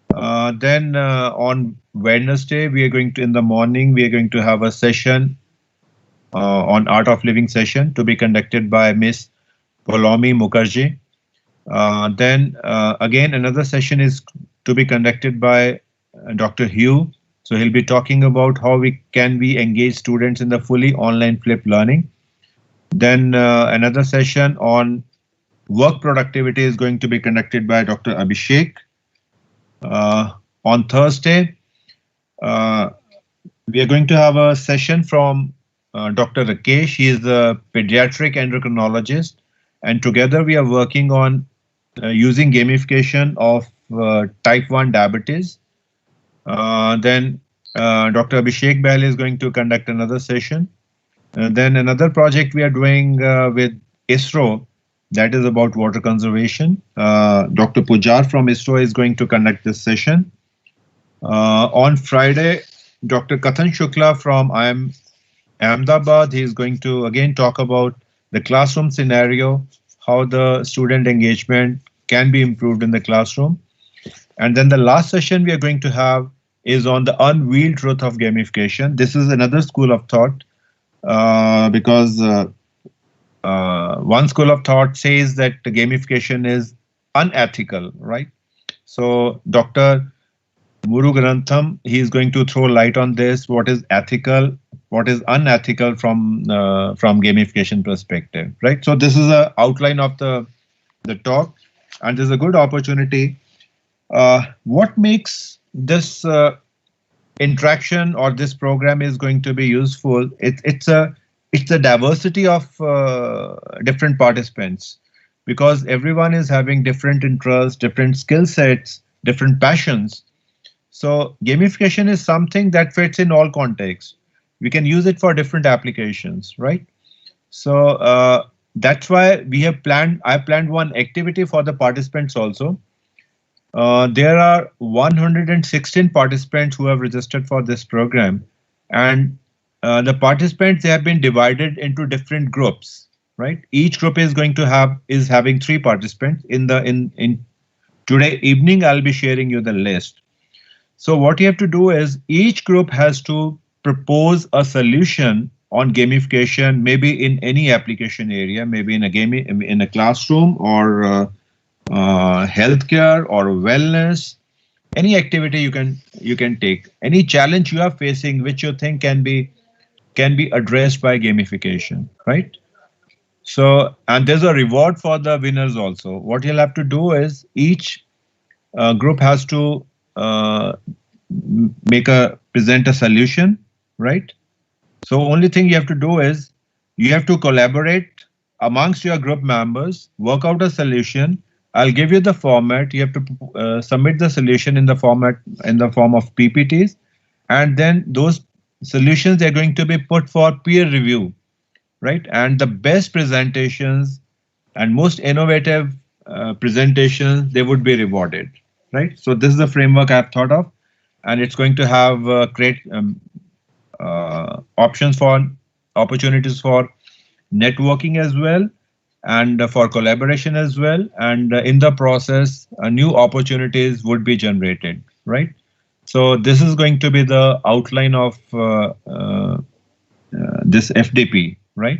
Then on Wednesday, in the morning, we are going to have a session on Art of Living session to be conducted by Miss Polomi Mukherjee. Then again, another session is to be conducted by Dr. Hugh. So he'll be talking about how we engage students in the fully online flipped learning. Then another session on work productivity is going to be conducted by Dr. Abhishek. On Thursday, we are going to have a session from Dr. Rakesh. He is a pediatric endocrinologist, and together we are working on using gamification of type 1 diabetes. Then Dr. Abhishek Bail is going to conduct another session. Then another project we are doing with ISRO, that is about water conservation. Dr. Pujar from ISRO is going to conduct this session. On Friday, Dr. Kathan Shukla from IIM Ahmedabad, he is going to again talk about the classroom scenario, how the student engagement can be improved in the classroom. And then the last session we are going to have is on the unveiled truth of gamification. This is another school of thought because one school of thought says that the gamification is unethical, right? So Dr. Muruganantham, he is going to throw light on this. What is ethical? What is unethical from gamification perspective, right? So this is a outline of the talk, and there's a good opportunity. What makes this interaction or this program is going to be useful? It's the diversity of different participants, because everyone is having different interests, different skill sets, different passions. So gamification is something that fits in all contexts. We can use it for different applications, right? So that's why we have planned. I planned one activity for the participants also. There are 116 participants who have registered for this program, and the participants, they have been divided into different groups, right? Each group is having 3 participants. In today evening, I'll be sharing you the list. So what you have to do is each group has to propose a solution on gamification, maybe in any application area, maybe in a classroom or healthcare or wellness, any activity you can take, any challenge you are facing which you think can be addressed by gamification, right? So, and there's a reward for the winners also. What you'll have to do is each group has to present a solution, right? So only thing you have to do is you have to collaborate amongst your group members, work out a solution. I'll give you the format. You have to submit the solution in the form of PPTs, and then those solutions are going to be put for peer review, right? And the best presentations and most innovative presentations, they would be rewarded, right? So this is the framework I've thought of, and it's going to have great opportunities for networking as well, and for collaboration as well, and in the process new opportunities would be generated, right? So this is going to be the outline of this FDP, right?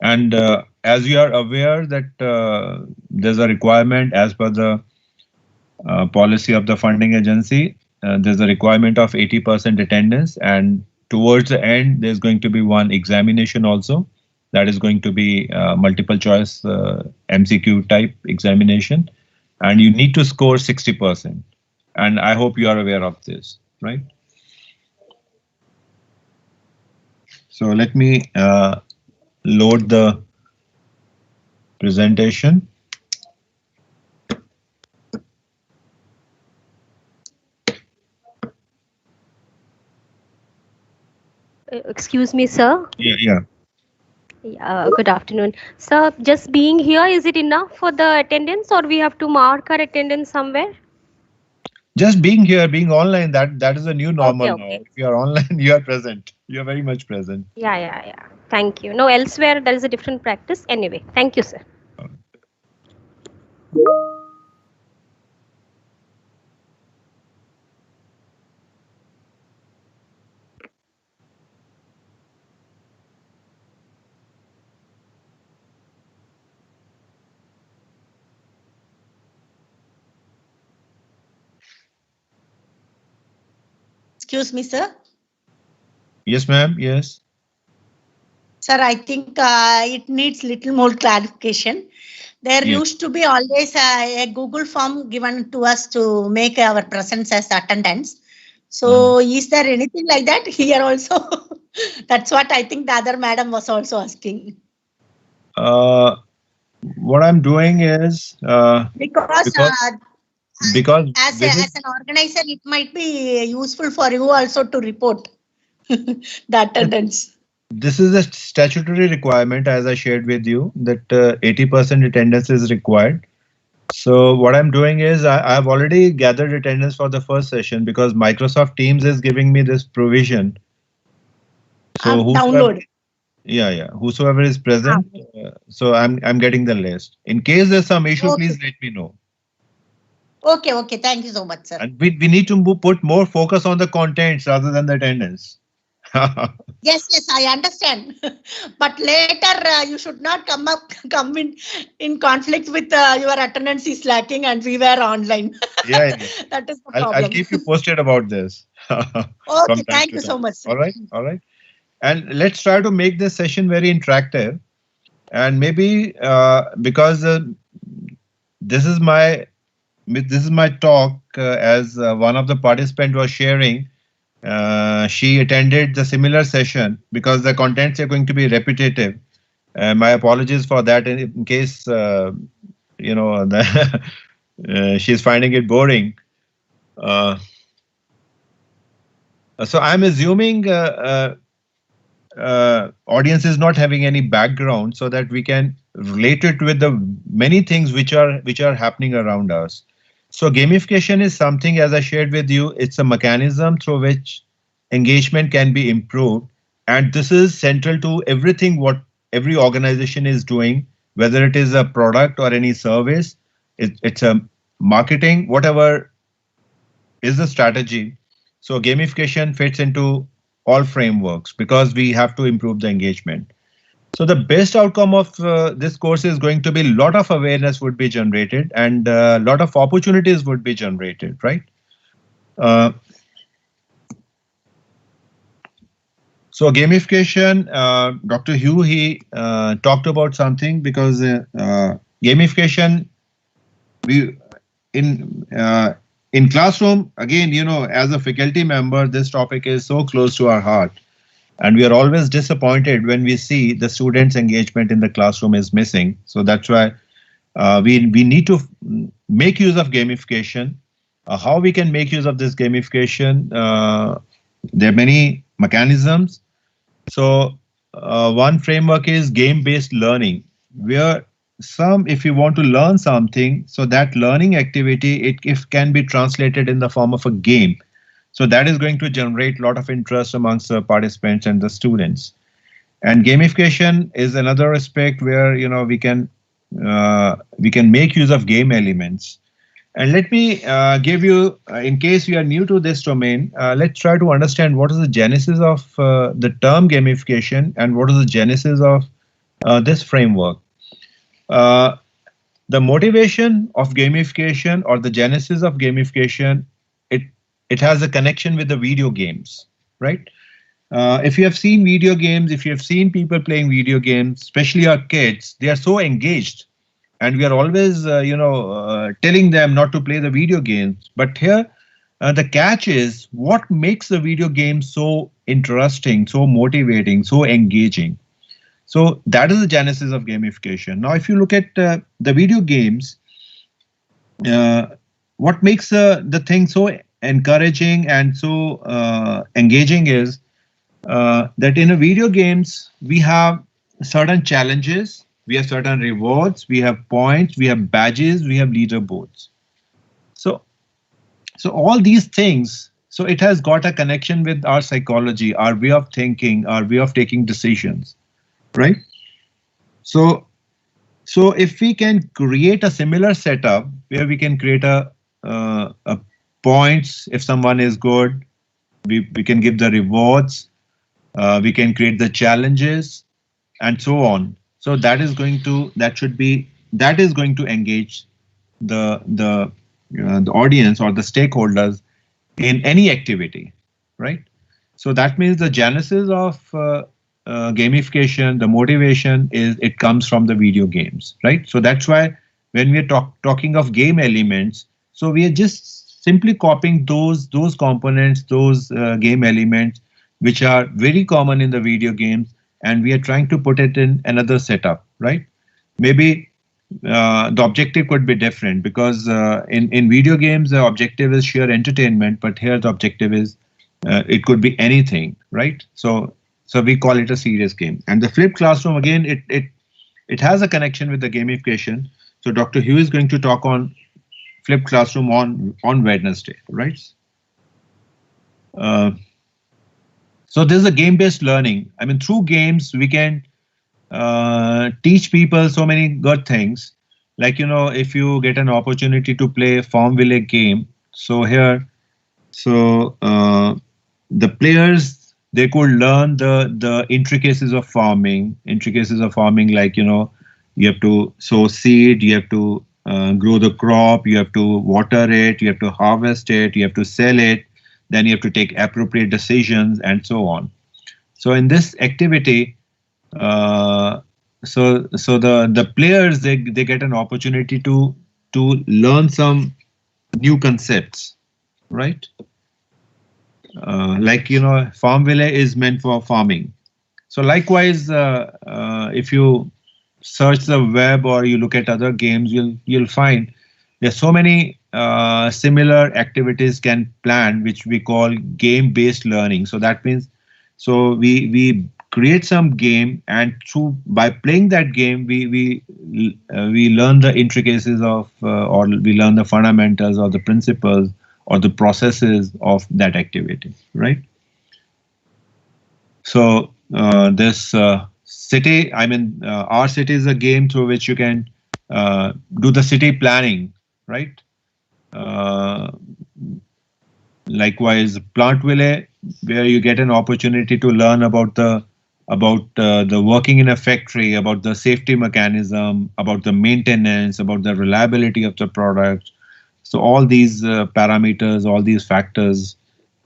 And as you are aware that there's a requirement as per the policy of the funding agency, there's a requirement of 80% attendance, and towards the end, there's going to be one examination also. That is going to be multiple choice MCQ type examination, and you need to score 60%. And I hope you are aware of this, right? So let me load the presentation. Excuse me, sir. Yeah. Good afternoon. Sir, just being here, is it enough for the attendance, or we have to mark our attendance somewhere? Just being here, being online, that is a new normal Okay. now. If you are online, you are present. You are very much present. Yeah. Thank you. No, elsewhere there is a different practice. Anyway, thank you, sir. Excuse me, sir. Yes, ma'am. Yes. Sir, I think it needs little more clarification. There used to be always a Google form given to us to make our presence as attendance. So is there anything like that here also? That's what I think the other madam was also asking. What I'm doing is because as an organizer, it might be useful for you also to report the attendance. This is a statutory requirement, as I shared with you, that 80% attendance is required. So what I'm doing is I've already gathered attendance for the first session because Microsoft Teams is giving me this provision. So whosoever, yeah, whosoever is present. So I'm getting the list. In case there's some issue, please let me know. Okay. Thank you so much, sir. And we need to put more focus on the contents rather than the attendance. Yes, I understand. But later you should not come in conflict with your attendance is lacking and we were online. Yeah. That is the problem. I'll keep you posted about this. Okay, thank you so much, sir. All right. And let's try to make this session very interactive. And maybe because this is my talk, as one of the participants was sharing. She attended the similar session because the contents are going to be repetitive. My apologies for that in case she's finding it boring. So I'm assuming audience is not having any background, so that we can relate it with the many things which are happening around us. So gamification is something, as I shared with you, it's a mechanism through which engagement can be improved. And this is central to everything what every organization is doing, whether it is a product or any service, it's a marketing, whatever is the strategy. So gamification fits into all frameworks because we have to improve the engagement. So the best outcome of this course is going to be a lot of awareness would be generated and a lot of opportunities would be generated, right? So gamification, Dr. Hugh, he talked about something because gamification, in classroom, again, as a faculty member, this topic is so close to our heart. And we are always disappointed when we see the students' engagement in the classroom is missing. So that's why we need to make use of gamification. How we can make use of this gamification? There are many mechanisms. So one framework is game-based learning, where if you want to learn something, so that learning activity, it can be translated in the form of a game. So that is going to generate a lot of interest amongst the participants and the students. And gamification is another aspect where we can make use of game elements. And let me give you, in case you are new to this domain, let's try to understand what is the genesis of the term gamification and what is the genesis of this framework. The motivation of gamification or the genesis of gamification, it has a connection with the video games, right? If you have seen video games, if you have seen people playing video games, especially our kids, they are so engaged. And we are always, telling them not to play the video games. But here, the catch is what makes the video game so interesting, so motivating, so engaging. So that is the genesis of gamification. Now, if you look at the video games, what makes the thing so encouraging and so engaging is that in a video games, we have certain challenges, we have certain rewards, we have points, we have badges, we have leaderboards. So all these things, so it has got a connection with our psychology, our way of thinking, our way of taking decisions, right? So if we can create a similar setup where we can create a points, if someone is good, we can give the rewards, we can create the challenges, and so on. So that is going to engage the audience or the stakeholders in any activity, right? So that means the genesis of gamification, the motivation it comes from the video games, right? So that's why when we are talking of game elements, so we are just simply copying those components, those game elements, which are very common in the video games, and we are trying to put it in another setup, right? Maybe the objective could be different because in video games, the objective is sheer entertainment, but here the objective is it could be anything, right? So we call it a serious game. And the flipped classroom, again, it has a connection with the gamification. So Dr. Hugh is going to talk on flipped classroom on Wednesday, right? So this is a game-based learning. I mean, through games, we can teach people so many good things. Like, you know, if you get an opportunity to play Farmville game, so here, so the players, they could learn the intricacies of farming, like, you know, you have to sow seed, you have to grow the crop, you have to water it, you have to harvest it, you have to sell it, then you have to take appropriate decisions and so on. So in this activity, so the players, they get an opportunity to learn some new concepts, right? Like, you know, Farmville is meant for farming. So likewise, if you search the web or you look at other games, you'll find there's so many similar activities can plan, which we call game-based learning. So that means, so we create some game, and by playing that game, we learn the intricacies of or we learn the fundamentals or the principles or the processes of that activity, right? So this city, I mean, our city is a game through which you can do the city planning, right? Likewise, Plantville, where you get an opportunity to learn about the working in a factory, about the safety mechanism, about the maintenance, about the reliability of the product. So all these parameters, all these factors,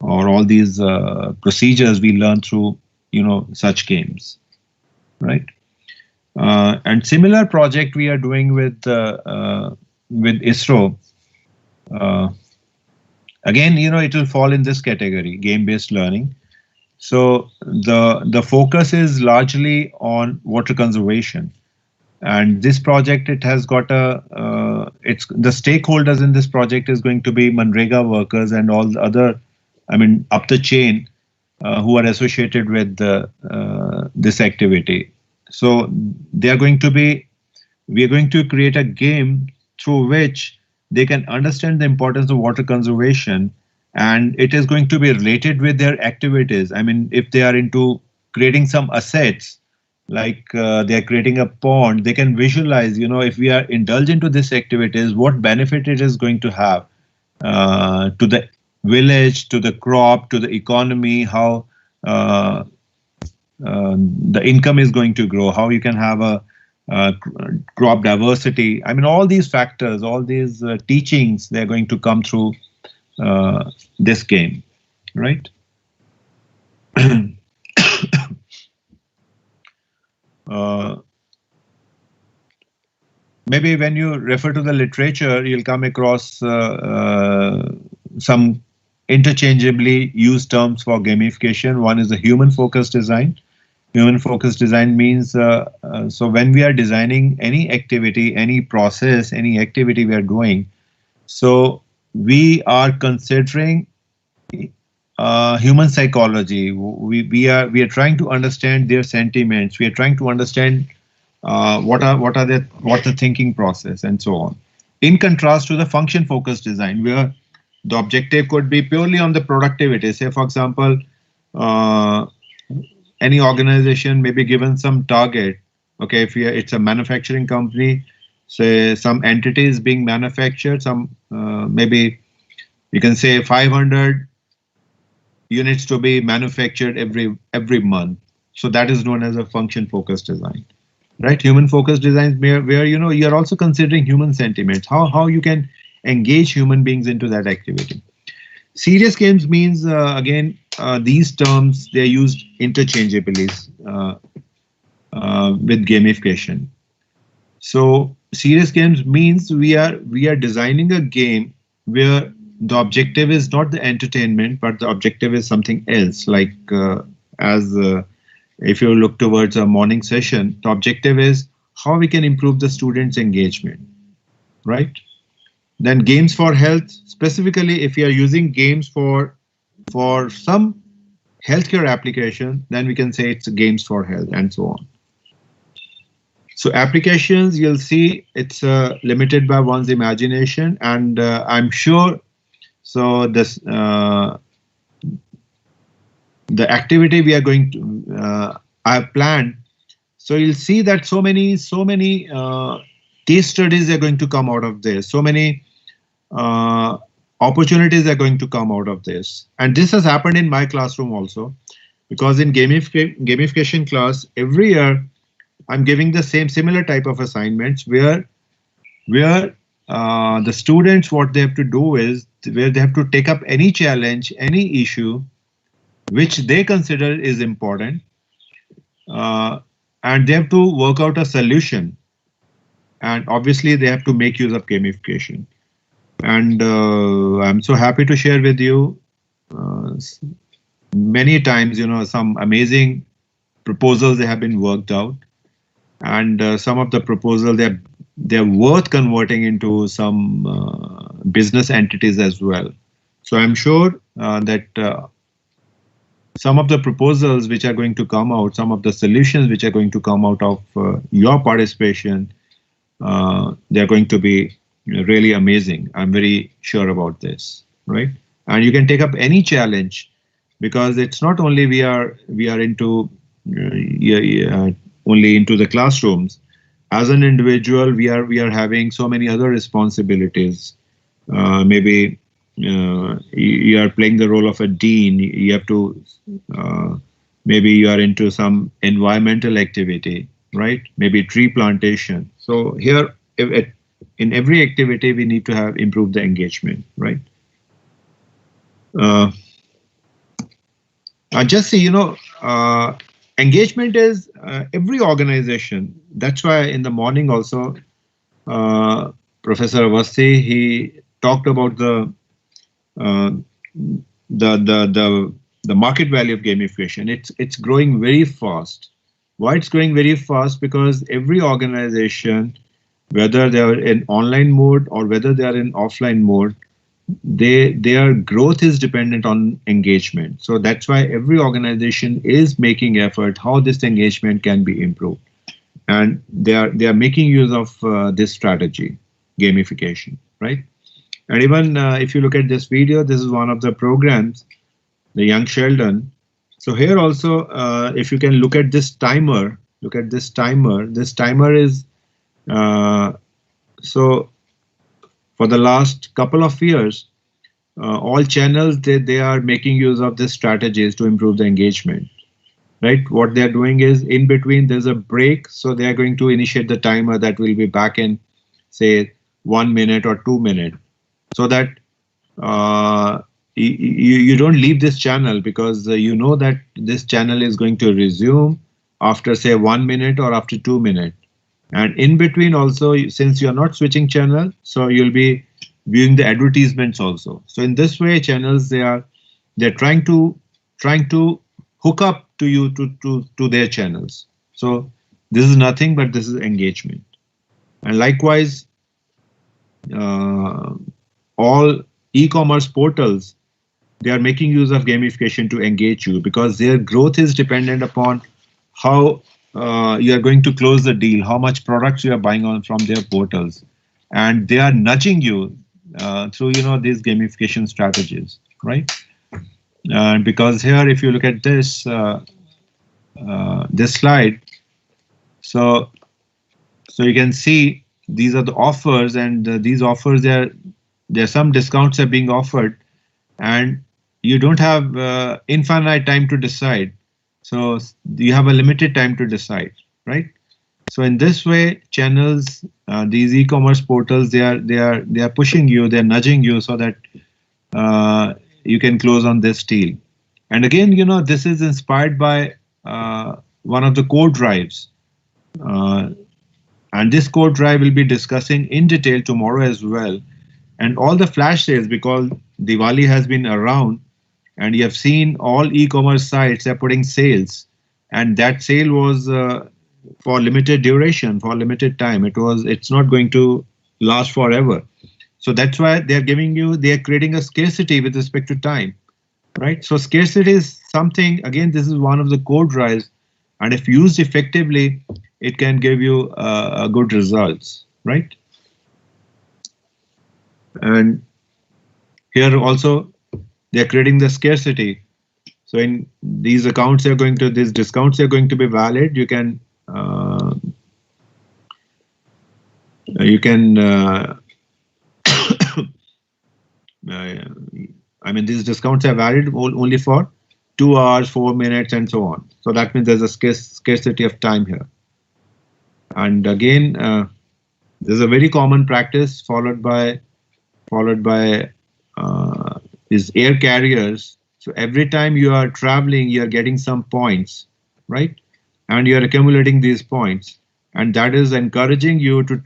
or all these procedures we learn through, you know, such games, right? And similar project we are doing with ISRO. Again, you know, it will fall in this category, game-based learning. So the focus is largely on water conservation, and this project, it has got it's the stakeholders in this project is going to be Manrega workers and all the other, I mean, up the chain who are associated with this activity. So we are going to create a game through which they can understand the importance of water conservation, and it is going to be related with their activities. I mean, if they are into creating some assets, like they are creating a pond, they can visualize, you know, if we are indulged into this activities, what benefit it is going to have to the village, to the crop, to the economy, how the income is going to grow, how you can have a crop diversity. I mean, all these factors, all these teachings, they're going to come through this game, right? Maybe when you refer to the literature, you'll come across some interchangeably used terms for gamification. One is the human-focused design. Human-focused design means, so when we are designing any activity, any process, any activity we are doing, so we are considering human psychology. We are trying to understand their sentiments. We are trying to understand what the thinking process and so on. In contrast to the function-focused design, where the objective could be purely on the productivity. Say, for example, any organization may be given some target. Okay, if it's a manufacturing company, say some entity is being manufactured, some maybe you can say 500 units to be manufactured every month. So that is known as a function-focused design, right? Human-focused design where you know you're also considering human sentiments, how you can engage human beings into that activity. Serious games means again these terms, they're used interchangeably with gamification. So serious games means we are designing a game where the objective is not the entertainment, but the objective is something else. Like if you look towards a morning session, the objective is how we can improve the students' engagement, right? Then games for health, specifically if you are using games for some healthcare application, then we can say it's games for health and so on. So applications, you'll see it's limited by one's imagination, and I'm sure so this the activity we are going to, I have planned. So you'll see that so many case studies are going to come out of this. So many opportunities are going to come out of this. And this has happened in my classroom also, because in gamification class, every year I'm giving the similar type of assignments where the students, what they have to do is, where they have to take up any challenge, any issue which they consider is important, and they have to work out a solution. And obviously they have to make use of gamification. And I'm so happy to share with you many times, some amazing proposals that have been worked out, and some of the proposals they're worth converting into some business entities as well. So I'm sure that some of the proposals which are going to come out, some of the solutions which are going to come out of your participation, they're going to be really amazing. I'm very sure about this, right? And you can take up any challenge, because it's not only we are into only into the classrooms. As an individual, we are having so many other responsibilities. Maybe you are playing the role of a dean. You have to maybe you are into some environmental activity, right? Maybe tree plantation. So here, in every activity, we need to have improved the engagement, right? Just see, engagement is every organization. That's why in the morning also, Professor Avasti, he talked about the market value of gamification. It's growing very fast. Why it's growing very fast? Because every organization, whether they are in online mode or whether they are in offline mode, their growth is dependent on engagement. So that's why every organization is making effort how this engagement can be improved, and they are making use of this strategy, gamification, right? And even if you look at this video, this is one of the programs, the Young Sheldon. So here also, if you can look at this timer, This timer is so. For the last couple of years, all channels, they are making use of these strategies to improve the engagement, right? What they're doing is, in between there's a break, so they are going to initiate the timer that will be back in, say, 1 minute or 2 minutes, so that you don't leave this channel, because you know that this channel is going to resume after, say, 1 minute or after 2 minutes. And in between also, since you're not switching channel, so you'll be viewing the advertisements also. So in this way, channels, they're trying to hook up to you to their channels. So this is nothing but this is engagement. And likewise, all e-commerce portals, they are making use of gamification to engage you, because their growth is dependent upon how you are going to close the deal, how much products you are buying on from their portals, and they are nudging you through these gamification strategies, right? And because here, if you look at this this slide, so you can see these are the offers, and these offers, there are some discounts are being offered, and you don't have infinite time to decide. So you have a limited time to decide, right? So in this way, channels, these e-commerce portals, they are pushing you, they're nudging you, so that you can close on this deal. And again, this is inspired by one of the core drives, and this core drive will be discussing in detail tomorrow as well. And all the flash sales, because Diwali has been around, and you have seen all e-commerce sites are putting sales, and that sale was for limited duration, for limited time. It's not going to last forever. So that's why they're creating a scarcity with respect to time, right? So scarcity is something, again, this is one of the core drives, and if used effectively, it can give you good results, right? And here also, they're creating the scarcity. So in these accounts are going to, these discounts are going to be valid. You can I mean, these discounts are valid only for 2 hours, 4 minutes, and so on. So that means there's a scarcity of time here. And again, there's a very common practice followed by these air carriers. So every time you are traveling, you are getting some points, right? And you are accumulating these points, and that is encouraging you to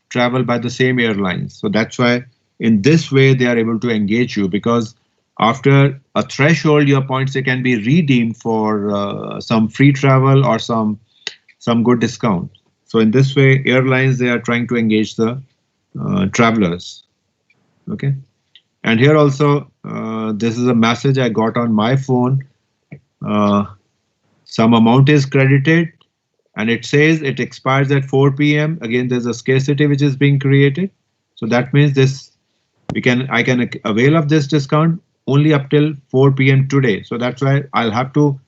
travel by the same airlines. So that's why in this way they are able to engage you, because after a threshold, your points, they can be redeemed for some free travel or some good discount. So in this way, airlines, they are trying to engage the travelers. Okay. And here also, this is a message I got on my phone. Some amount is credited, and it says it expires at 4 p.m. Again, there's a scarcity which is being created. So that means this, I can avail of this discount only up till 4 p.m. today. So that's why I'll have to,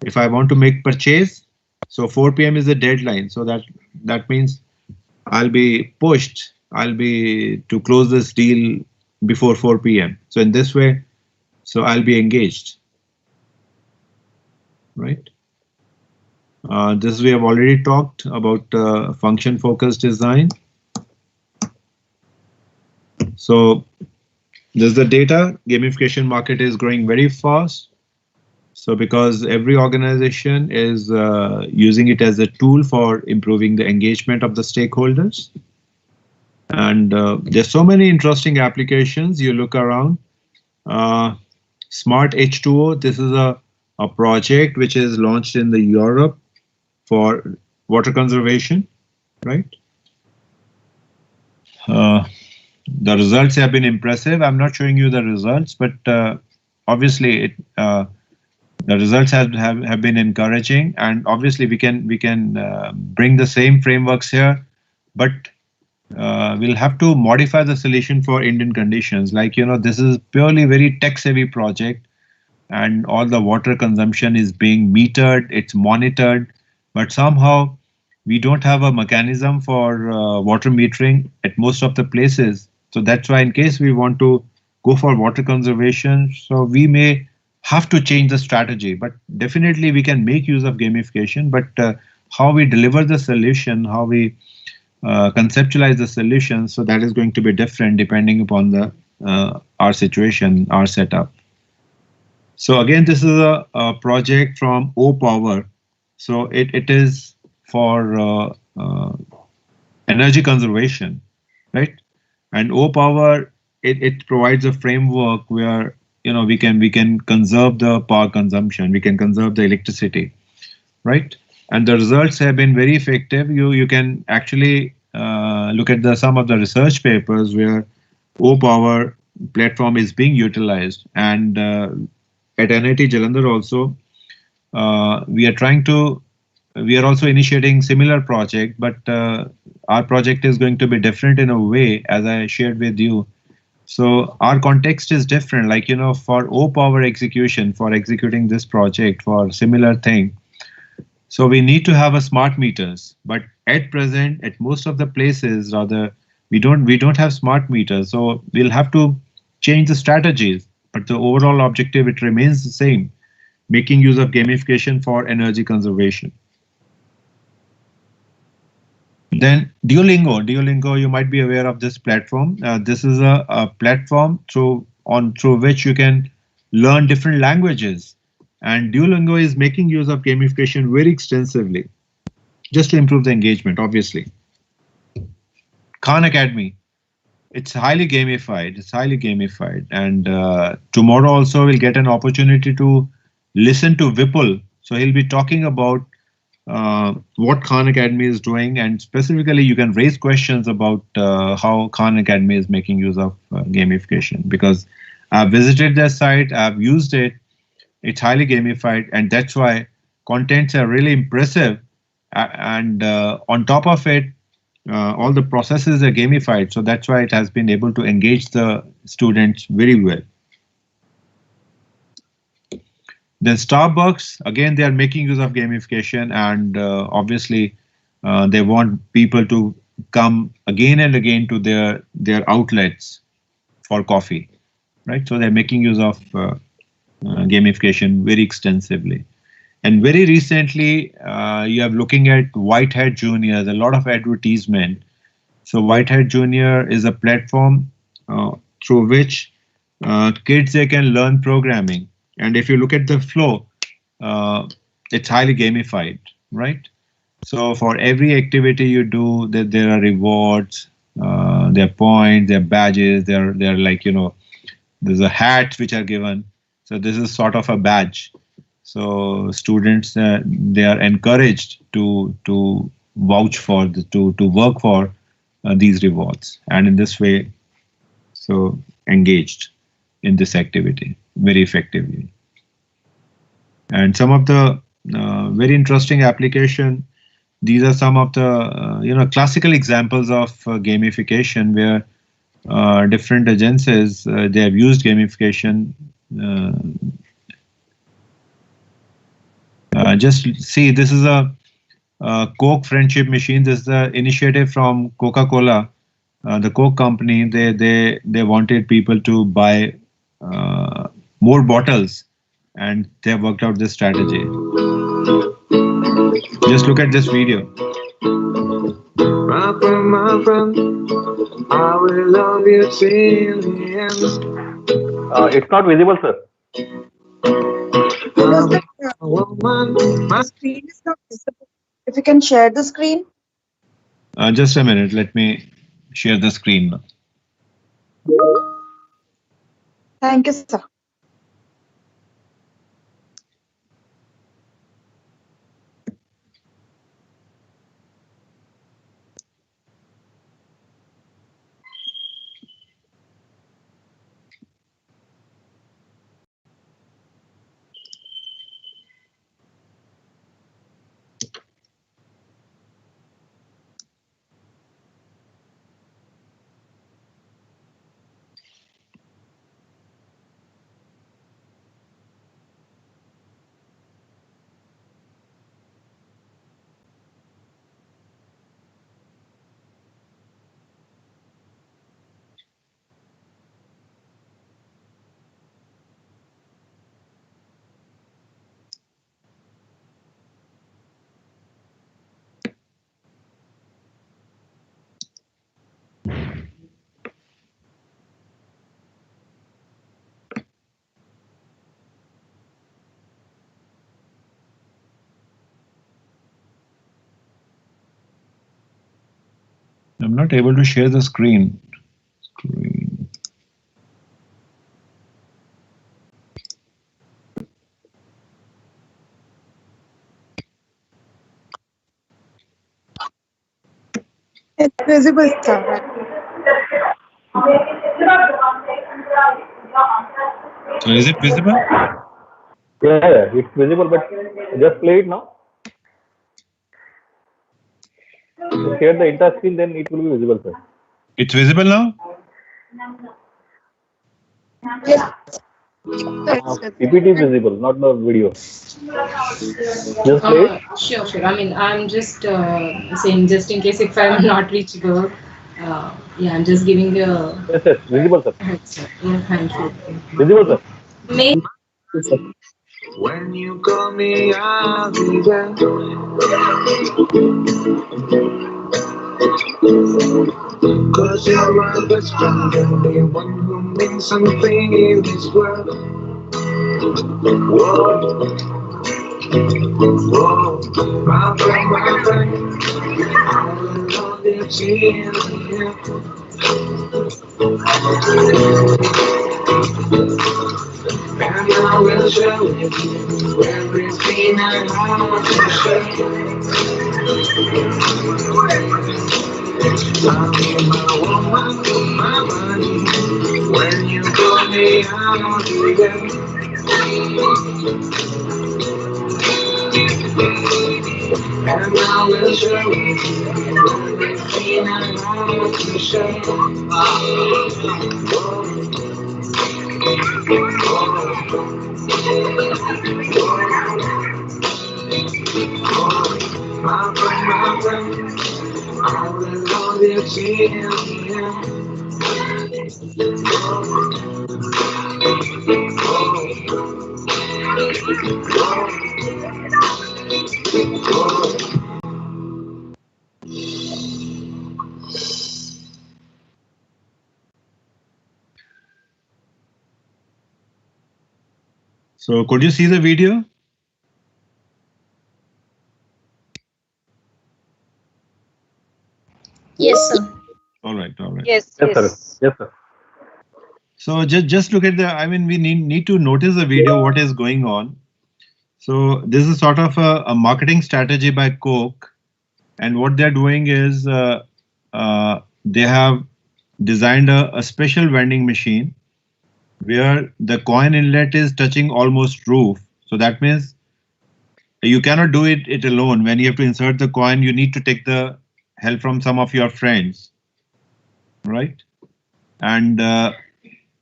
if I want to make purchase, so 4 p.m. is the deadline. So that means I'll be pushed. I'll be to close this deal before 4 p.m. So in this way, so I'll be engaged, right? This we have already talked about function focused design. So there's the data. Gamification market is growing very fast. So because every organization is using it as a tool for improving the engagement of the stakeholders. And there's so many interesting applications. You look around. Smart H2O, this is a project which is launched in the Europe for water conservation, right? The results have been impressive. I'm not showing you the results, but obviously the results have been encouraging, and obviously we can bring the same frameworks here, but we'll have to modify the solution for Indian conditions. Like, this is purely very tech-savvy project, and all the water consumption is being metered, it's monitored, but somehow we don't have a mechanism for water metering at most of the places. So that's why in case we want to go for water conservation, so we may have to change the strategy, but definitely we can make use of gamification, but how we deliver the solution, how we conceptualize the solution, so that is going to be different depending upon the our situation, our setup. So again, this is a project from O-Power. So it is for energy conservation, right? And O-Power, it provides a framework where we can conserve the power consumption, we can conserve the electricity, right? And the results have been very effective. You can actually look at some of the research papers where O-Power platform is being utilized. And at NIT Jalandhar also, we are also initiating similar project, but our project is going to be different in a way, as I shared with you. So our context is different, like, for O-Power execution, for executing this project for similar thing. So we need to have a smart meters, but at present, at most of the places, rather, we don't have smart meters. So we'll have to change the strategies, but the overall objective, it remains the same, making use of gamification for energy conservation. Then Duolingo, you might be aware of this platform. This is a platform through which you can learn different languages. And Duolingo is making use of gamification very extensively, just to improve the engagement, obviously. Khan Academy, it's highly gamified. And tomorrow also we'll get an opportunity to listen to Vipul. So he'll be talking about what Khan Academy is doing, and specifically you can raise questions about how Khan Academy is making use of gamification, because I've visited their site, I've used it, it's highly gamified, and that's why contents are really impressive. And on top of it, all the processes are gamified, so that's why it has been able to engage the students very well. Then Starbucks, again, they are making use of gamification, and obviously they want people to come again and again to their outlets for coffee, right? So they're making use of gamification very extensively. And very recently, you are looking at Whitehead Junior. There's a lot of advertisement. So Whitehead Junior is a platform through which kids, they can learn programming. And if you look at the flow, it's highly gamified, right? So for every activity you do, there are rewards, there are points, there are badges, there are like, there's a hats which are given. So this is sort of a badge. So students, they are encouraged to vouch for, to work for these rewards, and in this way, so engaged in this activity very effectively. And some of the very interesting application, these are some of the classical examples of gamification where different agencies, they have used gamification. Just see, this is a Coke friendship machine. This is the initiative from Coca-Cola, the Coke company. They wanted people to buy more bottles, and they worked out this strategy. Just look at this video. My friend, I will love you till the end. It's not visible, sir. My screen is not visible. If you can share the screen. Just a minute. Let me share the screen now. Thank you, sir. I'm not able to share the screen. It's visible, sir. So is it visible? Yeah, it's visible, but just play it now. Share the entire screen, then it will be visible, sir. It's visible now? Yes. PPT is visible, not the video. Just play it. Sure. I mean, I'm just saying, just in case if I'm not reachable, yeah, I'm just giving the. Yes, visible, sir. Yeah, thank you. Visible, sir. When you call me, I'll be there. Cause you're my best friend and the one who means something in this world. Whoa, my friend, I will love you till the end. And I will show you everything I want to show. I'll be my woman, my money. When you call me, I'll be there. And I will show you everything I want to show. So could you see the video? Yes, sir. All right, all right. Yes, Yes, sir. yes. Yes, sir. So just look at the, I mean, we need to notice the video, what is going on. So this is sort of a marketing strategy by Coke. And what they're doing is they have designed a special vending machine where the coin inlet is touching almost roof. So that means you cannot do it alone. When you have to insert the coin, you need to take the help from some of your friends, right? And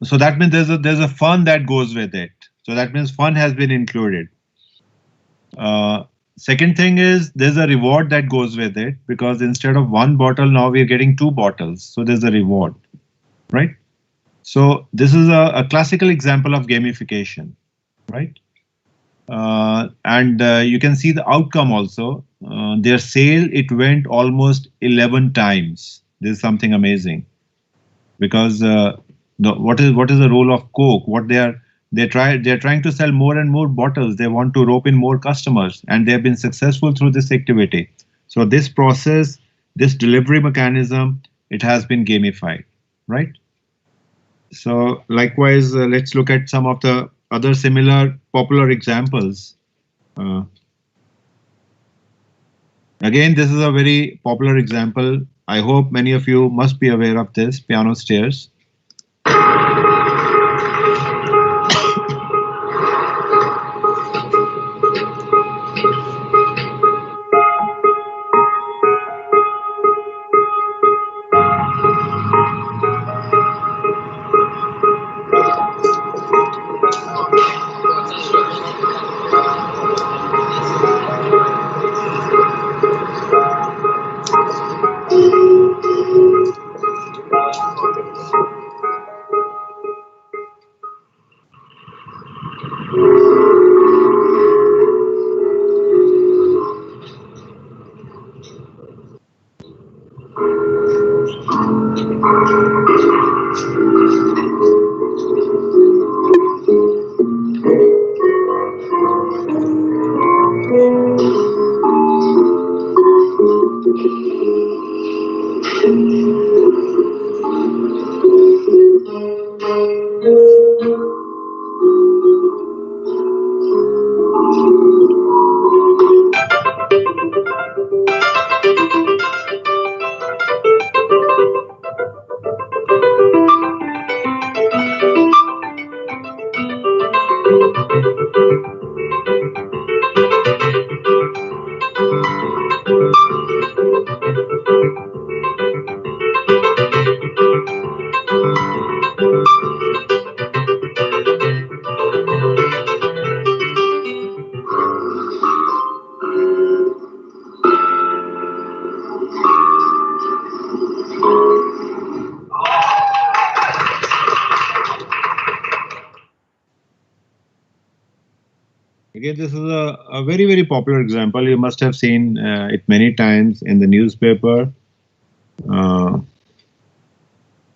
so that means there's a fun that goes with it. So that means fun has been included. Second thing is there's a reward that goes with it, because instead of one bottle, now we're getting 2 bottles. So there's a reward, right? So this is a classical example of gamification, right? And you can see the outcome also. Their sale, it went almost 11 times. This is something amazing, because what is the role of Coke? What they're trying to sell more and more bottles. They want to rope in more customers, and they have been successful through this activity. So this process, this delivery mechanism, it has been gamified, right? So likewise, let's look at some of the other similar popular examples. Again, this is a very popular example. I hope many of you must be aware of this, piano stairs. Again, this is a very, very popular example. You must have seen it many times in the newspaper.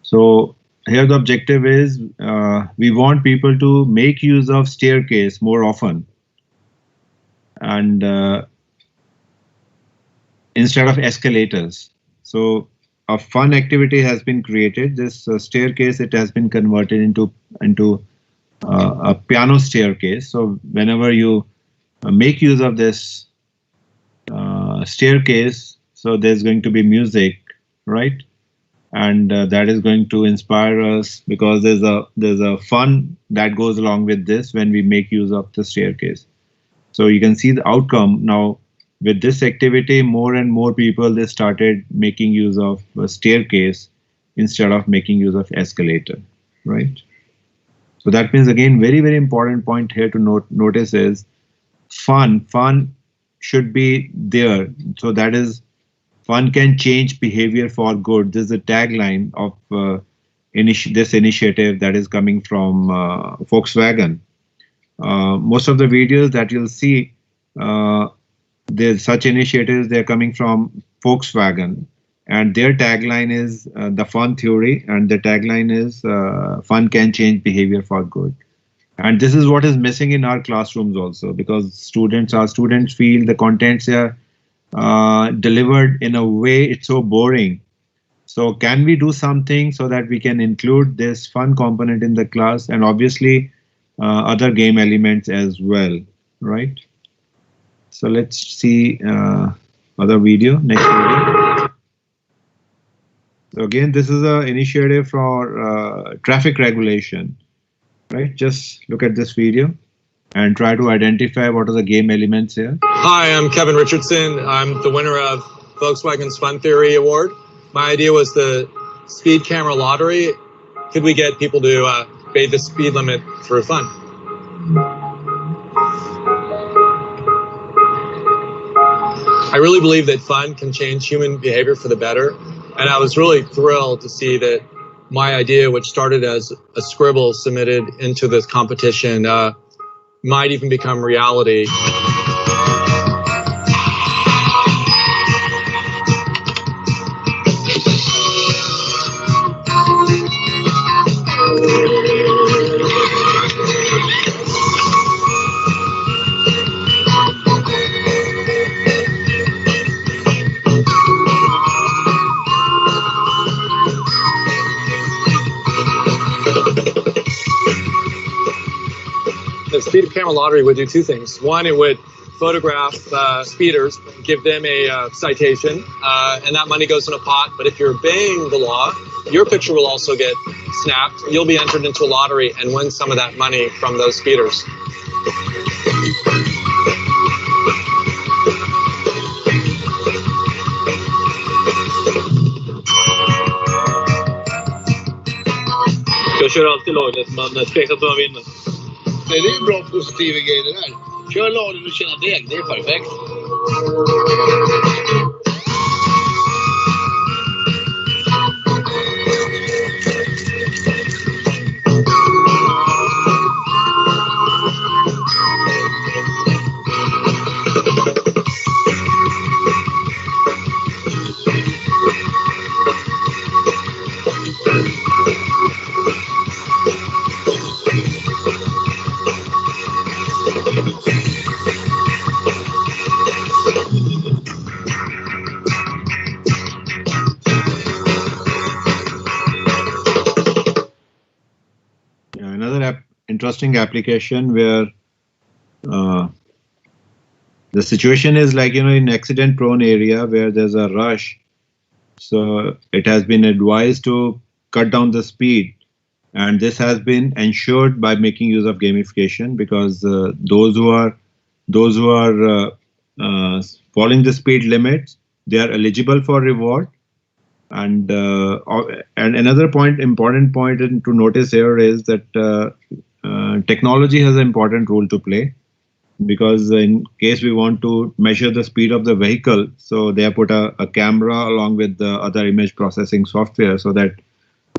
So here the objective is we want people to make use of staircase more often, and instead of escalators. So a fun activity has been created. This staircase, it has been converted into a piano staircase. So whenever you make use of this staircase, so there's going to be music, right? And that is going to inspire us, because there's a fun that goes along with this when we make use of the staircase. So you can see the outcome now. With this activity, more and more people, they started making use of a staircase instead of making use of escalator, right? So that means, again, very, very important point here to notice is fun should be there. So that is fun can change behavior for good. This is the tagline of this initiative that is coming from Volkswagen. Most of the videos that you'll see, there's such initiatives, they're coming from Volkswagen, and their tagline is the fun theory, and the tagline is fun can change behavior for good. And this is what is missing in our classrooms also, because students feel the contents are delivered in a way it's so boring. So can we do something so that we can include this fun component in the class, and obviously other game elements as well, right? So let's see other video, next video. So again, this is an initiative for traffic regulation, right? Just look at this video and try to identify what are the game elements here. Hi, I'm Kevin Richardson. I'm the winner of Volkswagen's Fun Theory Award. My idea was the speed camera lottery. Could we get people to obey the speed limit for fun? I really believe that fun can change human behavior for the better. And I was really thrilled to see that my idea, which started as a scribble submitted into this competition, might even become reality. The speed camera lottery would do two things. One, it would photograph speeders, give them a citation, and that money goes in a pot. But if you're obeying the law, your picture will also get snapped. You'll be entered into a lottery and win some of that money from those speeders. Jag kör alltid laget, man tvekar att man vinner. Det är ju bra positiva grejer det där. Kör laget och tjäna deg, det är perfekt. Interesting application where the situation is like, in accident prone area where there's a rush. So it has been advised to cut down the speed, and this has been ensured by making use of gamification, because those who are following the speed limits, they are eligible for reward. And another important point to notice here is that technology has an important role to play, because in case we want to measure the speed of the vehicle, so they have put a camera along with the other image processing software, so that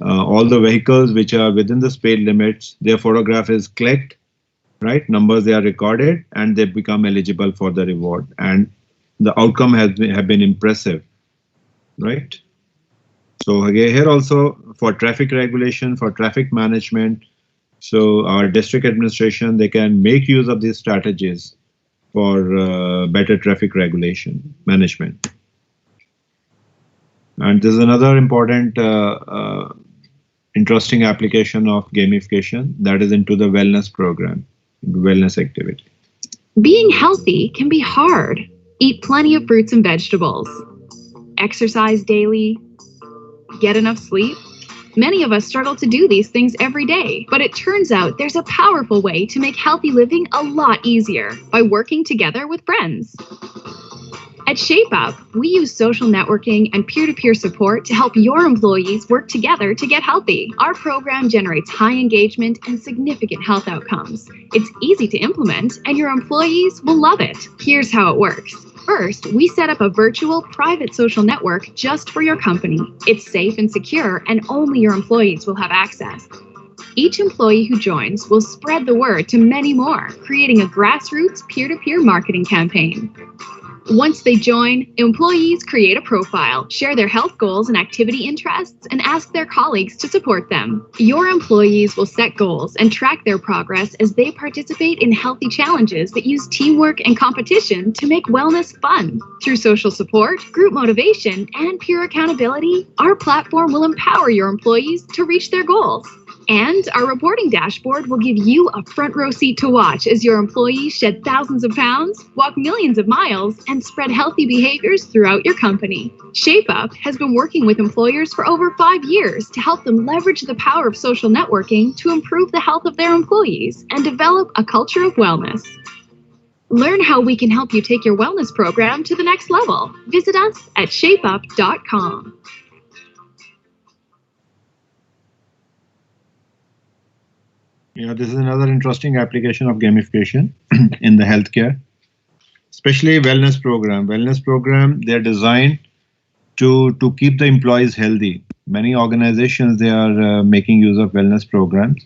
all the vehicles which are within the speed limits, their photograph is clicked, right? Numbers they are recorded, and they become eligible for the reward. And the outcome have been impressive, right? So again, here also for traffic regulation, for traffic management, so our district administration, they can make use of these strategies for better traffic regulation management. And there's another important interesting application of gamification that is into the wellness program, wellness activity. Being healthy can be hard. Eat plenty of fruits and vegetables. Exercise daily. Get enough sleep. Many of us struggle to do these things every day, but it turns out there's a powerful way to make healthy living a lot easier by working together with friends. At ShapeUp, we use social networking and peer-to-peer support to help your employees work together to get healthy. Our program generates high engagement and significant health outcomes. It's easy to implement, and your employees will love it. Here's how it works. First, we set up a virtual private social network just for your company. It's safe and secure, and only your employees will have access. Each employee who joins will spread the word to many more, creating a grassroots peer-to-peer marketing campaign. Once they join, employees create a profile, share their health goals and activity interests, and ask their colleagues to support them. Your employees will set goals and track their progress as they participate in healthy challenges that use teamwork and competition to make wellness fun. Through social support, group motivation, and peer accountability, our platform will empower your employees to reach their goals. And our reporting dashboard will give you a front row seat to watch as your employees shed thousands of pounds, walk millions of miles, and spread healthy behaviors throughout your company. ShapeUp has been working with employers for over 5 years to help them leverage the power of social networking to improve the health of their employees and develop a culture of wellness. Learn how we can help you take your wellness program to the next level. Visit us at shapeup.com. Yeah, this is another interesting application of gamification in the healthcare, especially wellness program. Wellness program, they're designed to keep the employees healthy. Many organizations, they are making use of wellness programs,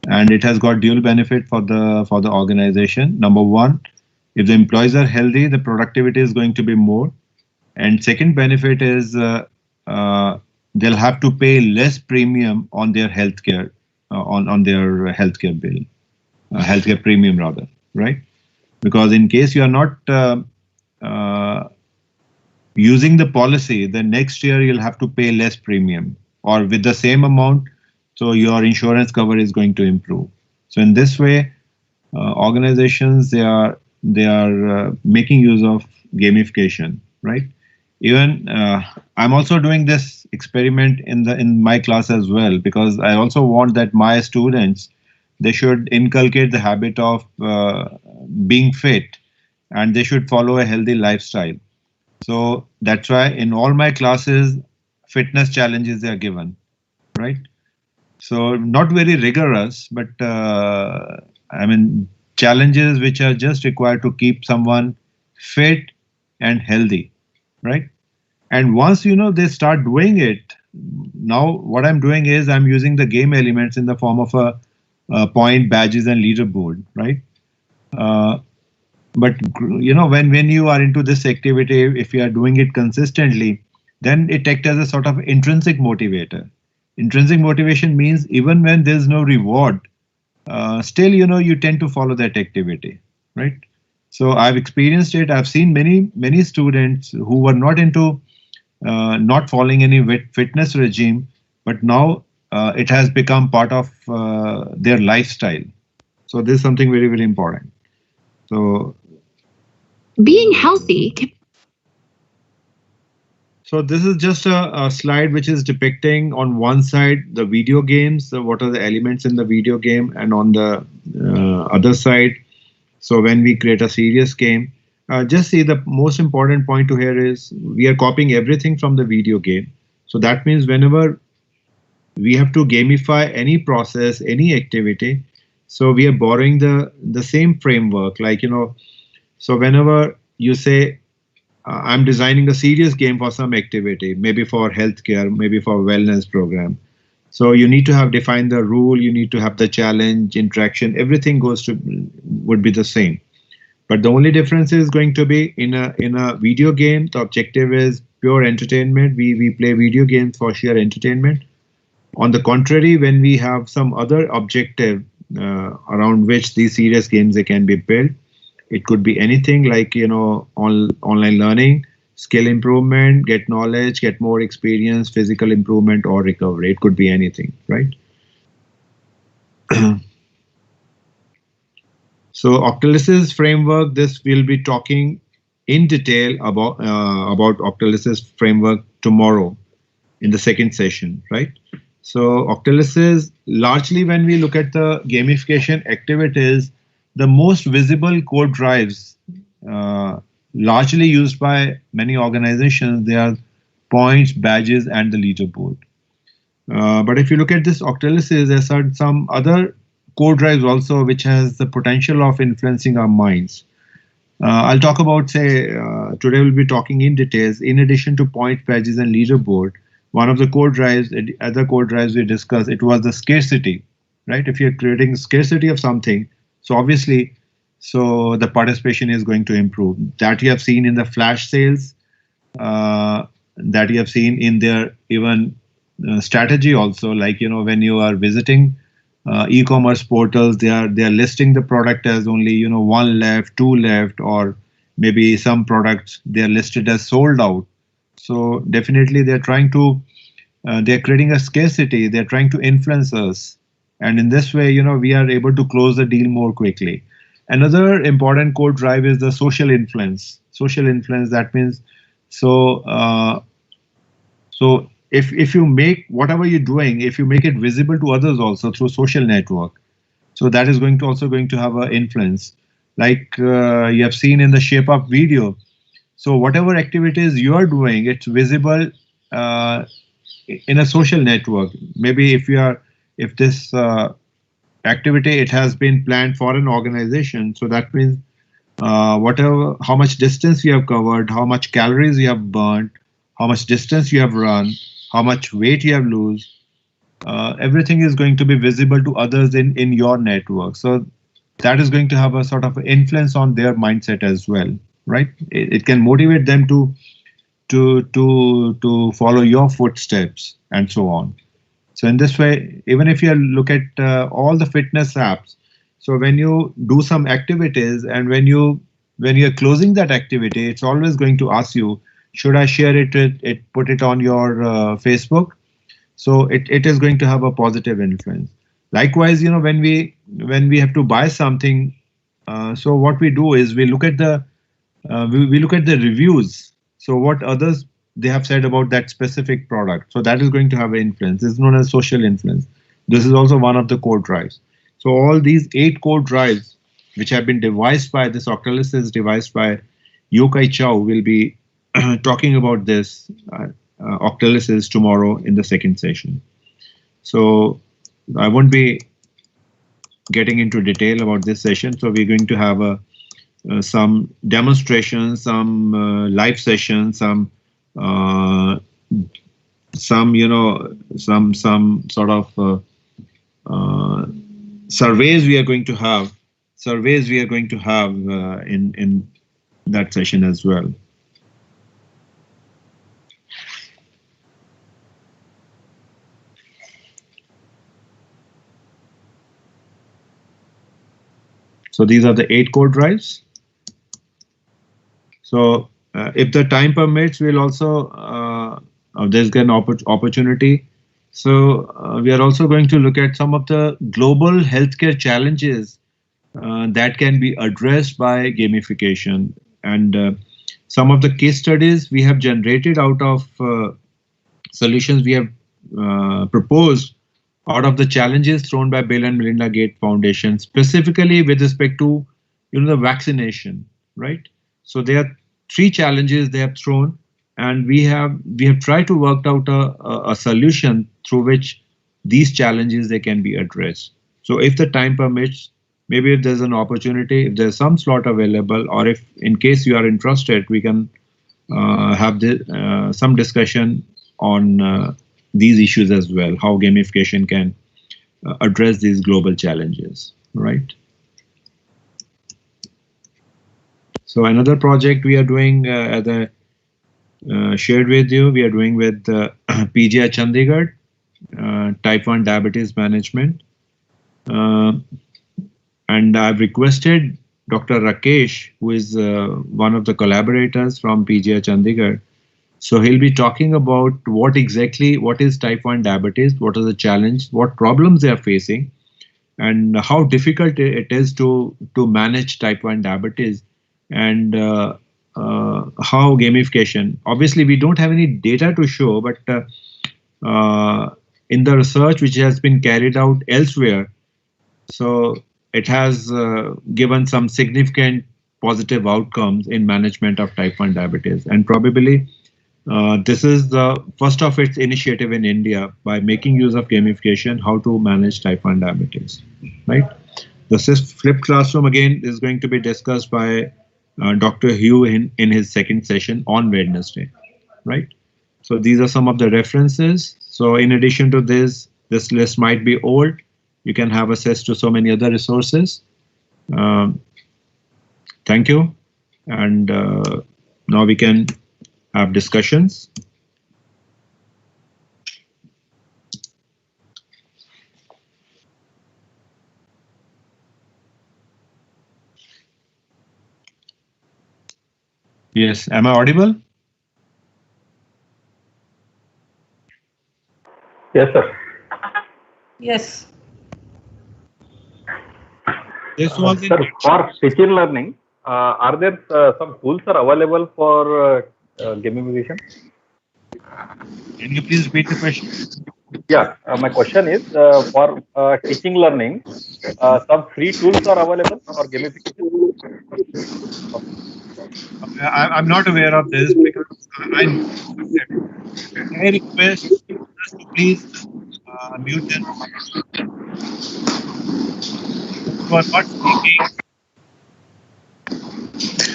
and it has got dual benefit for the organization. Number one, if the employees are healthy, the productivity is going to be more. And second benefit is they'll have to pay less premium on their healthcare. On their healthcare bill, healthcare premium rather, right? Because in case you are not using the policy, then next year you'll have to pay less premium, or with the same amount, so your insurance cover is going to improve. So in this way, organizations, they are making use of gamification, right? Even I'm also doing this experiment in my class as well, because I also want that my students, they should inculcate the habit of being fit, and they should follow a healthy lifestyle. So that's why in all my classes, fitness challenges are given, right? So not very rigorous, but I mean challenges which are just required to keep someone fit and healthy, right? And once they start doing it, now what I'm doing is I'm using the game elements in the form of a point, badges, and leaderboard, right? But when you are into this activity, if you are doing it consistently, then it acts as a sort of intrinsic motivator. Intrinsic motivation means even when there's no reward, still you tend to follow that activity, right? So I've experienced it. I've seen many students who were not into not following any fitness regime, but now it has become part of their lifestyle. So this is something very, very important. So being healthy. So this is just a slide which is depicting on one side the video games, what are the elements in the video game, and on the other side, so when we create a serious game, just see the most important point to here is we are copying everything from the video game. So that means whenever we have to gamify any process, any activity, so we are borrowing the same framework. Like, so whenever you say, I'm designing a serious game for some activity, maybe for healthcare, maybe for wellness program. So you need to have defined the rule, you need to have the challenge, interaction, everything would be the same. But the only difference is going to be in a video game, the objective is pure entertainment. We play video games for sheer entertainment. On the contrary, when we have some other objective around which these serious games they can be built, it could be anything like, online learning, skill improvement, get knowledge, get more experience, physical improvement, or recovery. It could be anything, right? So Octalysis framework, this we'll be talking in detail about Octalysis framework tomorrow in the second session, right? So Octalysis, largely when we look at the gamification activities, the most visible code drives largely used by many organizations. They are points, badges, and the leaderboard. But if you look at this octalysis, there's some other core drives also which has the potential of influencing our minds. I'll talk about, say, today we'll be talking in details. In addition to point, badges, and leaderboard, one of the core drives, other core drives we discussed, it was the scarcity, right? If you're creating scarcity of something, so obviously, so the participation is going to improve. That you have seen in the flash sales, that you have seen in their even strategy also, like, when you are visiting e-commerce portals, they are listing the product as only, one left, two left, or maybe some products they are listed as sold out. So definitely they're trying to they're creating a scarcity, they're trying to influence us, and in this way, we are able to close the deal more quickly. Another important core drive is the social influence. Social influence, that means, so if you make whatever you're doing, if you make it visible to others also through social network, so that is going to have an influence. Like you have seen in the Shape Up video. So whatever activities you are doing, it's visible in a social network. Maybe if this activity, it has been planned for an organization, so that means how much distance you have covered, how much calories you have burned, how much distance you have run, how much weight you have lost, everything is going to be visible to others in your network. So that is going to have a sort of influence on their mindset as well, right? It can motivate them to follow your footsteps and so on. So in this way, even if you look at all the fitness apps, so when you do some activities and when you're closing that activity, it's always going to ask you, should I share it, put it on your Facebook? So it is going to have a positive influence. Likewise, when we have to buy something, so what we do is we look at the reviews. So what others they have said about that specific product. So that is going to have an influence. This is known as social influence. This is also one of the core drives. So all these 8 core drives, which have been devised by this octalysis, devised by Yokai Chow, will be talking about this octalysis tomorrow in the second session. So I won't be getting into detail about this session. So we're going to have some demonstrations, some live sessions, some sort of surveys we are going to have. In that session as well. So these are the 8 core drives. So if the time permits, we'll also there's an opportunity. So we are also going to look at some of the global healthcare challenges that can be addressed by gamification, and some of the case studies we have generated out of solutions we have proposed out of the challenges thrown by Bill and Melinda Gates Foundation, specifically with respect to the vaccination, right? So there are 3 challenges they have thrown, and we have tried to work out a solution through which these challenges they can be addressed. So if the time permits, maybe if there's an opportunity, if there's some slot available, or if in case you are interested, we can have some discussion on these issues as well, how gamification can address these global challenges, right? So another project we are doing, as I shared with you, we are doing with PGI Chandigarh, Type 1 Diabetes Management. And I've requested Dr. Rakesh, who is one of the collaborators from PGI Chandigarh. So he'll be talking about what is type 1 diabetes, what are the challenges, what problems they are facing, and how difficult it is to manage type 1 diabetes, and how gamification. Obviously, we don't have any data to show, but in the research which has been carried out elsewhere, so it has given some significant positive outcomes in management of type 1 diabetes. And probably this is the first of its initiative in India by making use of gamification, how to manage type 1 diabetes, right? The flipped classroom again is going to be discussed by Dr. Hugh in his second session on Wednesday, right? So these are some of the references. So in addition to this list might be old. You can have access to so many other resources. Thank you. And now we can have discussions. Yes, am I audible? Yes, sir. Yes. This was sir, for teaching learning, are there some tools are available for gamification? Can you please repeat the question? Yeah, my question is for teaching learning, some free tools are available for gamification? I'm not aware of this because I request to please mute them. You are not speaking.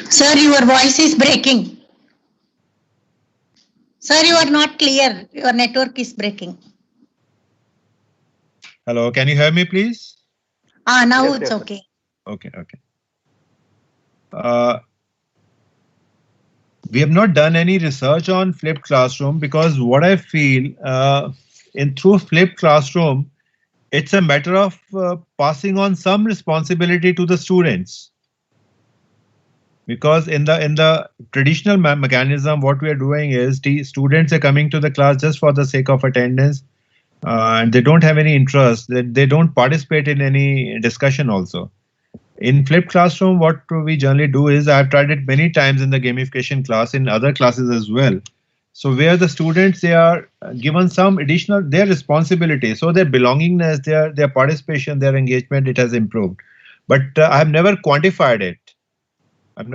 Sir, your voice is breaking. Sir, you are not clear. Your network is breaking. Hello, can you hear me, please? Now Yes, it's yes, okay. Okay. We have not done any research on flipped classroom because what I feel through flipped classroom, it's a matter of passing on some responsibility to the students. Because in the traditional mechanism, what we are doing is the students are coming to the class just for the sake of attendance, and they don't have any interest. They don't participate in any discussion also. In flipped classroom, what we generally do is, I've tried it many times in the gamification class, in other classes as well. So where the students, they are given some additional, their responsibility, so their belongingness, their participation, their engagement, it has improved. But I've never quantified it. Am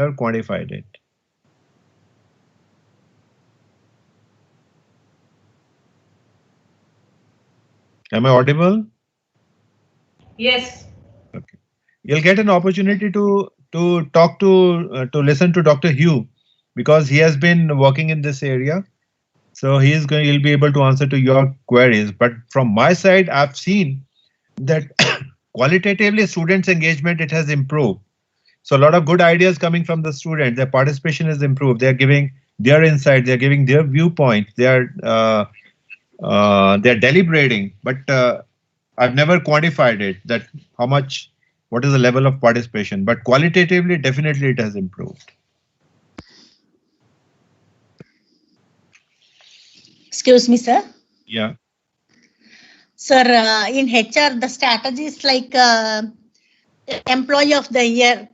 I audible? Yes. Okay. You'll get an opportunity to talk to listen to Dr. Hugh, because he has been working in this area. So he'll be able to answer to your queries. But from my side, I've seen that qualitatively students' engagement, it has improved. So a lot of good ideas coming from the students. Their participation is improved. They're giving their insight. They're giving their viewpoint. They're deliberating. But I've never quantified it, that what is the level of participation. But qualitatively, definitely it has improved. Excuse me, sir. Yeah. Sir, in HR, the strategy is like employee of the year,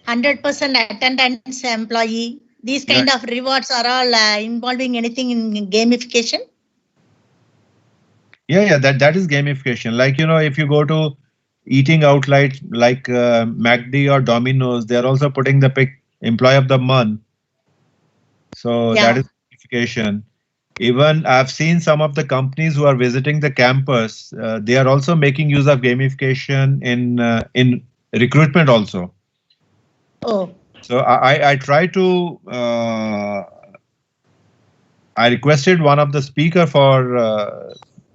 100% attendance employee. These kind of rewards are all involving anything in gamification? Yeah, that is gamification. Like, if you go to eating out like MACD or Domino's, they're also putting the pick employee of the month. So that is gamification. Even I've seen some of the companies who are visiting the campus, they are also making use of gamification in recruitment also. Oh. So I try to I requested one of the speaker for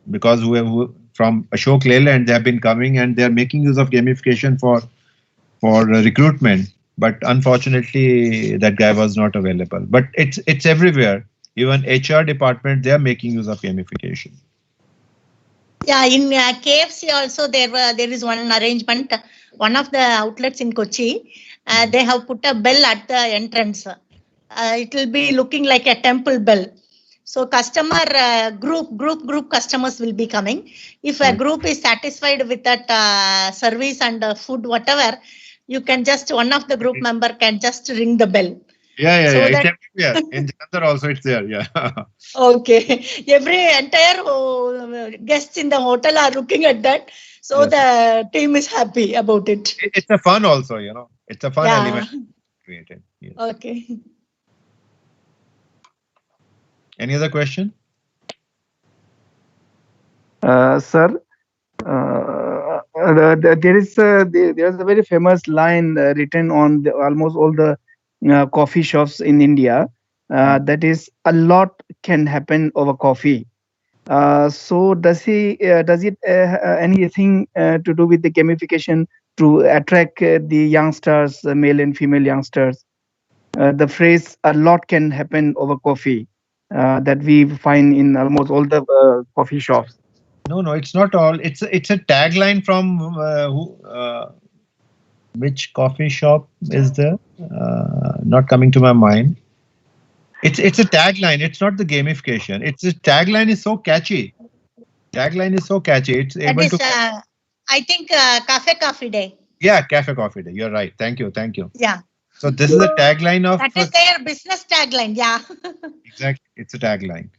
because who from Ashok Leyland, they have been coming and they are making use of gamification for recruitment. But unfortunately, that guy was not available. But it's everywhere. Even HR department, they are making use of gamification. Yeah, in KFC also there is one arrangement. One of the outlets in Kochi, they have put a bell at the entrance. It will be looking like a temple bell. So customer group customers will be coming. If a group is satisfied with that service and food, whatever, you can just, one of the group member can just ring the bell. Yeah. So it's everywhere. In Jalandhar also it's there. Yeah. Okay. Every entire guests in the hotel are looking at that. So the team is happy about it. It's a fun also, it's a fun element. created. Yes. Okay. Any other question? Sir, there's a very famous line written on almost all the coffee shops in India. That is, a lot can happen over coffee. So does it anything to do with the gamification to attract the youngsters, male and female youngsters? The phrase "a lot can happen over coffee" that we find in almost all the coffee shops. No, it's not all. It's a tagline from which coffee shop is there? Not coming to my mind. It's a tagline. It's not the gamification. It's a tagline is so catchy. Tagline is so catchy. It's That able is, to. I think, Cafe Coffee Day. Yeah, Cafe Coffee Day. You're right. Thank you. Yeah. So this is a tagline of. That is their business tagline. Yeah. Exactly. It's a tagline.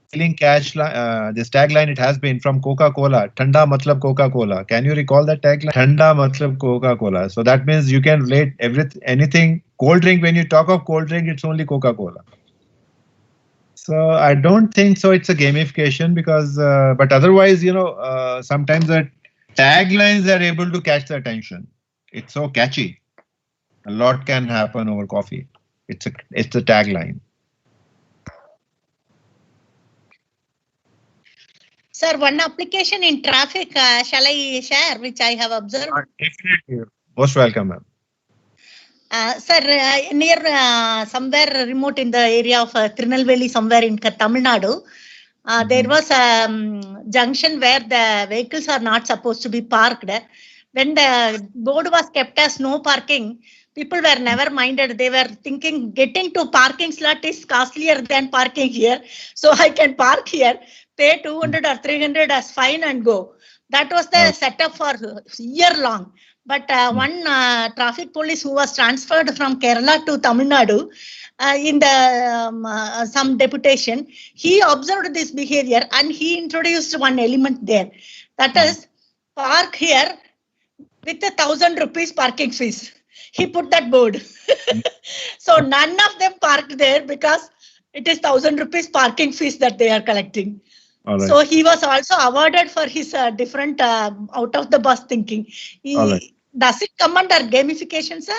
Stealing cash. This tagline, it has been from Coca-Cola. Thanda matlab Coca-Cola. Can you recall that tagline? Thanda matlab Coca-Cola. So that means you can relate anything. Cold drink. When you talk of cold drink, it's only Coca-Cola. So I don't think so. It's a gamification because, but otherwise, sometimes the taglines are able to catch the attention. It's so catchy. A lot can happen over coffee. It's a tagline. Sir, one application in traffic, shall I share, which I have observed? Definitely. Most welcome, ma'am. Sir, near somewhere remote in the area of Tirunelveli, somewhere in Tamil Nadu, there was a junction where the vehicles are not supposed to be parked. When the board was kept as no parking, people were never minded. They were thinking getting to parking slot is costlier than parking here. So I can park here, pay 200 or 300 as fine and go. That was the setup for year long. But one traffic police who was transferred from Kerala to Tamil Nadu in the some deputation, he observed this behavior and he introduced one element there. That is, park here with 1,000 rupees parking fees. He put that board. So none of them parked there because it is 1,000 rupees parking fees that they are collecting. Right. So he was also awarded for his different out of the bus thinking. Does it come under gamification, sir?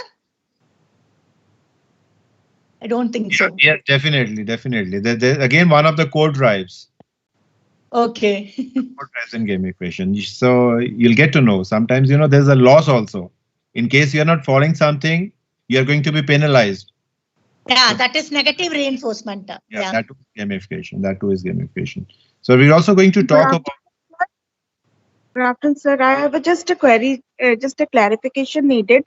I don't think so. Yeah, definitely. Again, one of the code drives. Okay. Code drives in gamification. So you'll get to know. Sometimes, there's a loss also. In case you're not following something, you're going to be penalized. Yeah, that is negative reinforcement. Yeah, that too is gamification. That too is gamification. So we're also going to talk about. Good afternoon, sir. I have just a query, just a clarification needed.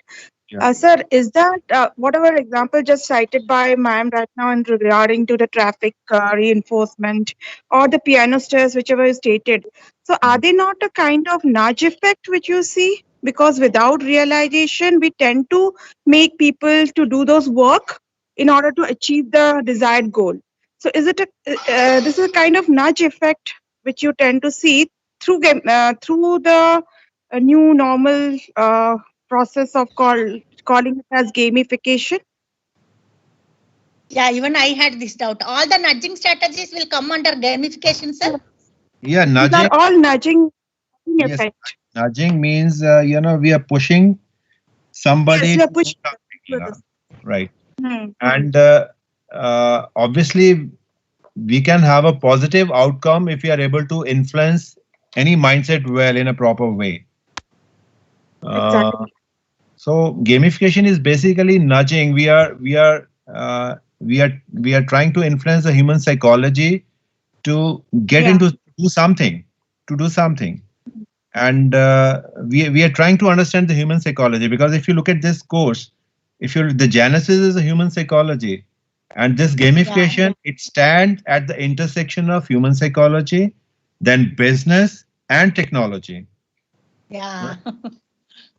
Yeah. Sir, is that whatever example just cited by ma'am right now in regarding to the traffic reinforcement or the piano stairs, whichever is stated. So are they not a kind of nudge effect which you see? Because without realization, we tend to make people to do those work in order to achieve the desired goal. So is it this is a kind of nudge effect which you tend to see through the new normal process of calling it as gamification? Yeah, even I had this doubt. All the nudging strategies will come under gamification, sir? Yeah, nudging. These are all nudging effect. Yes, nudging means, we are pushing somebody. Yes, we are pushing. Right. And obviously, we can have a positive outcome if we are able to influence any mindset well in a proper way. Exactly. So gamification is basically nudging. We are trying to influence the human psychology to get into do something, and we are trying to understand the human psychology, because if you look at this course, the genesis is a human psychology, and this gamification, it stands at the intersection of human psychology, then business and technology. Yeah.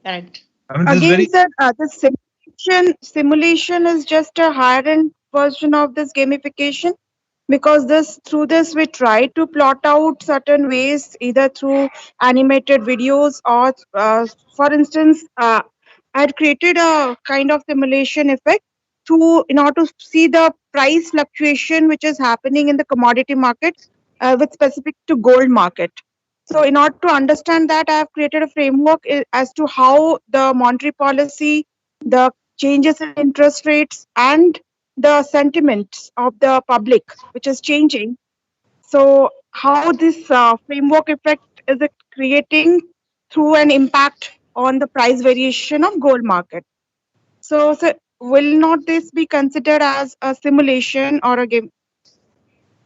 Correct. Again, sir, the simulation is just a higher end version of this gamification. because through this we try to plot out certain ways, either through animated videos or for instance, I had created a kind of simulation effect to in order to see the price fluctuation which is happening in the commodity market with specific to gold market. So in order to understand that, I have created a framework as to how the monetary policy, the changes in interest rates, and the sentiments of the public, which is changing. So how this framework effect is it creating through an impact on the price variation of gold market. So will not this be considered as a simulation or a game?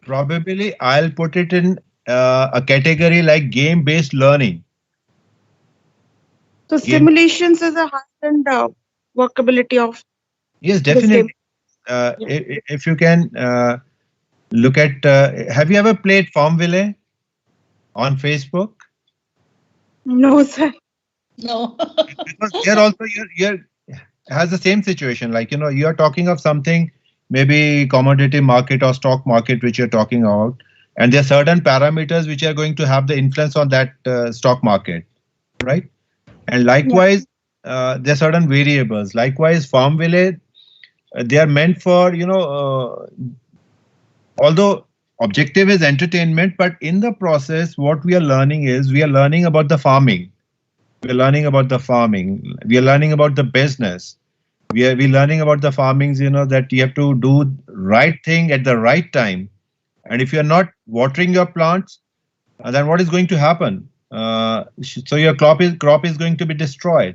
Probably I'll put it in a category like game-based learning. So simulations is a heightened workability of Yes, this game. definitely. If you can look at, have you ever played Farmville on Facebook? No, sir. No. Because here also you're has the same situation. Like, you are talking of something, maybe commodity market or stock market, which you're talking about. And there are certain parameters which are going to have the influence on that stock market, right? And likewise, there are certain variables. Likewise, Farmville, they are meant for, although objective is entertainment, but in the process, what we are learning is we are learning about the farming. We are learning about the farming. We are learning about the business. We are learning about the farmings, that you have to do right thing at the right time. And if you are not watering your plants, then what is going to happen? So your crop is going to be destroyed.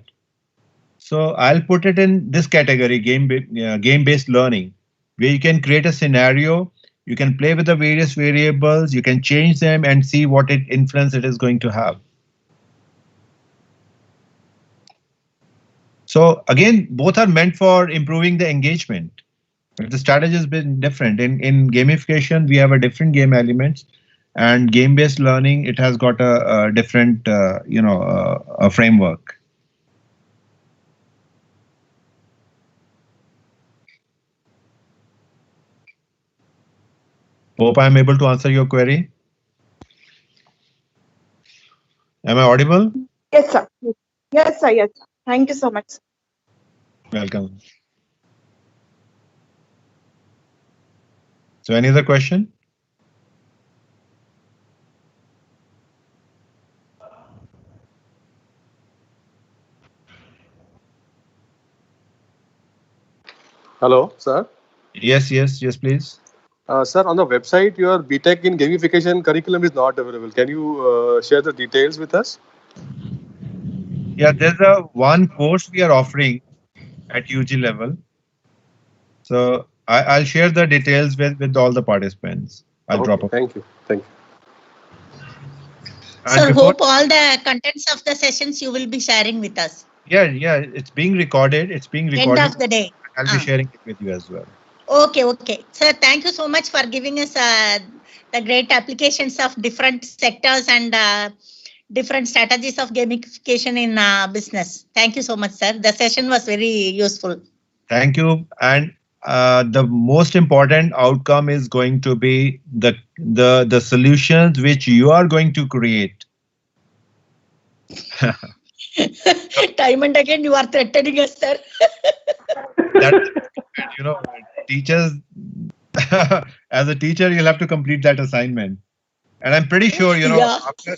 So I'll put it in this category, game-based learning, where you can create a scenario, you can play with the various variables, you can change them and see what influence it is going to have. So again, both are meant for improving the engagement. But the strategy has been different. In gamification, we have a different game elements, and game-based learning, it has got a different, a framework. Hope I'm able to answer your query. Am I audible? Yes, sir. Yes, sir. Yes, sir. Thank you so much. Welcome. So any other question? Hello, sir. Yes, please. Sir, on the website, your BTech in gamification curriculum is not available. Can you share the details with us? Yeah, there's one course we are offering at UG level. So I'll share the details with all the participants. I'll drop. Thank you. Thank you. Sir, hope all the contents of the sessions you will be sharing with us. Yeah, it's being recorded. It's being recorded. End of the day. I'll be sharing it with you as well. Okay. Sir, thank you so much for giving us the great applications of different sectors and different strategies of gamification in business. Thank you so much, sir. The session was very useful. Thank you. And the most important outcome is going to be the solutions which you are going to create. Time and again you are threatening us, sir. Teachers, as a teacher, you'll have to complete that assignment. And I'm pretty sure, after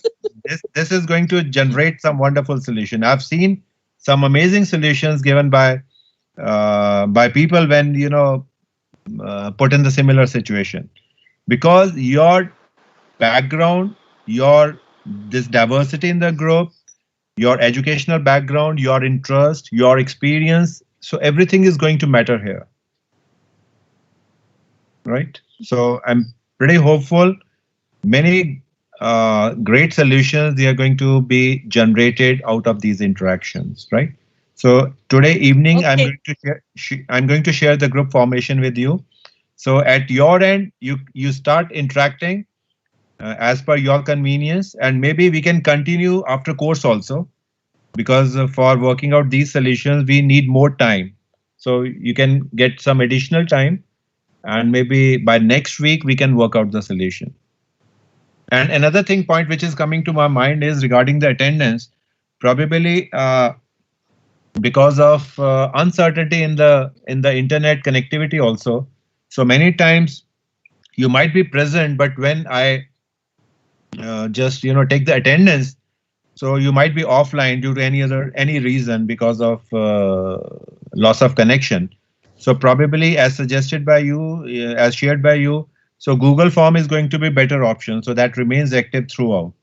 this is going to generate some wonderful solution. I've seen some amazing solutions given by people when, put in the similar situation. Because your background, this diversity in the group, your educational background, your interest, your experience, so everything is going to matter here. Right? So I'm pretty hopeful. Many great solutions, they are going to be generated out of these interactions, right? So today evening, okay. I'm going to share the group formation with you. So at your end, you start interacting as per your convenience, and maybe we can continue after course also, because for working out these solutions, we need more time. So you can get some additional time and maybe by next week we can work out the solution. And another point which is coming to my mind is regarding the attendance. Probably because of uncertainty in the internet connectivity also. So many times you might be present, but when I just take the attendance, so you might be offline due to any reason because of loss of connection. So probably as suggested by you, as shared by you, so Google Form is going to be better option. So that remains active throughout.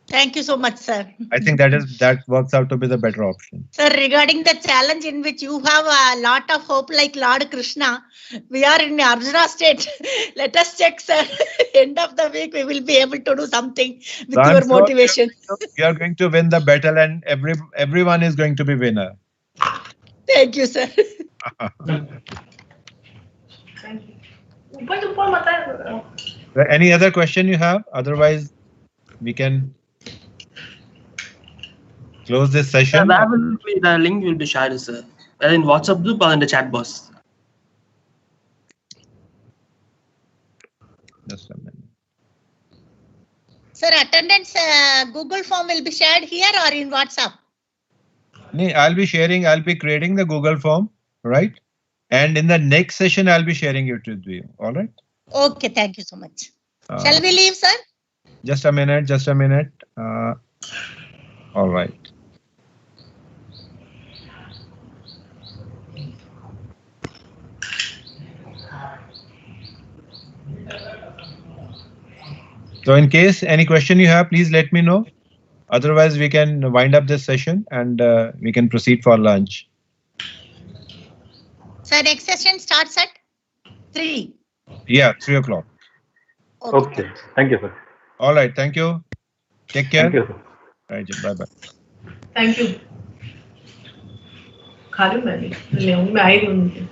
Thank you so much, sir. I think that works out to be the better option. Sir, regarding the challenge in which you have a lot of hope like Lord Krishna, we are in Arjuna state. Let us check, sir. End of the week, we will be able to do something with So your motivation. We are going to win the battle, and everyone is going to be winner. Thank you, sir. Any other question you have? Otherwise, we can close this session. Where will be the link will be shared, sir? In WhatsApp group or in the chat box? Just a minute. Sir, attendance Google form will be shared here or in WhatsApp? I'll be creating the Google form, right? And in the next session, I'll be sharing it with you. All right? Okay, thank you so much. Shall we leave, sir? Just a minute. All right. So in case any question you have, please let me know. Otherwise, we can wind up this session and we can proceed for lunch. Sir, next session starts at 3. Yeah, 3 o'clock. Okay. Thank you, sir. All right. Thank you. Take care. Thank you, sir. Right. Bye-bye. Thank you. खा लूँ मैं आई हूँ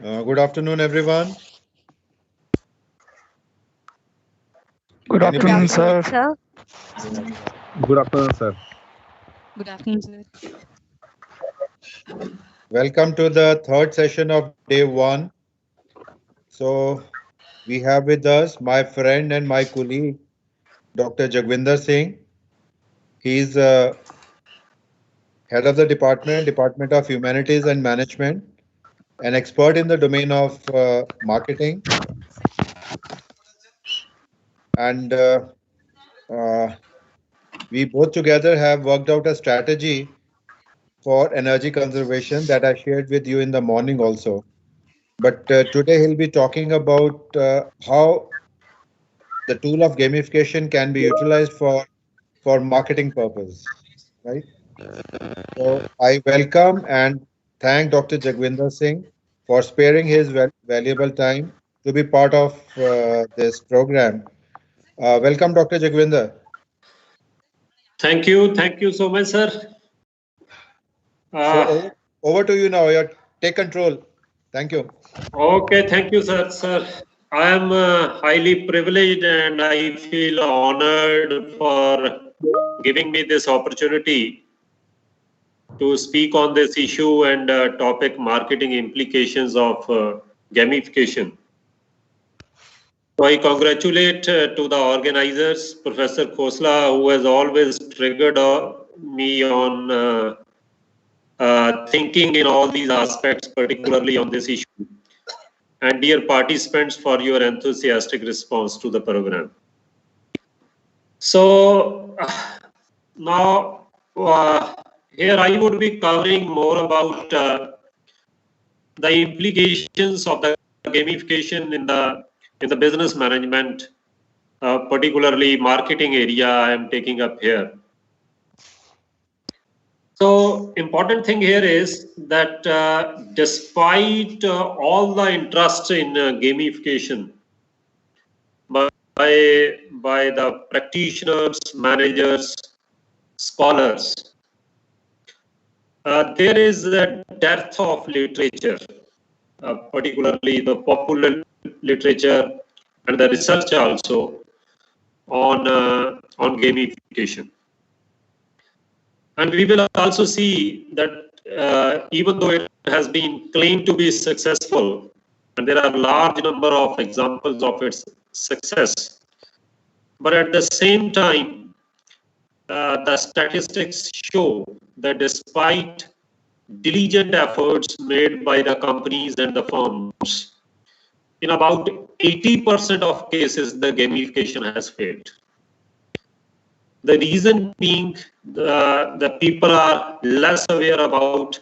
Good afternoon, everyone. Good afternoon, sir. Good afternoon, sir. Good afternoon, sir. Welcome to the third session of day one. So we have with us my friend and my colleague, Dr. Jagwinder Singh. He's head of the Department of Humanities and Management, an expert in the domain of marketing. And we both together have worked out a strategy for energy conservation that I shared with you in the morning also. But today he'll be talking about how the tool of gamification can be utilized for marketing purpose, right? So I welcome and thank Dr. Jagwinder Singh for sparing his valuable time to be part of this program. Welcome, Dr. Jagwinder. Thank you so much, sir. So over to you now. Take control. Thank you. Okay, thank you, sir. Sir, I am highly privileged and I feel honored for giving me this opportunity to speak on this issue and topic marketing implications of gamification. So I congratulate to the organizers, Professor Khosla, who has always triggered me on thinking in all these aspects, particularly on this issue. And dear participants, for your enthusiastic response to the program. So now here I would be covering more about the implications of the gamification in the business management, particularly marketing area I am taking up here. So important thing here is that despite all the interest in gamification by the practitioners, managers, scholars, there is a dearth of literature, particularly the popular literature and the research also on gamification. And we will also see that even though it has been claimed to be successful, and there are a large number of examples of its success, but at the same time, the statistics show that despite diligent efforts made by the companies and the firms, in about 80% of cases, the gamification has failed. The reason being the people are less aware about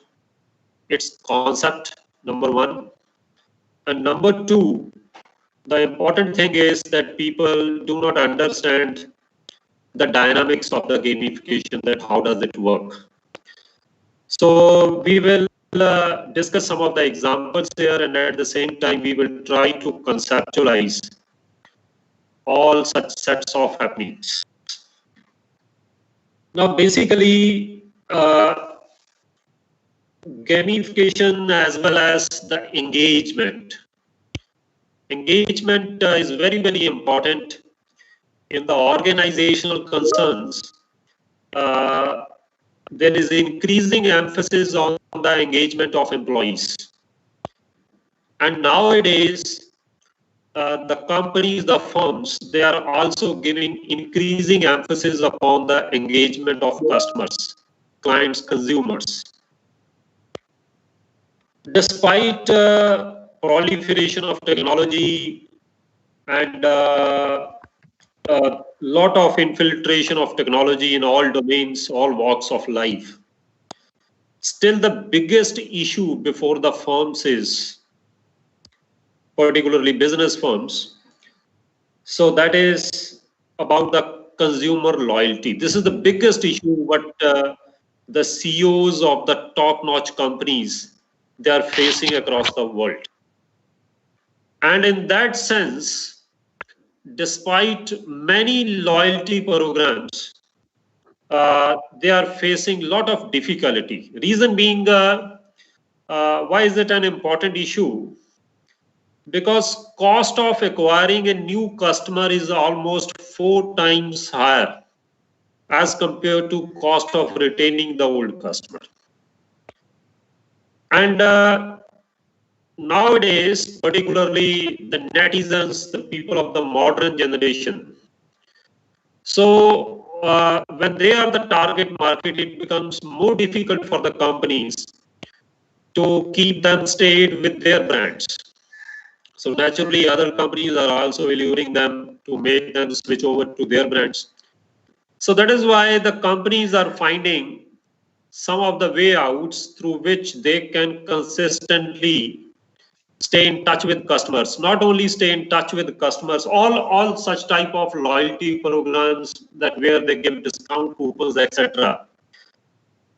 its concept, number one. And number two, the important thing is that people do not understand the dynamics of the gamification, that how does it work. So we will discuss some of the examples here, and at the same time we will try to conceptualize all such sets of happenings. Now basically gamification as well as the engagement. Engagement is very, very important in the organizational concerns. There is increasing emphasis on the engagement of employees. And nowadays, the companies, the firms, they are also giving increasing emphasis upon the engagement of customers, clients, consumers. Despite proliferation of technology and lot of infiltration of technology in all domains, all walks of life, still the biggest issue before the firms is, particularly business firms, so that is about the consumer loyalty. This is the biggest issue what the CEOs of the top-notch companies, they are facing across the world. And in that sense, despite many loyalty programs, they are facing a lot of difficulty. Reason being, why is it an important issue? because cost of acquiring a new customer is almost 4 times higher as compared to cost of retaining the old customer. And nowadays, particularly the netizens, the people of the modern generation, so when they are the target market, it becomes more difficult for the companies to keep them stayed with their brands. So naturally, other companies are also alluring them to make them switch over to their brands. So that is why the companies are finding some of the way outs through which they can consistently stay in touch with customers. Not only stay in touch with customers, all such type of loyalty programs that where they give discount coupons, etc.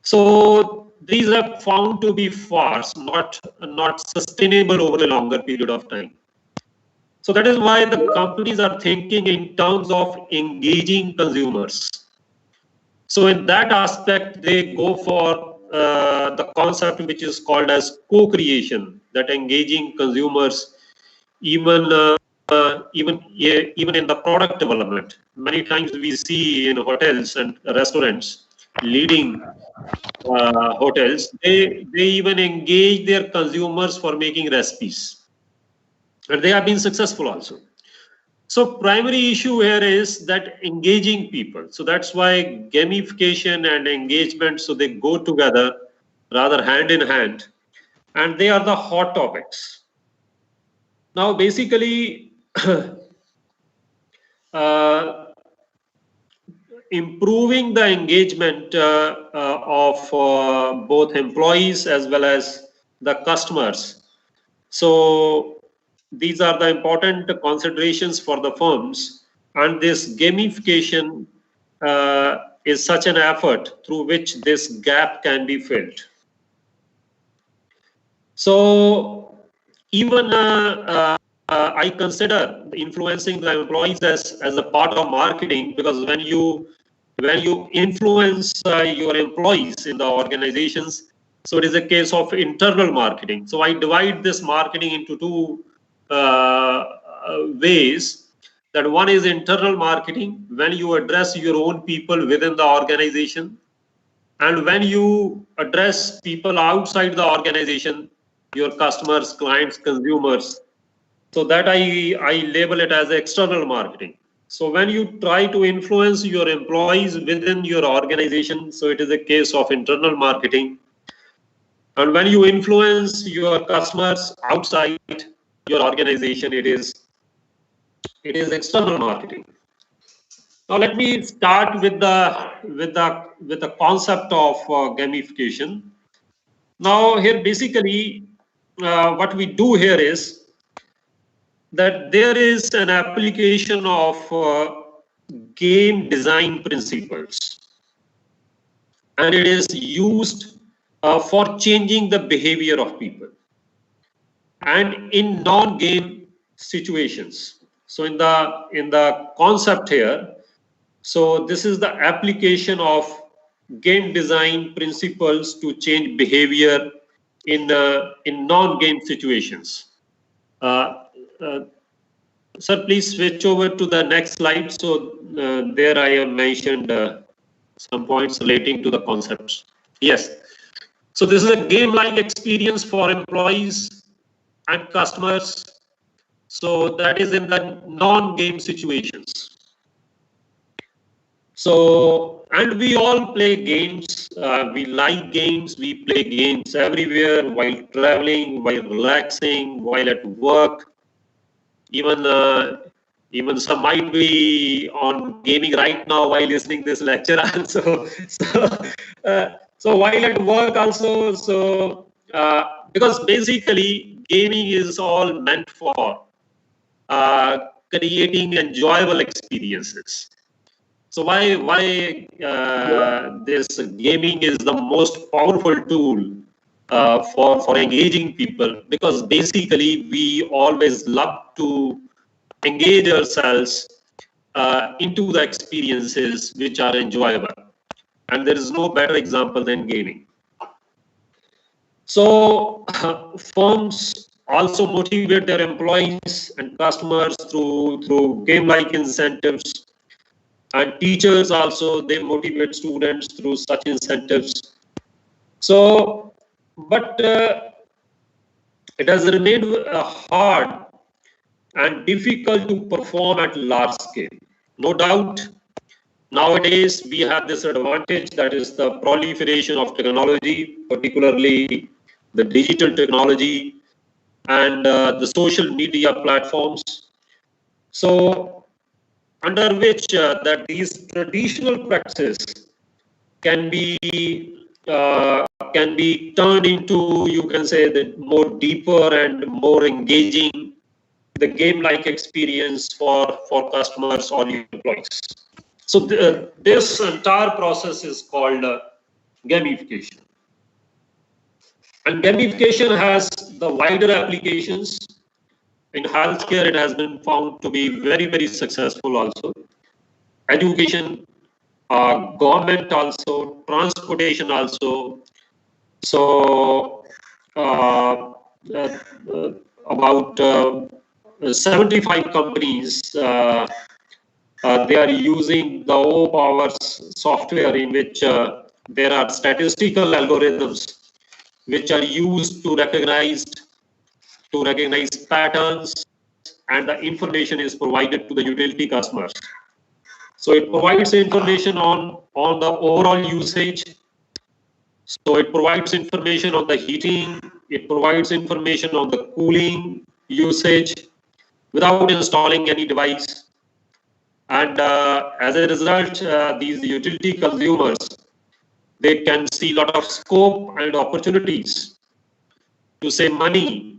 So these are found to be false, not sustainable over a longer period of time. So that is why the companies are thinking in terms of engaging consumers. So in that aspect, they go for the concept which is called as co-creation, that engaging consumers, even in the product development. Many times we see in hotels and restaurants, leading hotels, they even engage their consumers for making recipes, and they have been successful also. So primary issue here is that engaging people. So that's why gamification and engagement, so they go together rather hand in hand, and they are the hot topics. Now basically improving the engagement of both employees as well as the customers. So these are the important considerations for the firms, and this gamification is such an effort through which this gap can be filled. So even I consider influencing the employees as a part of marketing, because when you influence your employees in the organizations, so it is a case of internal marketing. So I divide this marketing into two ways. That one is internal marketing, when you address your own people within the organization, and when you address people outside the organization, your customers, clients, consumers. So that I label it as external marketing. So when you try to influence your employees within your organization, so it is a case of internal marketing. And when you influence your customers outside your organization, it is external marketing. Now let me start with the concept of gamification. Now here basically what we do here is that there is an application of game design principles, and it is used for changing the behavior of people and in non-game situations. So in the concept here, so this is the application of game design principles to change behavior in non-game situations. Sir, please switch over to the next slide. So there I have mentioned some points relating to the concepts. Yes. So this is a game-like experience for employees and customers. So that is in the non-game situations. So, and we all play games. We like games. We play games everywhere, while traveling, while relaxing, while at work. Even some might be on gaming right now while listening this lecture also. So while at work also. So because basically gaming is all meant for creating enjoyable experiences. So why this gaming is the most powerful tool for engaging people, because basically we always love to engage ourselves into the experiences which are enjoyable, and there is no better example than gaming. So firms also motivate their employees and customers through game-like incentives. And teachers also, they motivate students through such incentives. So, but it has remained hard and difficult to perform at large scale. No doubt, nowadays we have this advantage, that is the proliferation of technology, particularly the digital technology and the social media platforms. So, under which that these traditional practices can be turned into, you can say, the more deeper and more engaging, the game-like experience for customers or employees. So this entire process is called gamification. And gamification has the wider applications. In healthcare, it has been found to be very, very successful also. Education, government also, transportation also. So about 75 companies, they are using the O-Powers software, in which there are statistical algorithms which are used to recognize patterns, and the information is provided to the utility customers. So it provides information on the overall usage. So it provides information on the heating, it provides information on the cooling usage without installing any device. And as a result, these utility consumers, they can see a lot of scope and opportunities to save money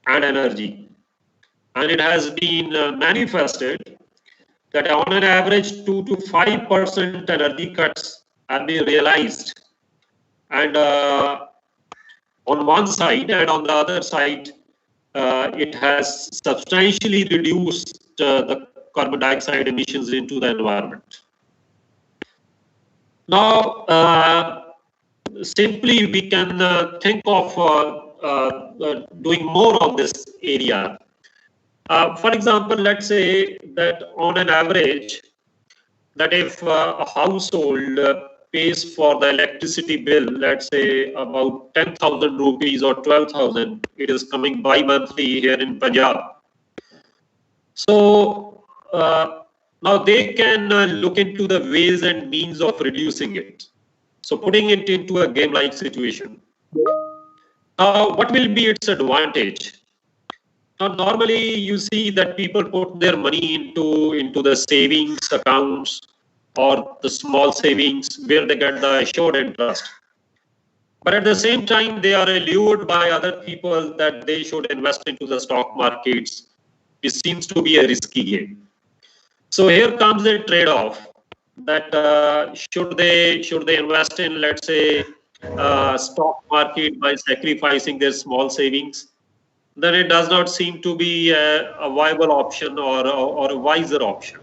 and energy. And it has been manifested that on an average 2 to 5% energy cuts have been realized. And on one side, and on the other side, it has substantially reduced the carbon dioxide emissions into the environment. Now, simply we can think of doing more on this area. For example, let's say that on an average, that if a household pays for the electricity bill, let's say about 10,000 rupees or 12,000, it is coming bi-monthly here in Punjab. So now they can look into the ways and means of reducing it. So putting it into a game-like situation. What will be its advantage? Now, normally you see that people put their money into the savings accounts or the small savings where they get the assured interest. But at the same time, they are allured by other people that they should invest into the stock markets. It seems to be a risky game. So here comes a trade-off, that should they invest in, let's say, stock market by sacrificing their small savings? Then it does not seem to be a viable option or a wiser option.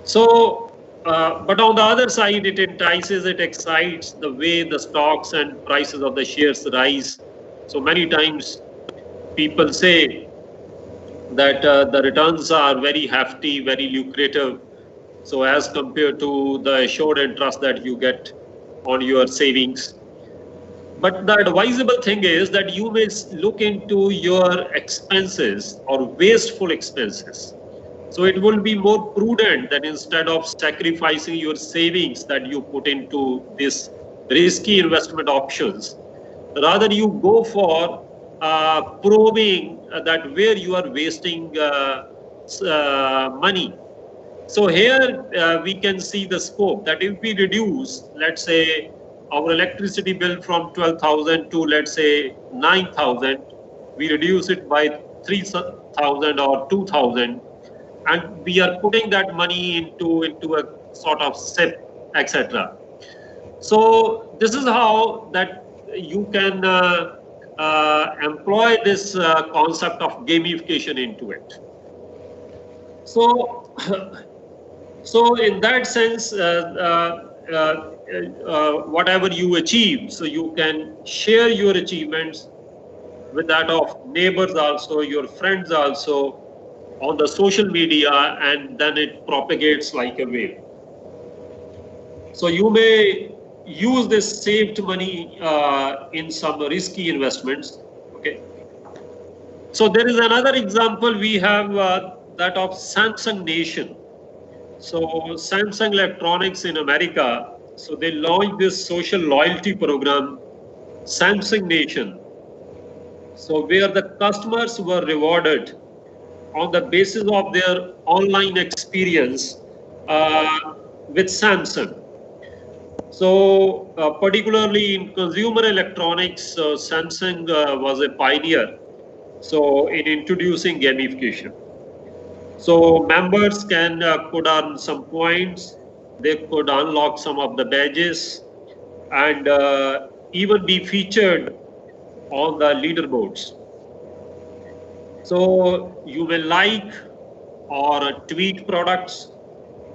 So, but on the other side, it entices, it excites the way the stocks and prices of the shares rise. So many times people say that the returns are very hefty, very lucrative. So as compared to the assured interest that you get on your savings. But the advisable thing is that you may look into your expenses or wasteful expenses. So it will be more prudent that instead of sacrificing your savings that you put into this risky investment options, rather you go for probing that where you are wasting money. So here we can see the scope that if we reduce, let's say, our electricity bill from 12,000 to, let's say, 9,000, we reduce it by 3,000 or 2,000, and we are putting that money into a sort of SIP, etc. So this is how that you can employ this concept of gamification into it. So, so in that sense, whatever you achieve, so you can share your achievements with that of neighbors also, your friends also, on the social media, and then it propagates like a wave. So you may use this saved money in some risky investments. Okay. So there is another example we have that of Samsung Nation. So Samsung Electronics in America, so they launched this social loyalty program, Samsung Nation. So where the customers were rewarded on the basis of their online experience with Samsung. So particularly in consumer electronics, Samsung was a pioneer. So in introducing gamification. So members could earn some points, they could unlock some of the badges, and even be featured on the leaderboards. So you may like or tweet products,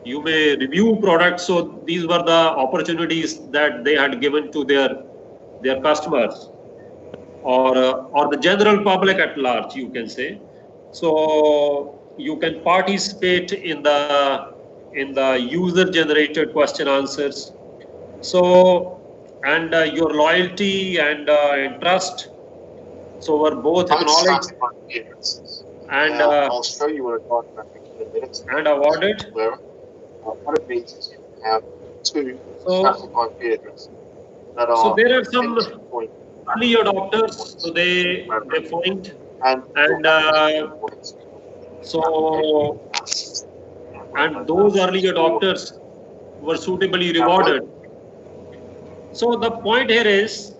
you may review products. So these were the opportunities that they had given to their customers or the general public at large, you can say. So you can participate in the user generated question answers. So and your loyalty and trust so were both acknowledged and I'll show you what I talked about in a few minutes. and awarded. What it means is you have two static IP addresses that are. So there are some early adopters. So they find and so and those early adopters were suitably rewarded. So the point here is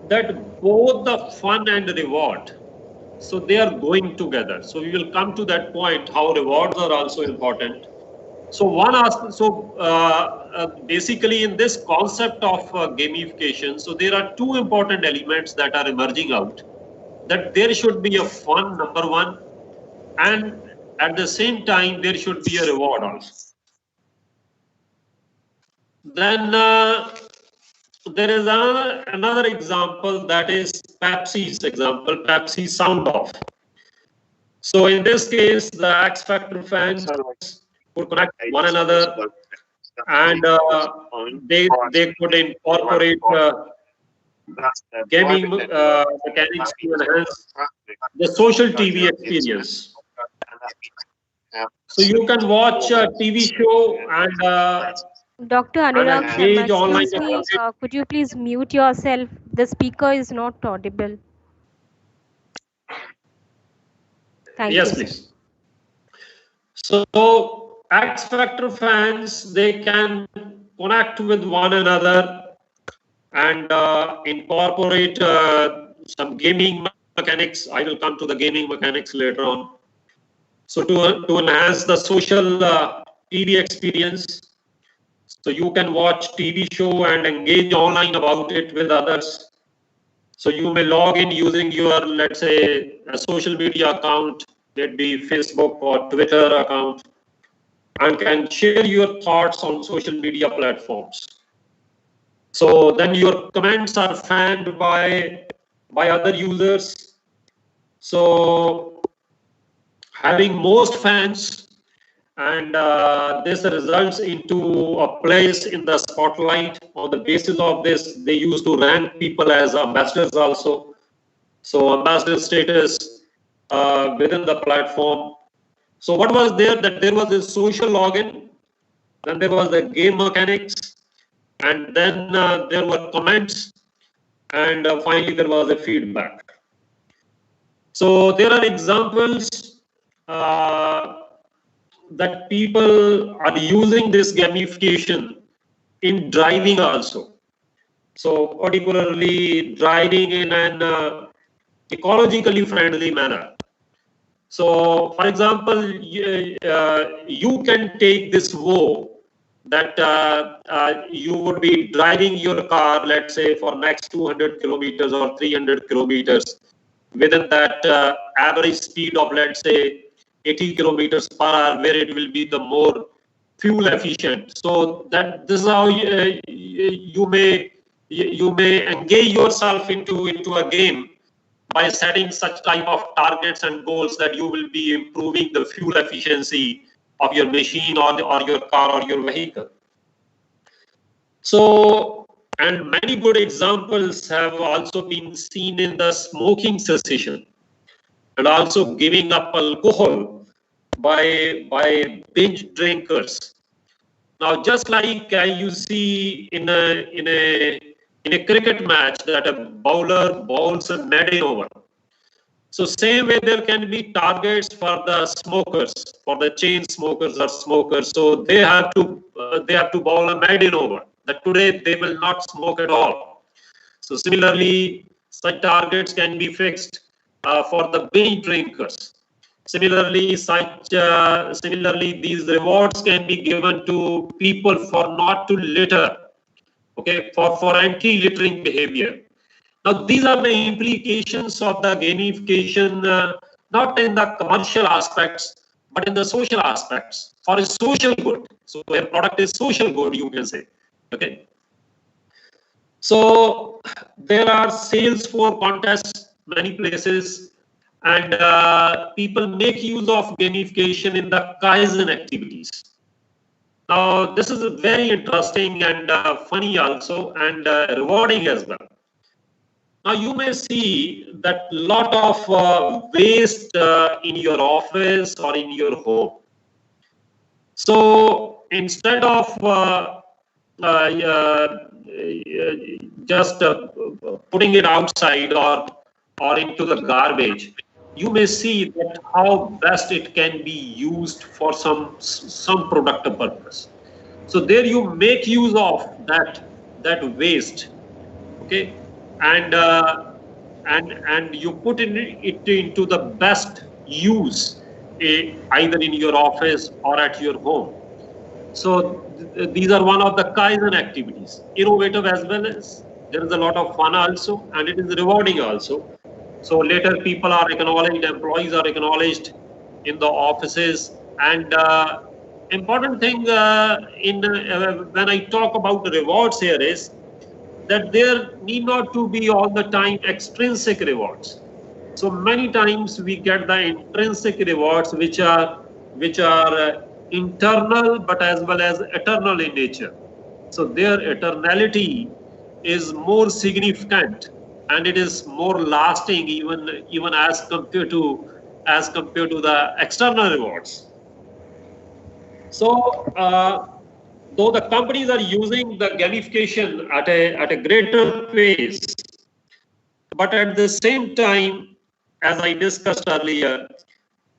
that both the fun and the reward, so they are going together. So we will come to that point how rewards are also important. So one aspect, so basically in this concept of gamification, so there are two important elements that are emerging out. That there should be a fun, number one, and at the same time there should be a reward also. Then there is another example, that is Pepsi's example, Pepsi Sound Off. So in this case, the X Factor fans could connect one another, and they could incorporate gaming mechanics to enhance the social TV experience. So you can watch a TV show and Dr. Anurag engage Sharma, online. excuse me, could you please mute yourself? The speaker is not audible. Thank Yes, you. please. So X Factor fans, they can connect with one another and incorporate some gaming mechanics. I will come to the gaming mechanics later on. So to enhance the social TV experience, so you can watch TV show and engage online about it with others. So you may log in using your, let's say, a social media account, it be Facebook or Twitter account, and can share your thoughts on social media platforms. So then your comments are fanned by other users. So having most fans, and this results into a place in the spotlight. On the basis of this, they used to rank people as ambassadors also. So ambassador status within the platform. So what was there? That there was a social login, then there was the game mechanics, and then there were comments, and finally there was a feedback. So there are examples that people are using this gamification in driving also. So particularly driving in an ecologically friendly manner. So for example, you can take this vow that you would be driving your car, let's say for next 200 kilometers or 300 kilometers within that average speed of, let's say, 80 kilometers per hour, where it will be the more fuel efficient. So that this is how you may engage yourself into a game by setting such type of targets and goals that you will be improving the fuel efficiency of your machine or your car or your vehicle. So, and many good examples have also been seen in the smoking cessation and also giving up alcohol by binge drinkers. Now, just like you see in a cricket match that a bowler bowls a maiden over. So same way there can be targets for the smokers, for the chain smokers or smokers. So they have to bowl a maiden over. That today they will not smoke at all. So similarly, such targets can be fixed for the binge drinkers. Similarly, these rewards can be given to people for not to litter. Okay, for anti-littering behavior. Now, these are the implications of the gamification, not in the commercial aspects, but in the social aspects, for a social good. So a product is social good, you can say. Okay. So there are sales for contests many places, and people make use of gamification in the Kaizen activities. Now, this is very interesting and funny also, and rewarding as well. Now, you may see that lot of waste in your office or in your home. So instead of just putting it outside or into the garbage, you may see that how best it can be used for some productive purpose. So there you make use of that waste, okay, and you put it into the best use, either in your office or at your home. So these are one of the Kaizen activities, innovative as well as there is a lot of fun also, and it is rewarding also. So later people are acknowledged, employees are acknowledged in the offices, and important thing when I talk about the rewards here is that there need not to be all the time extrinsic rewards. So many times we get the intrinsic rewards which are internal but as well as eternal in nature. So their eternality is more significant and it is more lasting even as compared to the external rewards. So though the companies are using the gamification at a greater pace, but at the same time, as I discussed earlier,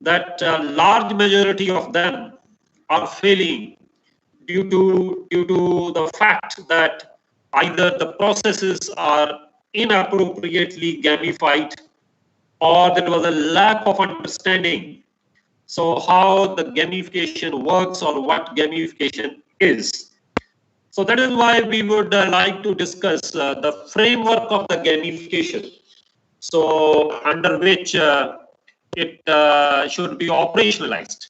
that large majority of them are failing due to the fact that either the processes are inappropriately gamified or there was a lack of understanding. So how the gamification works or what gamification is. So that is why we would like to discuss the framework of the gamification. So under which it should be operationalized.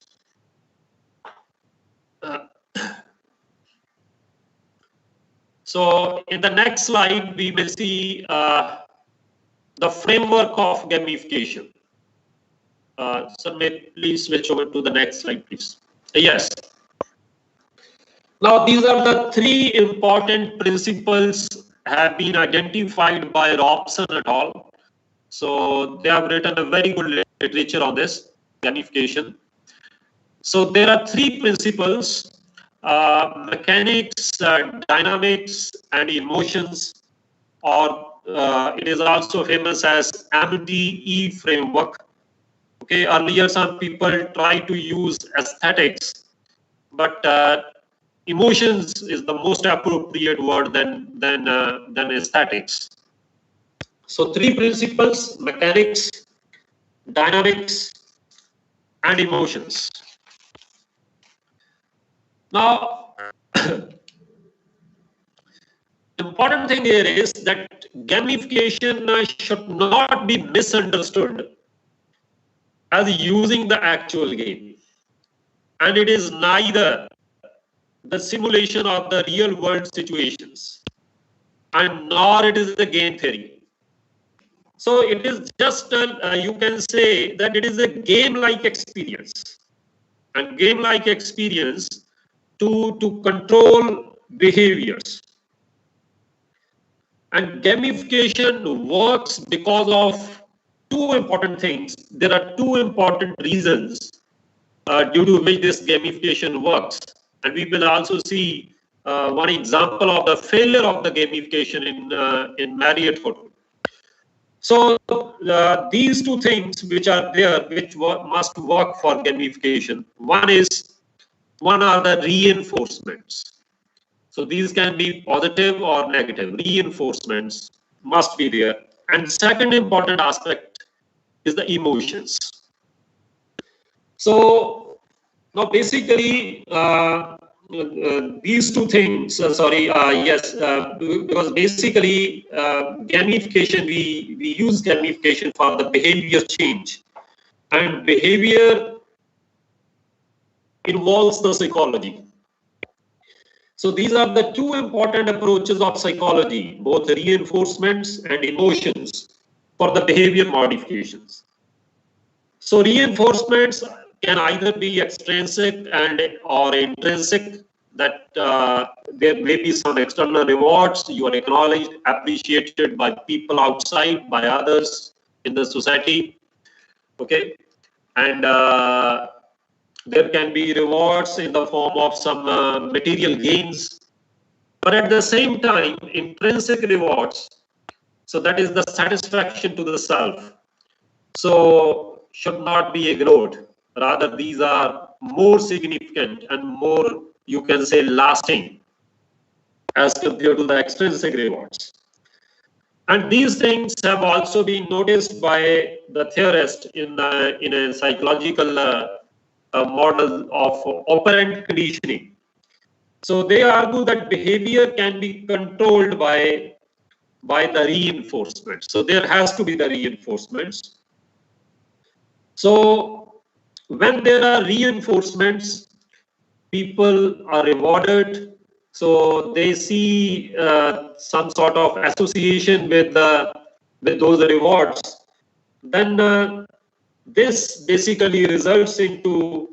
So in the next slide, we will see the framework of gamification. So may please switch over to the next slide, please. Yes. Now these are the three important principles have been identified by Robson et al. So they have written a very good literature on this gamification. So there are three principles: mechanics, dynamics, and emotions, or it is also famous as MDE framework. Okay, earlier some people try to use aesthetics, but emotions is the most appropriate word than aesthetics. So three principles: mechanics, dynamics, and emotions. Now, important thing here is that gamification should not be misunderstood as using the actual game. And it is neither the simulation of the real world situations and nor it is the game theory. So it is just, you can say that it is a game-like experience, and game-like experience to control behaviors. And gamification works because of two important things. There are two important reasons due to which this gamification works. And we will also see one example of the failure of the gamification in Marriott Hotel. So these two things which are there, which must work for gamification. One are the reinforcements. So these can be positive or negative. Reinforcements must be there. And second important aspect is the emotions. So now basically these two things, because basically gamification, we use gamification for the behavior change, and behavior involves the psychology. So these are the two important approaches of psychology, both reinforcements and emotions for the behavior modifications. So reinforcements can either be extrinsic or intrinsic, that there may be some external rewards, you are acknowledged, appreciated by people outside, by others in the society, okay? And there can be rewards in the form of some material gains, but at the same time, intrinsic rewards, so that is the satisfaction to the self, so should not be ignored. Rather, these are more significant and more, you can say, lasting as compared to the extrinsic rewards. And these things have also been noticed by the theorist in a psychological model of operant conditioning. So they argue that behavior can be controlled by the reinforcement. So there has to be the reinforcements. So when there are reinforcements, people are rewarded. So they see some sort of association with those rewards. Then this basically results into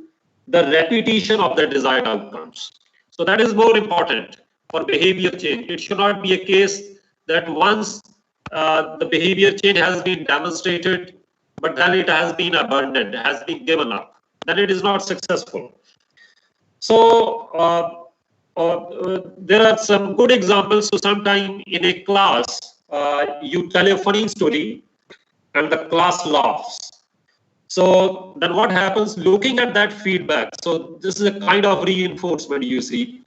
the repetition of the desired outcomes. So that is more important for behavior change. It should not be a case that once the behavior change has been demonstrated, but then it has been abandoned, has been given up, then it is not successful. So there are some good examples. So sometime in a class, you tell a funny story and the class laughs. So then what happens, looking at that feedback, so this is a kind of reinforcement you see.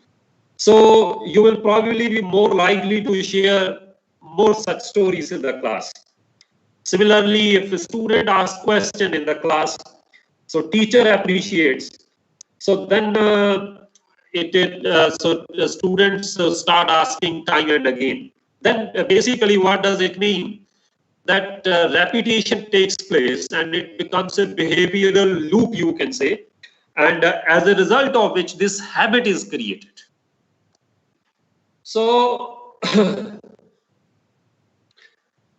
So you will probably be more likely to share more such stories in the class. Similarly, if a student asks question in the class, so teacher appreciates, so then so the students start asking time and again. Then basically what does it mean? That repetition takes place and it becomes a behavioral loop, you can say, and as a result of which this habit is created. So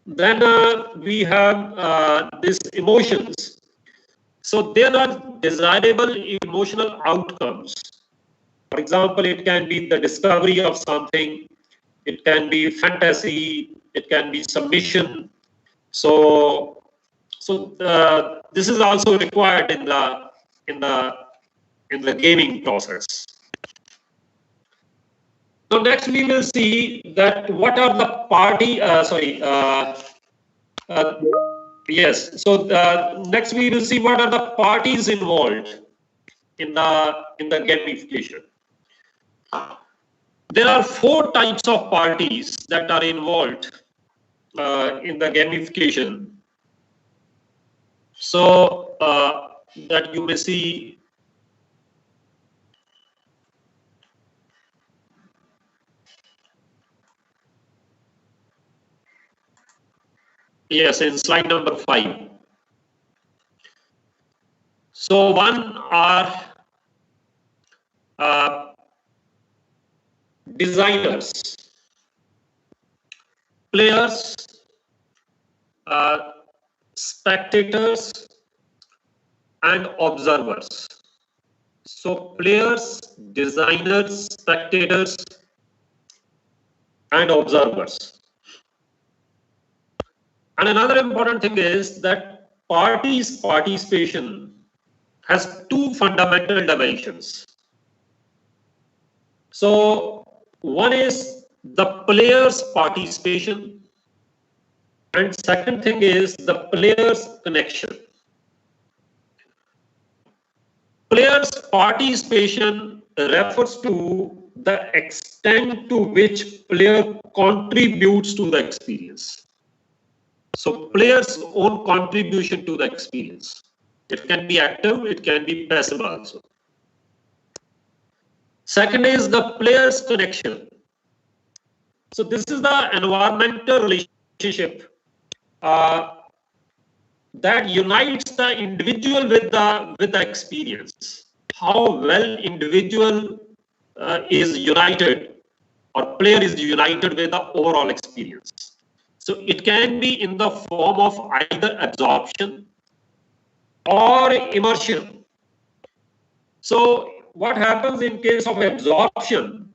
then we have these emotions. So there are desirable emotional outcomes. For example, it can be the discovery of something, it can be fantasy, it can be submission. So this is also required in the gaming process. So next we will see that what are the party. Yes. So next we will see what are the parties involved in the gamification. There are 4 types of parties that are involved in the gamification. So that you may see. Yes, in slide number 5. So one are designers, players, spectators and observers. So players, designers, spectators, and observers. And another important thing is that parties' participation has two fundamental dimensions. So one is the players' participation, and second thing is the players' connection. Players' participation refers to the extent to which player contributes to the experience. So players' own contribution to the experience. It can be active, it can be passive also. Second is the players' connection. So this is the environmental relationship that unites the individual with the experience. How well individual is united or player is united with the overall experience. So it can be in the form of either absorption or immersion. So what happens in case of absorption?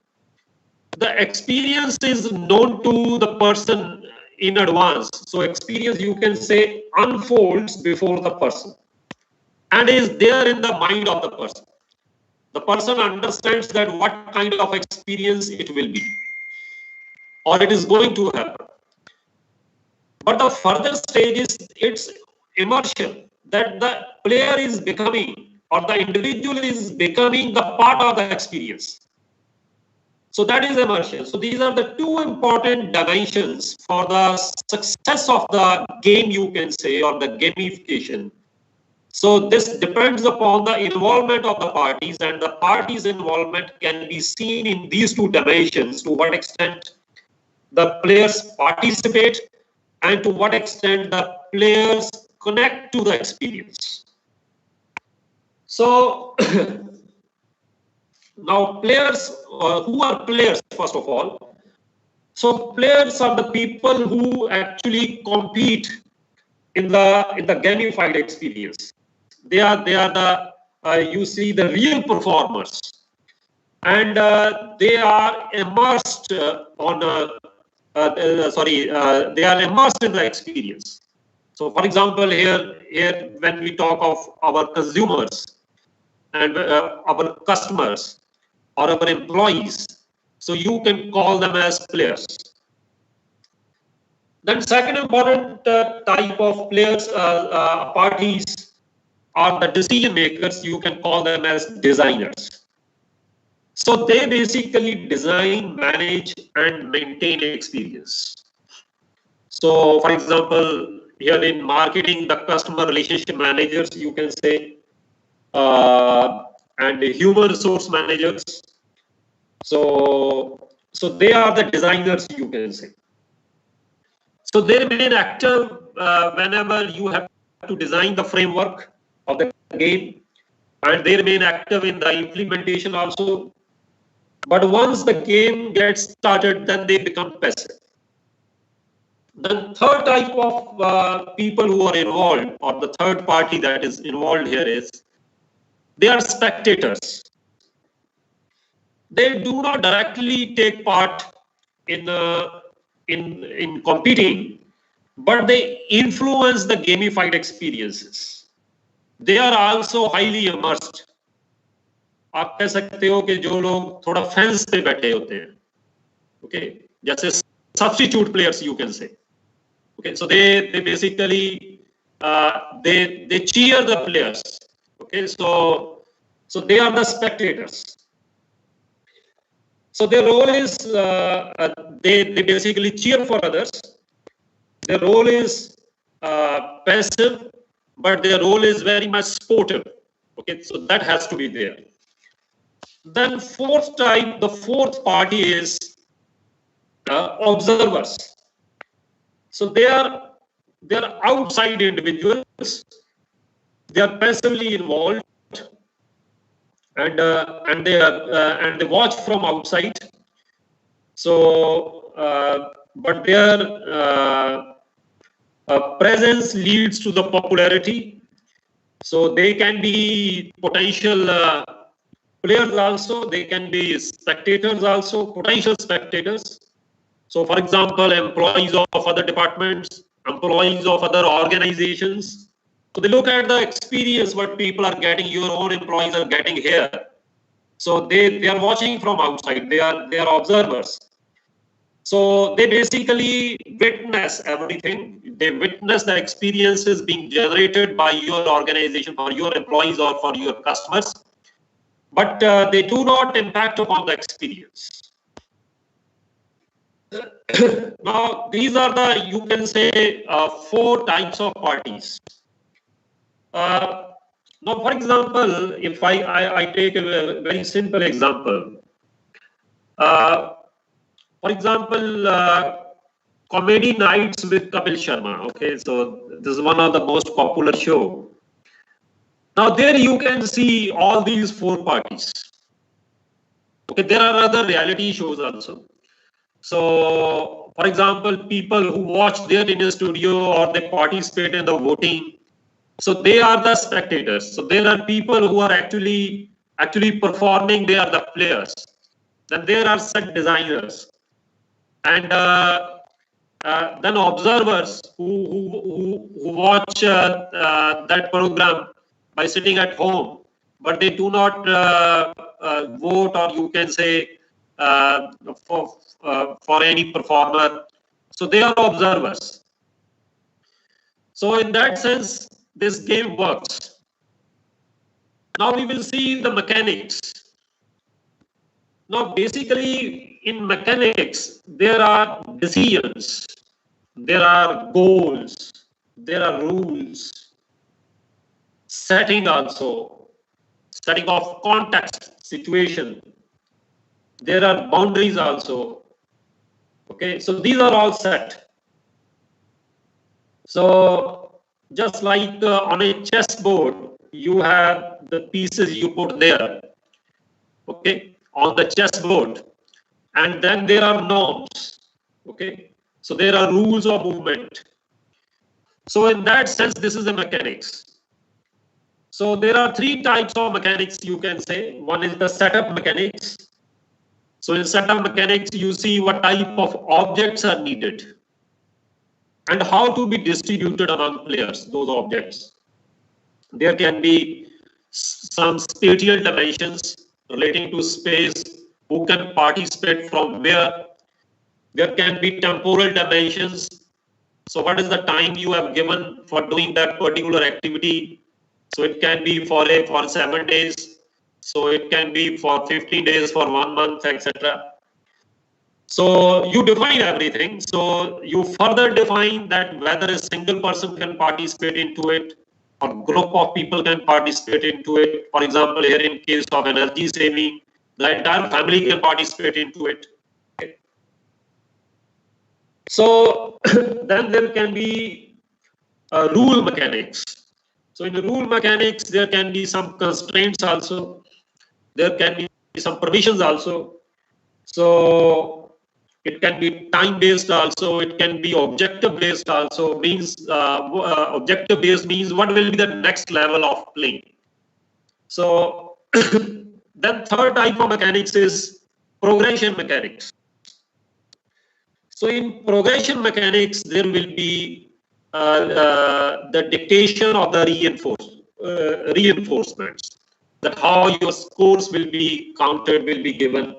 The experience is known to the person in advance. So experience, you can say, unfolds before the person and is there in the mind of the person. The person understands that what kind of experience it will be or it is going to happen. But the further stage is its immersion, that the player is becoming or the individual is becoming the part of the experience. So that is immersion. So these are the two important dimensions for the success of the game, you can say, or the gamification. So this depends upon the involvement of the parties, and the parties' involvement can be seen in these two dimensions: to what extent the players participate and to what extent the players connect to the experience. So now players, who are players first of all? So players are the people who actually compete in the gamified experience. They are the you see the real performers, and they are immersed they are immersed in the experience. So for example, here when we talk of our consumers and our customers or our employees, so you can call them as players. Then second important type of players, parties, are the decision makers. You can call them as designers. So they basically design, manage, and maintain experience. So for example, here in marketing, the customer relationship managers, you can say, and human resource managers. So they are the designers, you can say. So they remain active whenever you have to design the framework of the game, and they remain active in the implementation also. But once the game gets started, then they become passive. The third type of people who are involved, or the third party that is involved here, is they are spectators. They do not directly take part in competing, but they influence the gamified experiences. They are also highly immersed. आप कह सकते हो कि जो लोग थोड़ा fence पे बैठे होते हैं, okay, जैसे substitute players, you can say. Okay, so they basically they cheer the players. Okay, so they are the spectators. So their role is they basically cheer for others. Their role is passive, but their role is very much sportive. Okay, so that has to be there. Then fourth type, the fourth party is observers. So they are outside individuals. They are passively involved, and they watch from outside. So but Presence leads to the popularity. So they can be potential players also, they can be spectators also, potential spectators. So for example, employees of other departments, employees of other organizations. So they look at the experience what people are getting, your own employees are getting here. So they are watching from outside, they are observers. So they basically witness everything. They witness the experiences being generated by your organization, for your employees or for your customers. But they do not impact upon the experience. Now, these are the, you can say, 4 types of parties. Now, for example, if I take a very simple example. For example, comedy nights with Kapil Sharma. Okay, so this is one of the most popular show. Now there you can see all these 4 parties. Okay, there are other reality shows also. So, for example, people who watch there in a studio or they participate in the voting. So they are the spectators. So there are people who are actually performing. They are the players. Then there are set designers, and then observers who watch that program by sitting at home, but they do not vote, or you can say for any performer. So they are observers. So in that sense, this game works. Now we will see the mechanics. Now basically in mechanics, there are decisions, there are goals, there are rules, setting also, setting of context, situation. There are boundaries also. Okay, so these are all set. So just like on a chessboard, you have the pieces you put there, okay, on the chessboard, and then there are norms, okay. So there are rules of movement. So in that sense, this is the mechanics. So there are 3 types of mechanics, you can say. One is the setup mechanics. So in setup mechanics, you see what type of objects are needed and how to be distributed among players, those objects. There can be some spatial dimensions relating to space, who can participate from where. There can be temporal dimensions. So what is the time you have given for doing that particular activity? So it can be for 7 days. So it can be for 15 days, for 1 month, etc. So you define everything. So you further define that whether a single person can participate into it or group of people can participate into it. For example, here in case of energy saving, the entire family can participate into it. Okay. So then there can be rule mechanics. So in the rule mechanics, there can be some constraints also. There can be some permissions also. So it can be time based also. It can be objective based also. Means objective based means what will be the next level of playing. So then third type of mechanics is progression mechanics. So in progression mechanics, there will be the dictation of the reinforcements, that how your scores will be counted, will be given.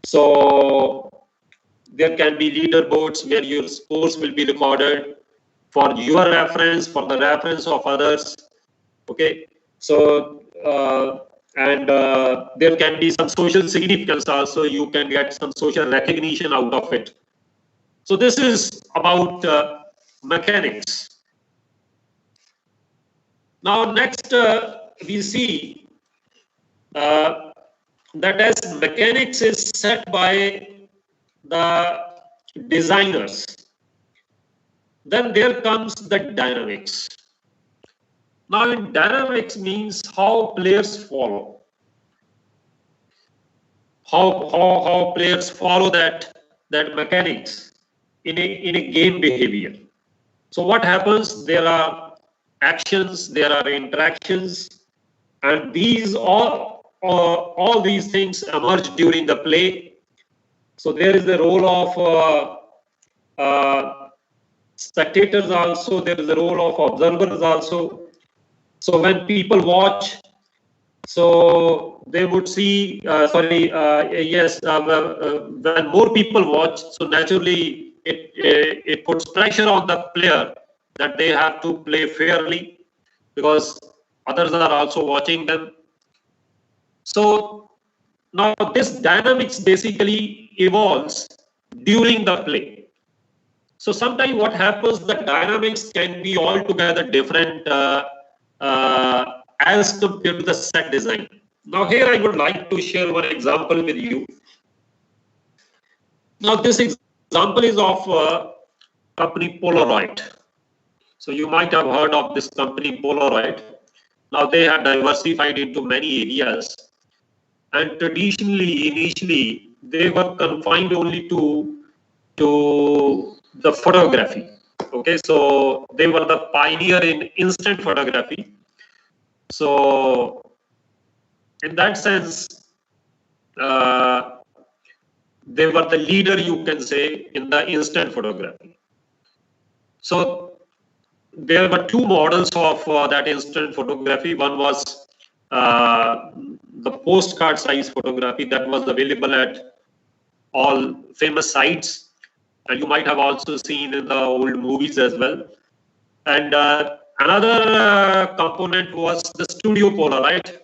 So there can be leaderboards where your scores will be recorded for your reference, for the reference of others. Okay, so there can be some social significance also. You can get some social recognition out of it. So this is about mechanics. Now next we see that as mechanics is set by the designers, then there comes the dynamics. Now in dynamics means how players follow, how players follow that mechanics in a game behavior. So what happens? There are actions, there are interactions, and these all these things emerge during the play. So there is the role of spectators also, there is the role of observers also. So when people watch, so they would see, when more people watch, so naturally it puts pressure on the player that they have to play fairly because others are also watching them. So now this dynamics basically evolves during the play. So sometimes what happens, the dynamics can be altogether different as compared to the set design. Now here I would like to share one example with you. Now this example is of company Polaroid. So you might have heard of this company Polaroid. Now they have diversified into many areas. And traditionally, initially, they were confined only to the photography. Okay, so they were the pioneer in instant photography. So in that sense, they were the leader, you can say, in the instant photography. So there were two models of that instant photography. One was the postcard size photography that was available at all famous sites, and you might have also seen in the old movies as well. And another component was the studio Polaroid.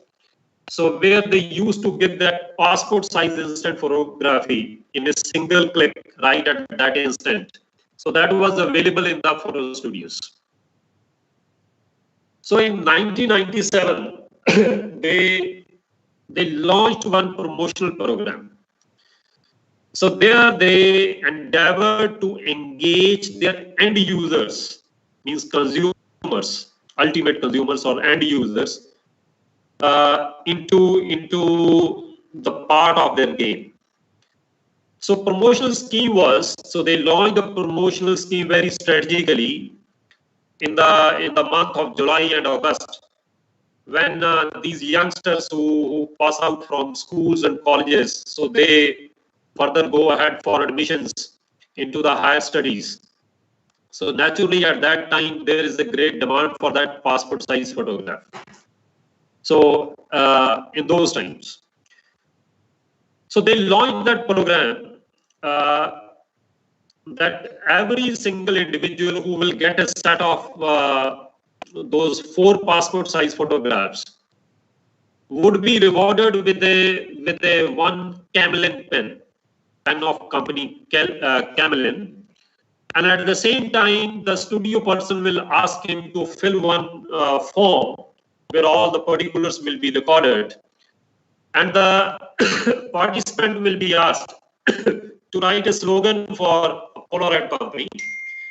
So where they used to give that passport size instant photography in a single click right at that instant. So that was available in the photo studios. So in 1997, they launched one promotional program. So there they endeavored to engage their end users, means consumers, ultimate consumers or end users, into the part of their game. So promotional scheme was, so they launched the promotional scheme very strategically in the month of July and August, when these youngsters who pass out from schools and colleges, so they further go ahead for admissions into the higher studies. So naturally at that time there is a great demand for that passport size photograph. So in those times, so they launched that program that every single individual who will get a set of those 4 passport size photographs would be rewarded with a one Camlin pen of company Camlin, and at the same time the studio person will ask him to fill one form where all the particulars will be recorded, and the participant will be asked to write a slogan for Polaroid company,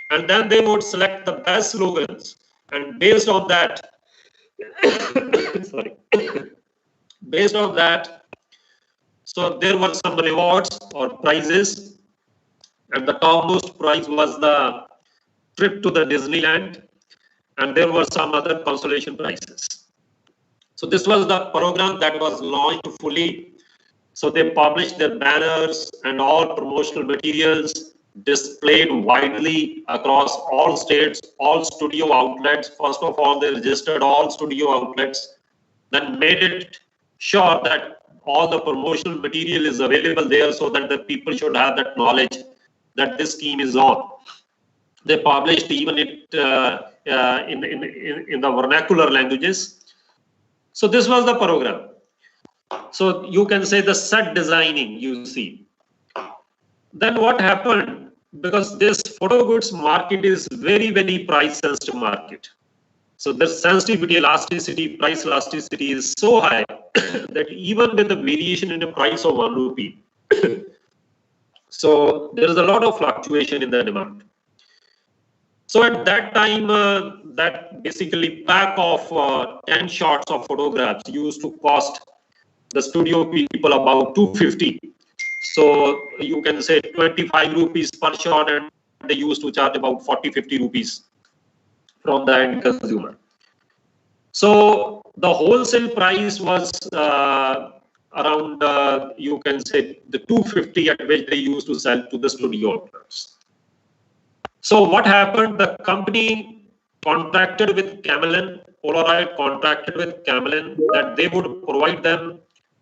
and then they would select the best slogans, and based on that based on that, so there were some rewards or prizes, and the topmost prize was the trip to the Disneyland, and there were some other consolation prizes. So this was the program that was launched fully. So they published their banners and all promotional materials displayed widely across all states, all studio outlets. First of all, they registered all studio outlets, then made it sure that all the promotional material is available there so that the people should have that knowledge that this scheme is on. They published even it in the vernacular languages. So this was the program. So you can say the set designing, you see. Then what happened, because this photo goods market is very, very price sensitive market. So the sensitivity, elasticity, price elasticity is so high that even with the variation in the price of 1 rupee, so there is a lot of fluctuation in the demand. So at that time, that basically pack of 10 shots of photographs used to cost the studio people about 250. So you can say 25 rupees per shot, and they used to charge about 40-50 rupees from the end consumer. So the wholesale price was around, you can say, the 250 at which they used to sell to the studio outlets. So what happened? The company contracted with Camlin, Polaroid contracted with Camlin that they would provide them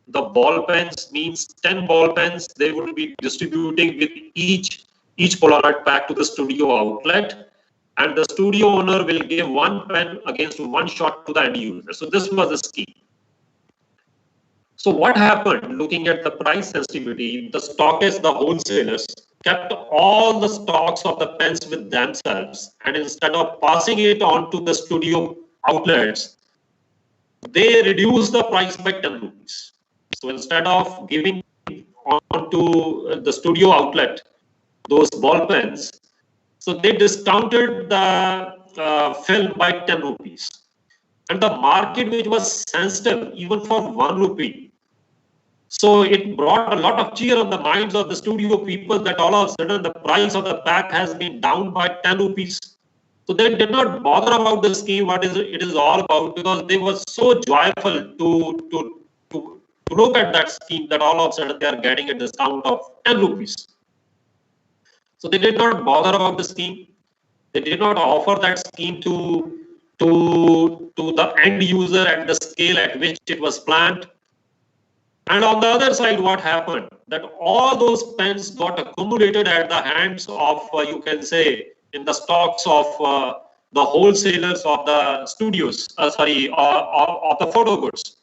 the ball pens, means 10 ball pens they would be distributing with each Polaroid pack to the studio outlet, and the studio owner will give one pen against one shot to the end user. So this was the scheme. So what happened? Looking at the price sensitivity, the stockists, the wholesalers, kept all the stocks of the pens with themselves, and instead of passing it on to the studio outlets, they reduced the price by 10 rupees. So instead of giving on to the studio outlet those ball pens, so they discounted the film by 10 rupees. And the market, which was sensitive even for 1 rupee, so it brought a lot of cheer on the minds of the studio people that all of a sudden the price of the pack has been down by 10 rupees. So they did not bother about the scheme, what it is all about, because they were so joyful to look at that scheme that all of a sudden they are getting a discount of 10 rupees. So they did not bother about the scheme. They did not offer that scheme to the end user at the scale at which it was planned. And on the other side, what happened? That all those pens got accumulated at the hands of, you can say, in the stocks of the wholesalers of the studios, of the photo goods.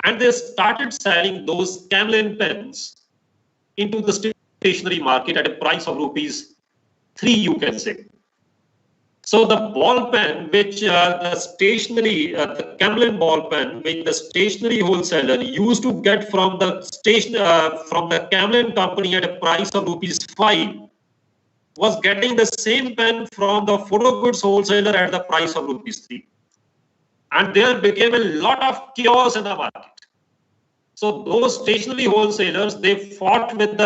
And they started selling those Camlin pens into the stationery market at a price of rupees 3, you can say. So the ball pen, which the stationery, the Camlin ball pen, which the stationery wholesaler used to get from the Camlin company at a price of rupees 5, was getting the same pen from the photo goods wholesaler at the price of rupees 3. And there became a lot of chaos in the market. So those stationery wholesalers, they fought with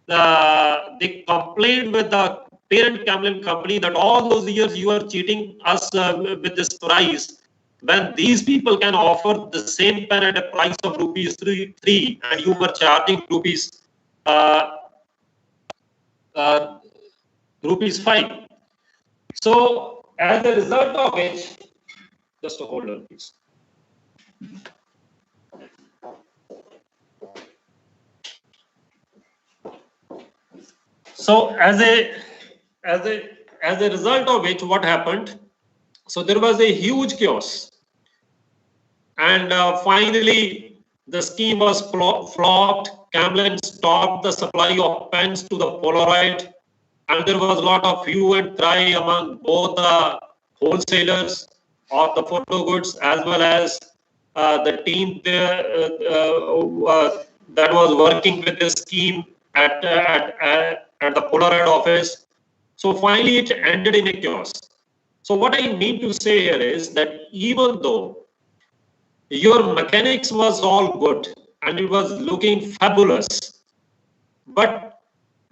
they complained with the parent Camlin company that all those years you are cheating us with this price, when these people can offer the same pen at a price of rupees 3 and you were charging rupees 5. So as a result of which, just a hold on please. So as a result of which, what happened? So there was a huge chaos, and finally the scheme was flopped. Camlin stopped the supply of pens to the Polaroid, and there was a lot of hue and cry among both the wholesalers of the photo goods as well as the team that was working with this scheme at the Polaroid office. So finally it ended in a chaos. So what I mean to say here is that even though your mechanics was all good and it was looking fabulous, but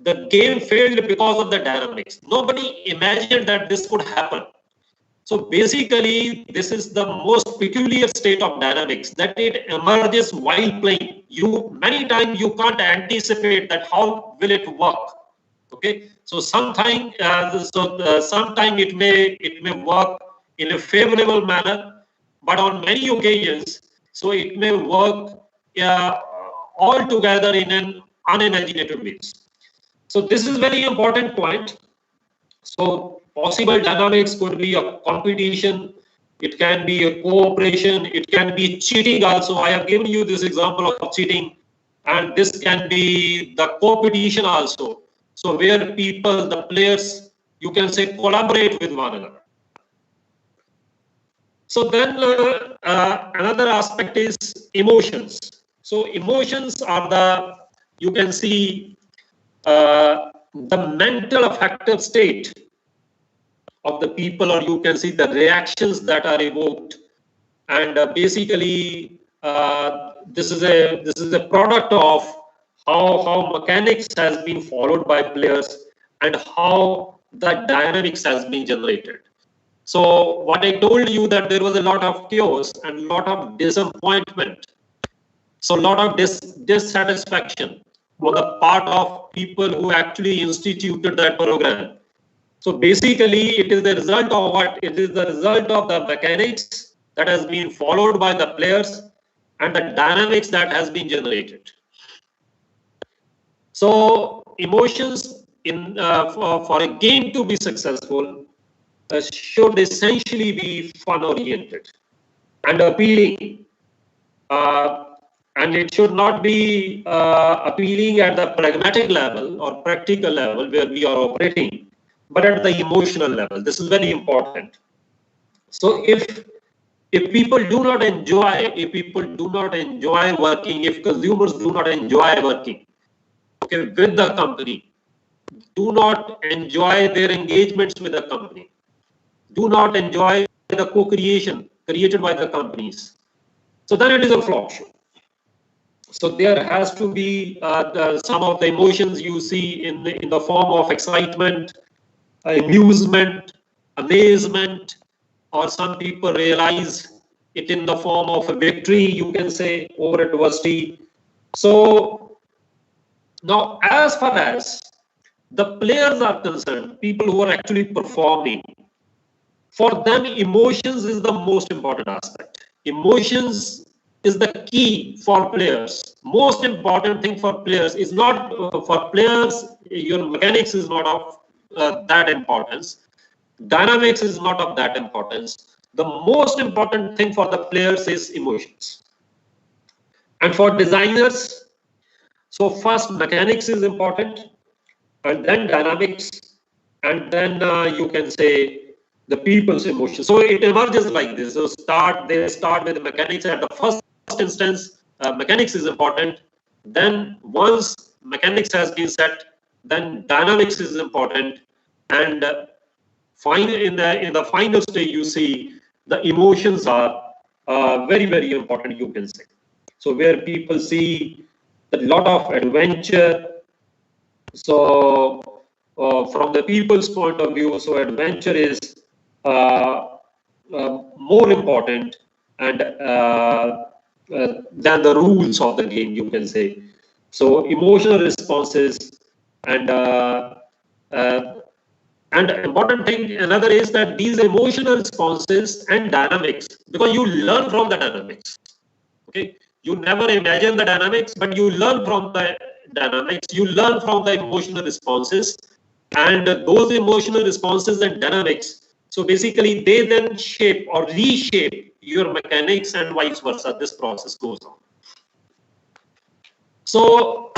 the game failed because of the dynamics. Nobody imagined that this could happen. So basically, this is the most peculiar state of dynamics, that it emerges while playing. Many times you can't anticipate that how will it work. Okay, so sometime it may work in a favorable manner, but on many occasions, so it may work altogether in an unimaginative ways. So this is very important point. So possible dynamics could be a competition, it can be a cooperation, it can be cheating also. I have given you this example of cheating, and this can be the competition also. So where people, the players, you can say, collaborate with one another. So then another aspect is emotions. So emotions are the, you can see, the mental affective state of the people, or you can see the reactions that are evoked, and basically this is a product of how mechanics has been followed by players and how the dynamics has been generated. So what I told you that there was a lot of chaos and a lot of disappointment. So a lot of dissatisfaction on the part of people who actually instituted that program. So basically, it is the result of what? It is the result of the mechanics that has been followed by the players and the dynamics that has been generated. So emotions in for a game to be successful should essentially be fun oriented and appealing. And it should not be appealing at the pragmatic level or practical level where we are operating, but at the emotional level. This is very important. So if people do not enjoy, working, if consumers do not enjoy working, okay, with the company, do not enjoy their engagements with the company, do not enjoy the co-creation created by the companies, so then it is a flop show. So there has to be some of the emotions you see in the form of excitement, amusement, amazement, or some people realize it in the form of a victory, you can say, over adversity. So now, as far as the players are concerned, people who are actually performing, for them, emotions is the most important aspect. Emotions is the key for players. Most important thing for players is not for players. Your mechanics is not of that importance. Dynamics is not of that importance. The most important thing for the players is emotions. And for designers, so first mechanics is important, and then dynamics, and then you can say the people's emotions. So it emerges like this. So they start with the mechanics at the first instance. Mechanics is important. Then once mechanics has been set, then dynamics is important, and in the final stage, you see the emotions are very important, you can say. So where people see a lot of adventure. So from the people's point of view, so adventure is more important and than the rules of the game, you can say. So emotional responses and important thing another is that these emotional responses and dynamics, because you learn from the dynamics. Okay, you never imagine the dynamics, but you learn from the dynamics. You learn from the emotional responses, and those emotional responses and dynamics. So basically, they then shape or reshape your mechanics, and vice versa. This process goes on. So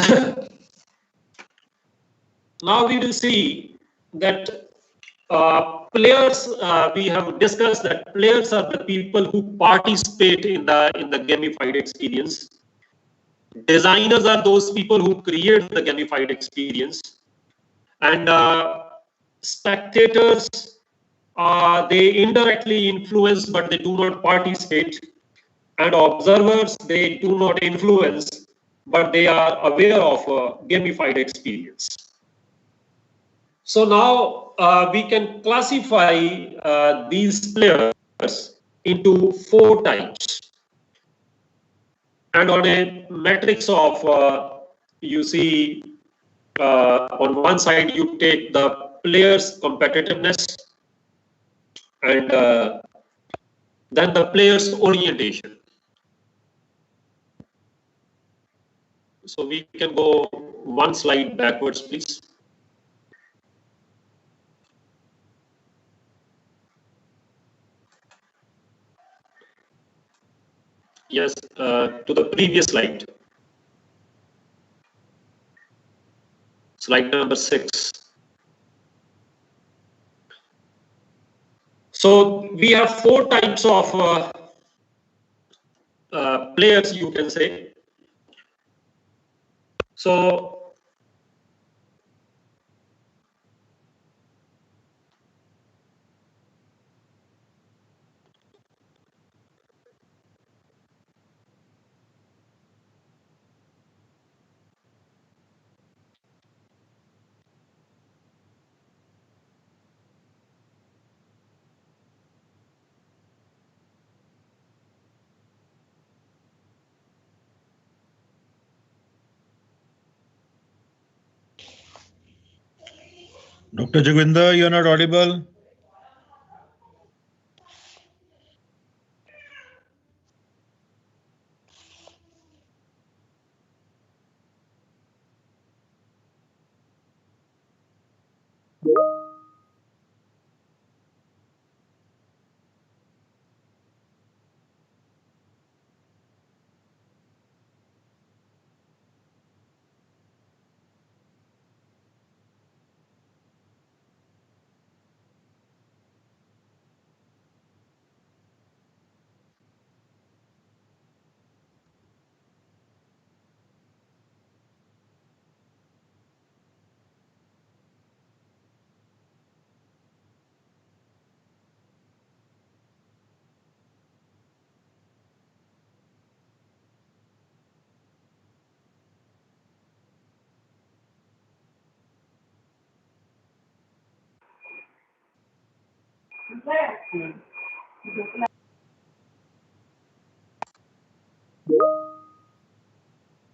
now we will see that players. We have discussed that players are the people who participate in the gamified experience. Designers are those people who create the gamified experience, and spectators they indirectly influence, but they do not participate, and observers they do not influence, but they are aware of a gamified experience. So now we can classify these players into 4 types. And on a matrix of, you see, on one side you take the players' competitiveness, and then the players' orientation. So we can go one slide backwards, please. Yes, to the previous slide. Slide number 6. So we have 4 types of players, you can say. So Dr. Jagwinder, you're not audible.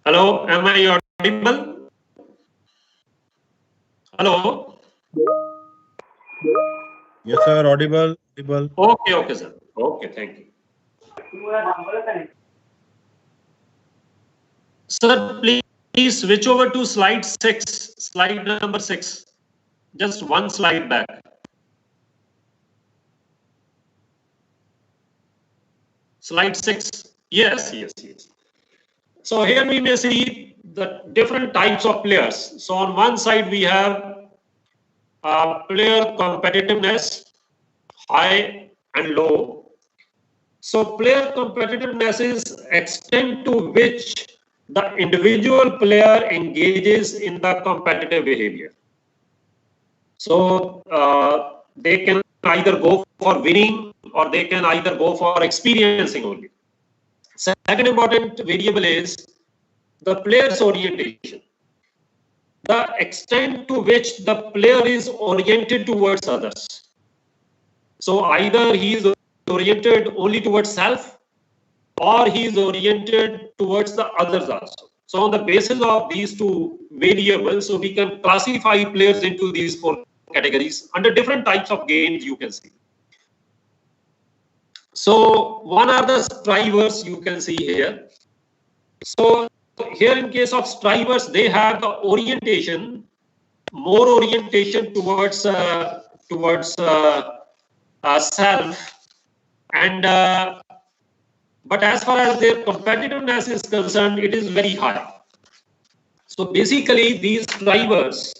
Hello, am I audible? Hello? Yes, sir, audible. Okay, sir. Okay, thank you. Sir, please switch over to slide 6, slide number 6. Just one slide back. Slide 6. Yes. So here we may see the different types of players. So on one side we have player competitiveness, high and low. So player competitiveness is extent to which the individual player engages in the competitive behavior. So they can either go for winning or they can either go for experiencing only. Second important variable is the player's orientation. The extent to which the player is oriented towards others. So either he is oriented only towards self or he is oriented towards the others also. So on the basis of these two variables, so we can classify players into these 4 categories under different types of games you can see. So one are the strivers you can see here. So here in case of strivers, they have the orientation, more orientation towards self, and but as far as their competitiveness is concerned, it is very high. So basically, these strivers,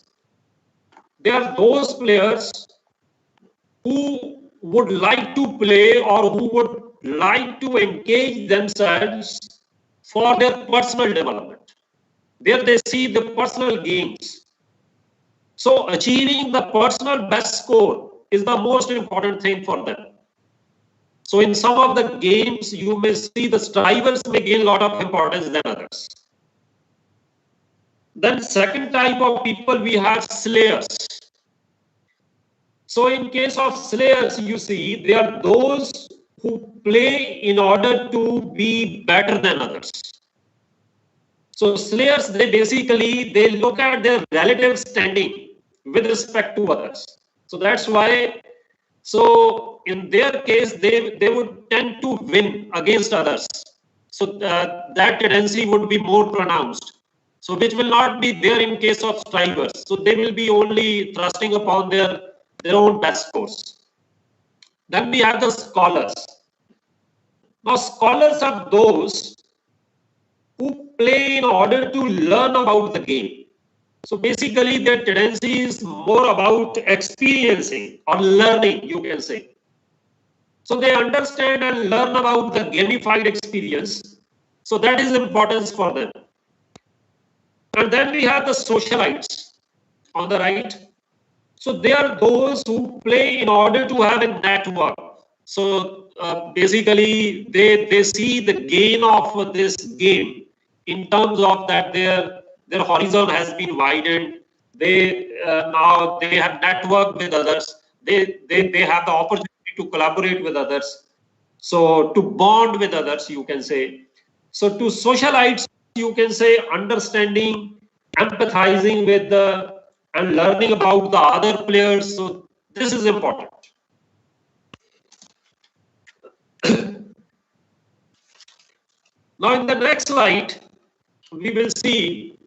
they are those players who would like to play or who would like to engage themselves for their personal development. There they see the personal gains. So achieving the personal best score is the most important thing for them. So in some of the games, you may see the strivers may gain a lot of importance than others. Then second type of people, we have slayers. So in case of slayers, you see, they are those who play in order to be better than others. So slayers, they basically, they look at their relative standing with respect to others. So that's why, so in their case, they would tend to win against others. So that tendency would be more pronounced. So which will not be there in case of strivers. So they will be only thrusting upon their own best scores. Then we have the scholars. Now scholars are those who play in order to learn about the game. So basically their tendency is more about experiencing or learning, you can say. So they understand and learn about the gamified experience. So that is importance for them. And then we have the socialites on the right. So they are those who play in order to have a network. So basically they see the gain of this game in terms of that their horizon has been widened. They now they have networked with others. They have the opportunity to collaborate with others. So to bond with others, you can say. So to socialites, you can say understanding, empathizing with the and learning about the other players. So this is important. Now in the next slide, we will see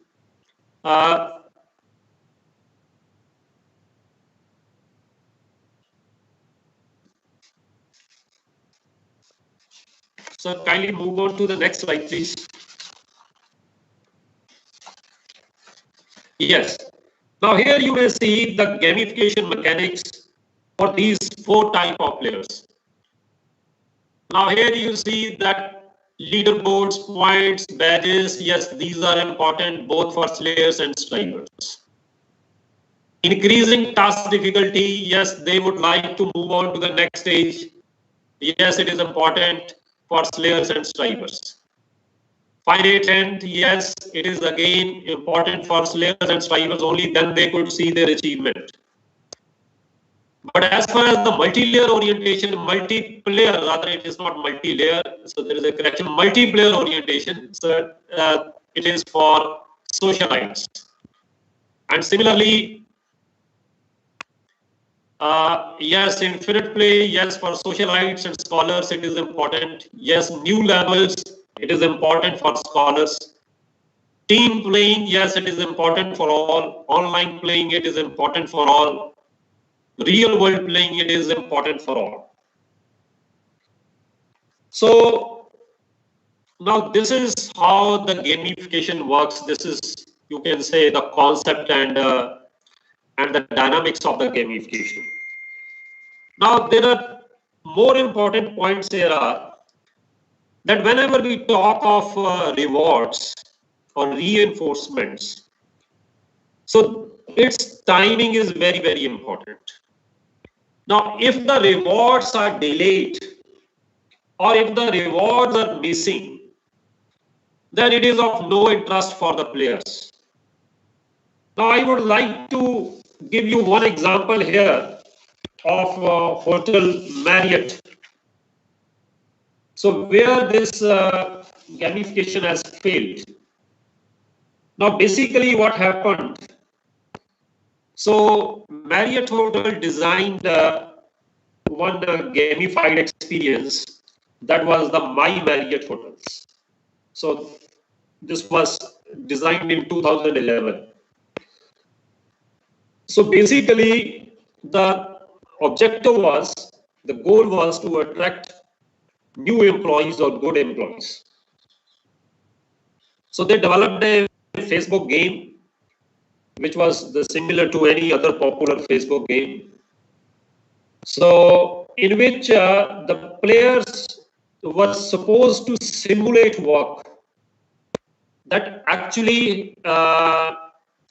so kindly move on to the next slide, please. Yes. Now here you may see the gamification mechanics for these 4 type of players. Now here you see that leaderboards, points, badges, yes, these are important both for slayers and strivers. Increasing task difficulty, yes, they would like to move on to the next stage. Yes, it is important for slayers and strivers. Finite end, yes, it is again important for slayers and strivers, only then they could see their achievement. But as far as the multi-layer orientation, multiplayer, rather it is not multi-layer, so there is a correction, multiplayer orientation, so it is for socialites. And similarly, yes, infinite play, yes, for socialites and scholars, it is important. Yes, new levels, it is important for scholars. Team playing, yes, it is important for all. Online playing, it is important for all. Real world playing, it is important for all. So now this is how the gamification works. This is, you can say, the concept and the dynamics of the gamification. Now there are more important points here are that whenever we talk of rewards or reinforcements, so its timing is very, very important. Now, if the rewards are delayed or if the rewards are missing, then it is of no interest for the players. Now, I would like to give you one example here of Hotel Marriott. So, where this gamification has failed. Now, basically what happened, so Marriott Hotel designed one gamified experience that was the My Marriott Hotels. So this was designed in 2011. So basically the objective was, the goal was to attract new employees or good employees. So they developed a Facebook game, which was similar to any other popular Facebook game. So in which the players were supposed to simulate work that actually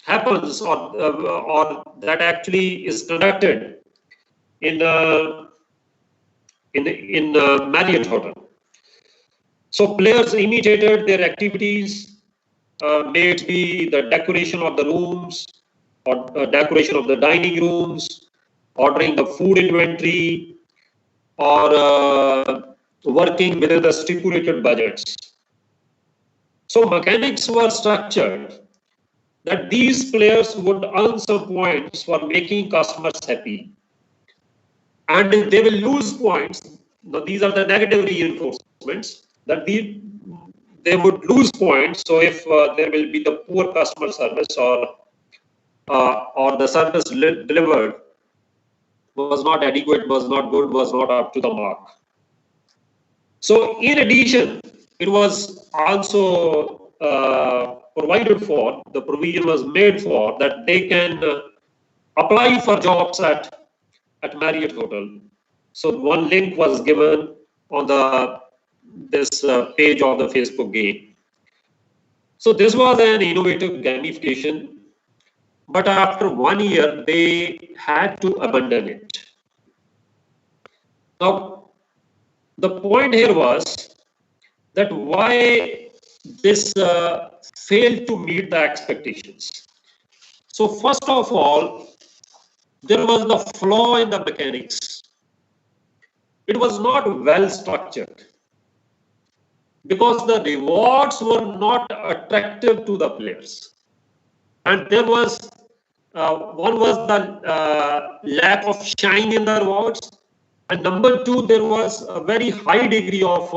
happens or that actually is conducted in Marriott Hotel. So players imitated their activities, may it be the decoration of the rooms or decoration of the dining rooms, ordering the food inventory, or working within the stipulated budgets. So mechanics were structured that these players would earn some points for making customers happy. And if they will lose points, now these are the negative reinforcements, that they would lose points. So if there will be the poor customer service or the service delivered was not adequate, was not good, was not up to the mark. So in addition, it was also provided for, the provision was made for that they can apply for jobs at Marriott Hotel. So one link was given on this page of the Facebook game. So this was an innovative gamification, but after 1 year, they had to abandon it. Now, the point here was that why this failed to meet the expectations. So first of all, there was the flaw in the mechanics. It was not well structured because the rewards were not attractive to the players. And there was one was the lack of shine in the rewards, and number two, there was a very high degree of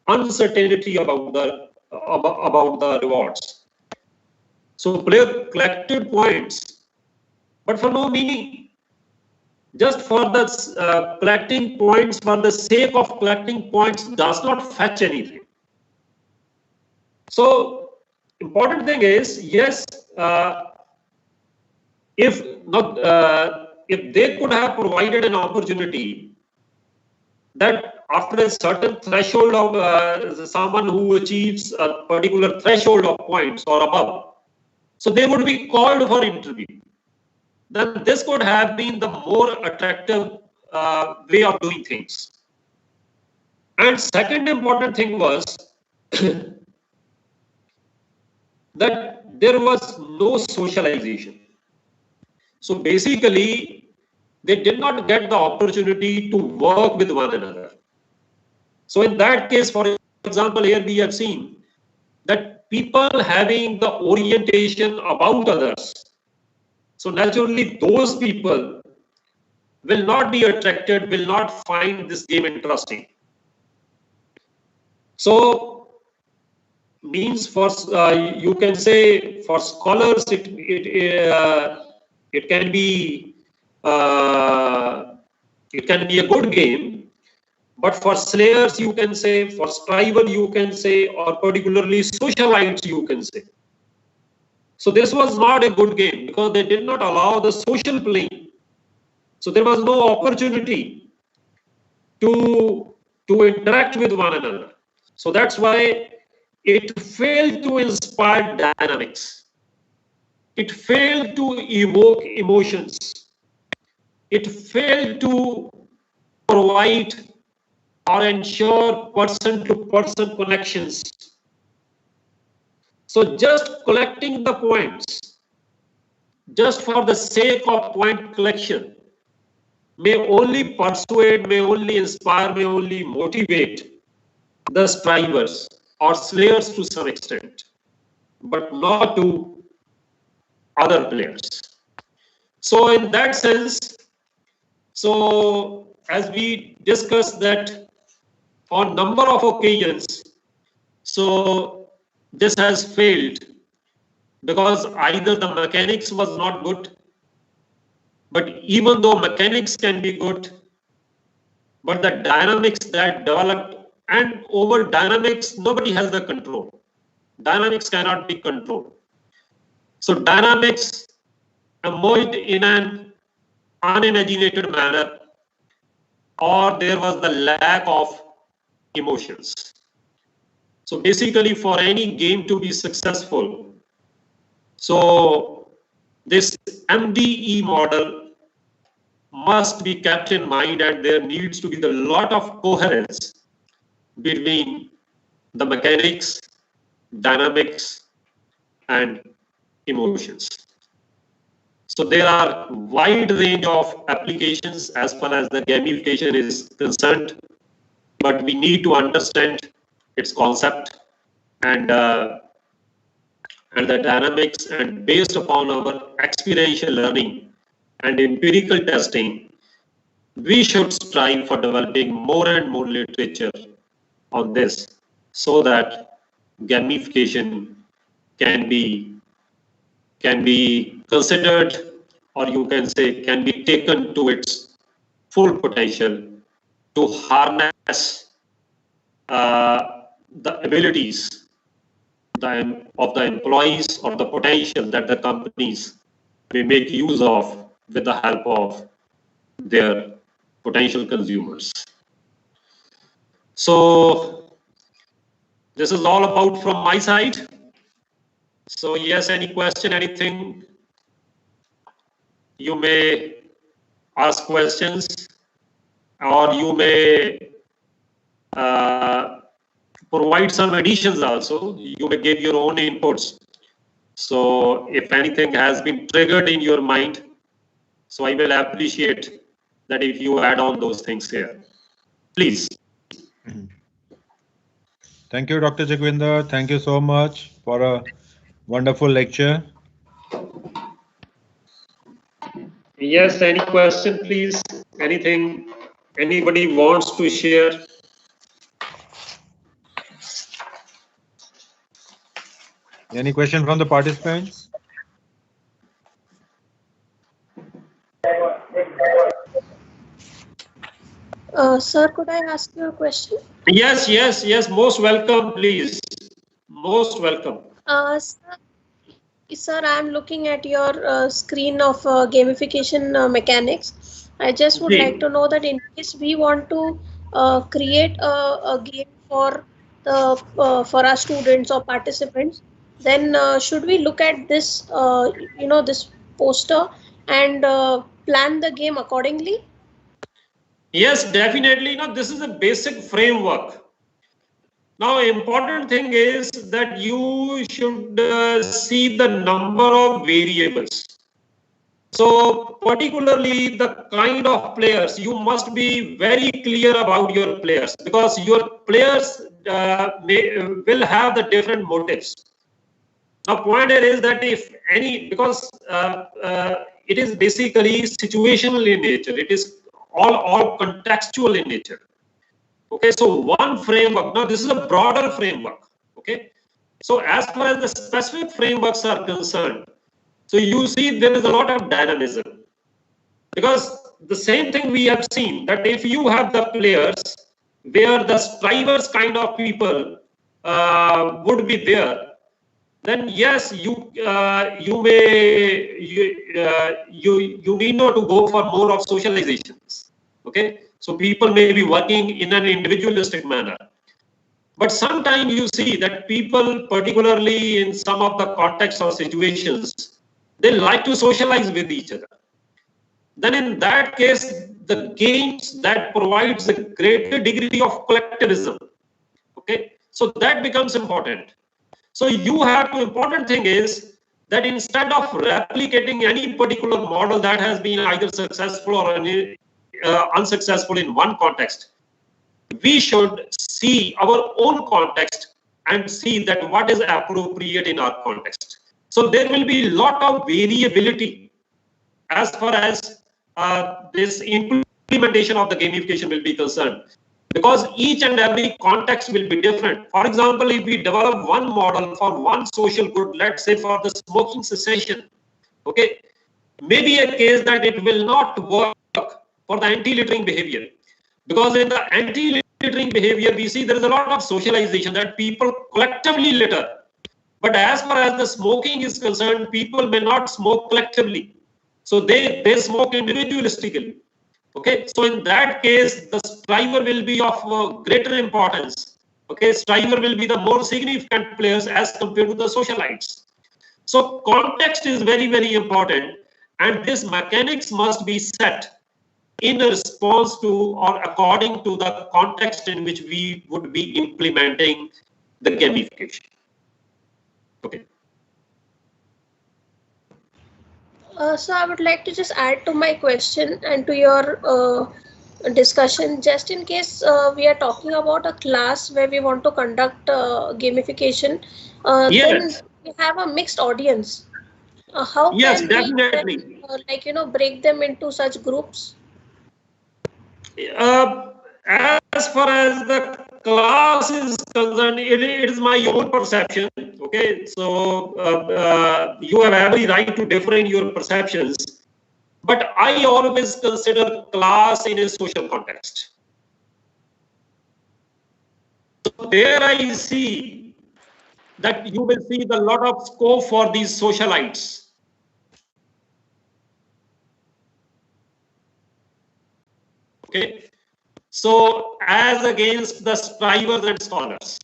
uncertainty about the rewards. So player collected points, but for no meaning, just for the collecting points for the sake of collecting points does not fetch anything. So important thing is, yes, if they could have provided an opportunity that after a certain threshold of someone who achieves a particular threshold of points or above, so they would be called for interview, then this could have been the more attractive way of doing things. And second important thing was that there was no socialization. So basically, they did not get the opportunity to work with one another. So in that case, for example, here we have seen that people having the orientation about others, so naturally those people will not be attracted, will not find this game interesting. So means for you can say for scholars it can be a good game, but for slayers you can say, for striver you can say, or particularly socialites you can say. So this was not a good game because they did not allow the social playing. So there was no opportunity to interact with one another. So that's why it failed to inspire dynamics. It failed to evoke emotions. It failed to provide or ensure person-to-person connections. So just collecting the points, just for the sake of point collection, may only persuade, may only inspire, may only motivate the strivers or slayers to some extent, but not to other players. So in that sense, so as we discussed that on number of occasions, so this has failed because either the mechanics was not good, but even though mechanics can be good, but the dynamics that developed, and over dynamics, nobody has the control. Dynamics cannot be controlled. So dynamics emerged in an unimaginated manner, or there was the lack of emotions. So basically for any game to be successful, so this MDE model must be kept in mind, and there needs to be a lot of coherence between the mechanics, dynamics, and emotions. So there are wide range of applications as far as the gamification is concerned, but we need to understand its concept and the dynamics, and based upon our experiential learning and empirical testing, we should strive for developing more and more literature on this so that gamification can be considered, or you can say can be taken to its full potential to harness the abilities of the employees, or the potential that the companies may make use of with the help of their potential consumers. So this is all about from my side. So yes, any question, anything, you may ask questions, or you may provide some additions also. You may give your own inputs. So if anything has been triggered in your mind, so I will appreciate that if you add on those things here. Please. Thank you, Dr. Jagwinder. Thank you so much for a wonderful lecture. Yes, any question, please? Anything anybody wants to share? Any question from the participants? Sir, could I ask you a question? Yes. Most welcome, please. Most welcome. Sir, I'm looking at your screen of gamification mechanics. I just would like to know that in case we want to create a game for for our students or participants, then should we look at this this poster and plan the game accordingly? Yes, definitely. This is a basic framework. Now, important thing is that you should see the number of variables. So, particularly the kind of players, you must be very clear about your players, because your players will have the different motives. Now, point here is that if any, because it is basically situational in nature, it is all contextual in nature. Okay, so one framework, now this is a broader framework. Okay, so as far as the specific frameworks are concerned, so you see there is a lot of dynamism, because the same thing we have seen, that if you have the players where the strivers kind of people would be there, then yes, you need not to go for more of socializations. Okay, so people may be working in an individualistic manner, but sometimes you see that people, particularly in some of the contexts or situations, they like to socialize with each other. Then in that case, the games that provides a greater degree of collectivism. Okay, so that becomes important. So you have to, important thing is that instead of replicating any particular model that has been either successful or unsuccessful in one context, we should see our own context and see that what is appropriate in our context. So there will be a lot of variability as far as this implementation of the gamification will be concerned, because each and every context will be different. For example, if we develop one model for one social good, let's say for the smoking cessation, okay, maybe a case that it will not work for the anti-littering behavior, because in the anti-littering behavior we see there is a lot of socialization, that people collectively litter, but as far as the smoking is concerned, people may not smoke collectively, so they smoke individualistically. Okay, so in that case, the striver will be of greater importance. Okay, striver will be the more significant players as compared to the socialites. So context is very, very important, and this mechanics must be set in response to or according to the context in which we would be implementing the gamification. Okay. So I would like to just add to my question and to your discussion, just in case we are talking about a class where we want to conduct gamification, then we have a mixed audience. How yes, can definitely. we break them into such groups? As far as the class is concerned, it is my own perception. Okay, so you have every right to differ in your perceptions, but I always consider class in a social context. So there I see that you will see the lot of scope for these socialites. Okay. So as against the strivers and scholars,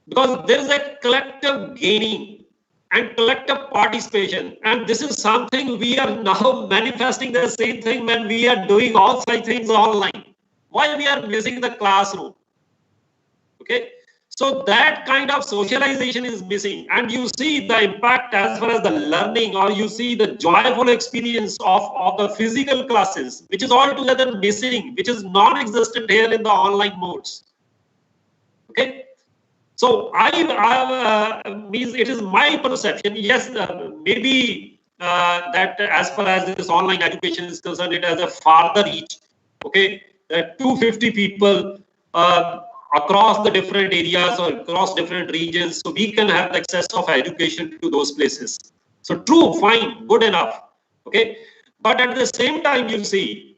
because there is a collective gaining and collective participation, and this is something we are now manifesting the same thing when we are doing all such things online. Why we are missing the classroom? Okay, so that kind of socialization is missing, and you see the impact as far as the learning, or you see the joyful experience of the physical classes, which is altogether missing, which is non-existent here in the online modes. Okay, so I means it is my perception. Yes, maybe that as far as this online education is concerned, it has a farther reach. Okay, that 250 people across the different areas or across different regions, so we can have access of education to those places. So true, fine, good enough. Okay, but at the same time, you see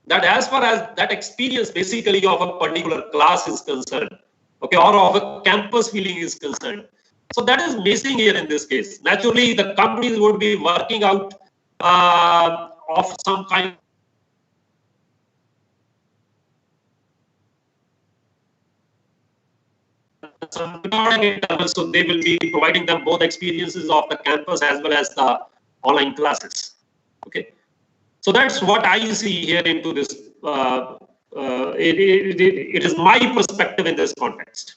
that as far as that experience basically of a particular class is concerned, okay, or of a campus feeling is concerned, so that is missing here in this case. Naturally, the companies would be working out of some kind some intervals, so they will be providing them both experiences of the campus as well as the online classes. Okay, so that's what I see here into this. It is my perspective in this context.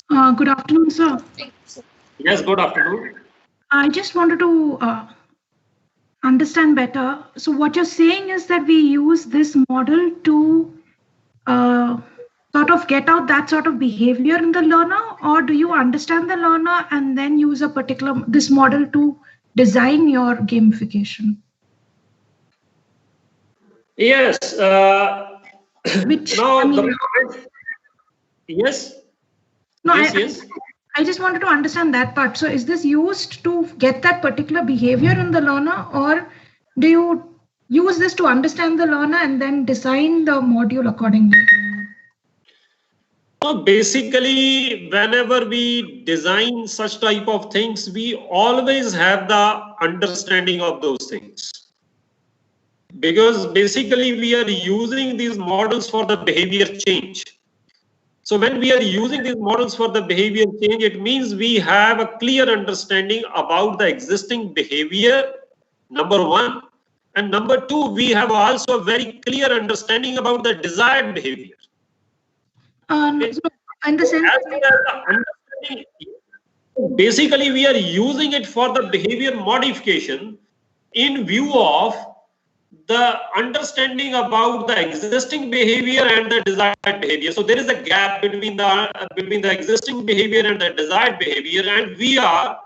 Good afternoon, sir. Yes, good afternoon. I just wanted to understand better. So what you're saying is that we use this model to sort of get out that sort of behavior in the learner, or do you understand the learner and then use a particular this model to design your gamification? Yes. Which now I mean, yes. No, yes. I just wanted to understand that part. So is this used to get that particular behavior in the learner, or do you use this to understand the learner and then design the module accordingly? So basically, whenever we design such type of things, we always have the understanding of those things. Because basically we are using these models for the behavior change. So when we are using these models for the behavior change, it means we have a clear understanding about the existing behavior, number one. And number two, we have also a very clear understanding about the desired behavior. Okay. So in the sense basically we are using it for the behavior modification in view of the understanding about the existing behavior and the desired behavior. So there is a gap between the existing behavior and the desired behavior, and we are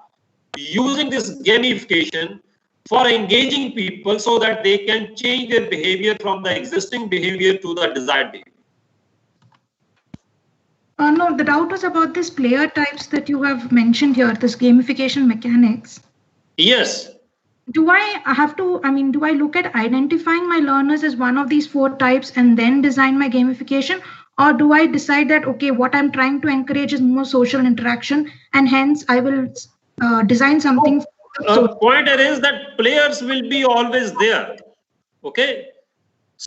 using this gamification for engaging people so that they can change their behavior from the existing behavior to the desired behavior. No, the doubt was about this player types that you have mentioned here, this gamification mechanics. Yes. Do I have to, I mean, do I look at identifying my learners as one of these 4 types and then design my gamification? Or do I decide that, okay, what I'm trying to encourage is more social interaction and hence I will design something. Point is that players will be always there. Okay.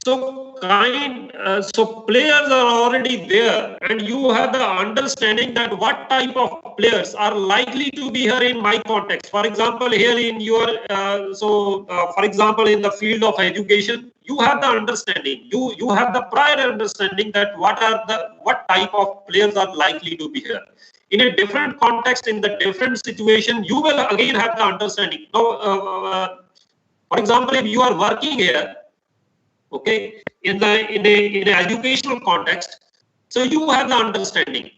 So players are already there, and you have the understanding that what type of players are likely to be here in my context. For example, here in your for example, in the field of education, you have the understanding. You have the prior understanding that what type of players are likely to be here. In a different context, in the different situation, you will again have the understanding. Now, for example, if you are working here, okay, in a educational context, so you have the understanding.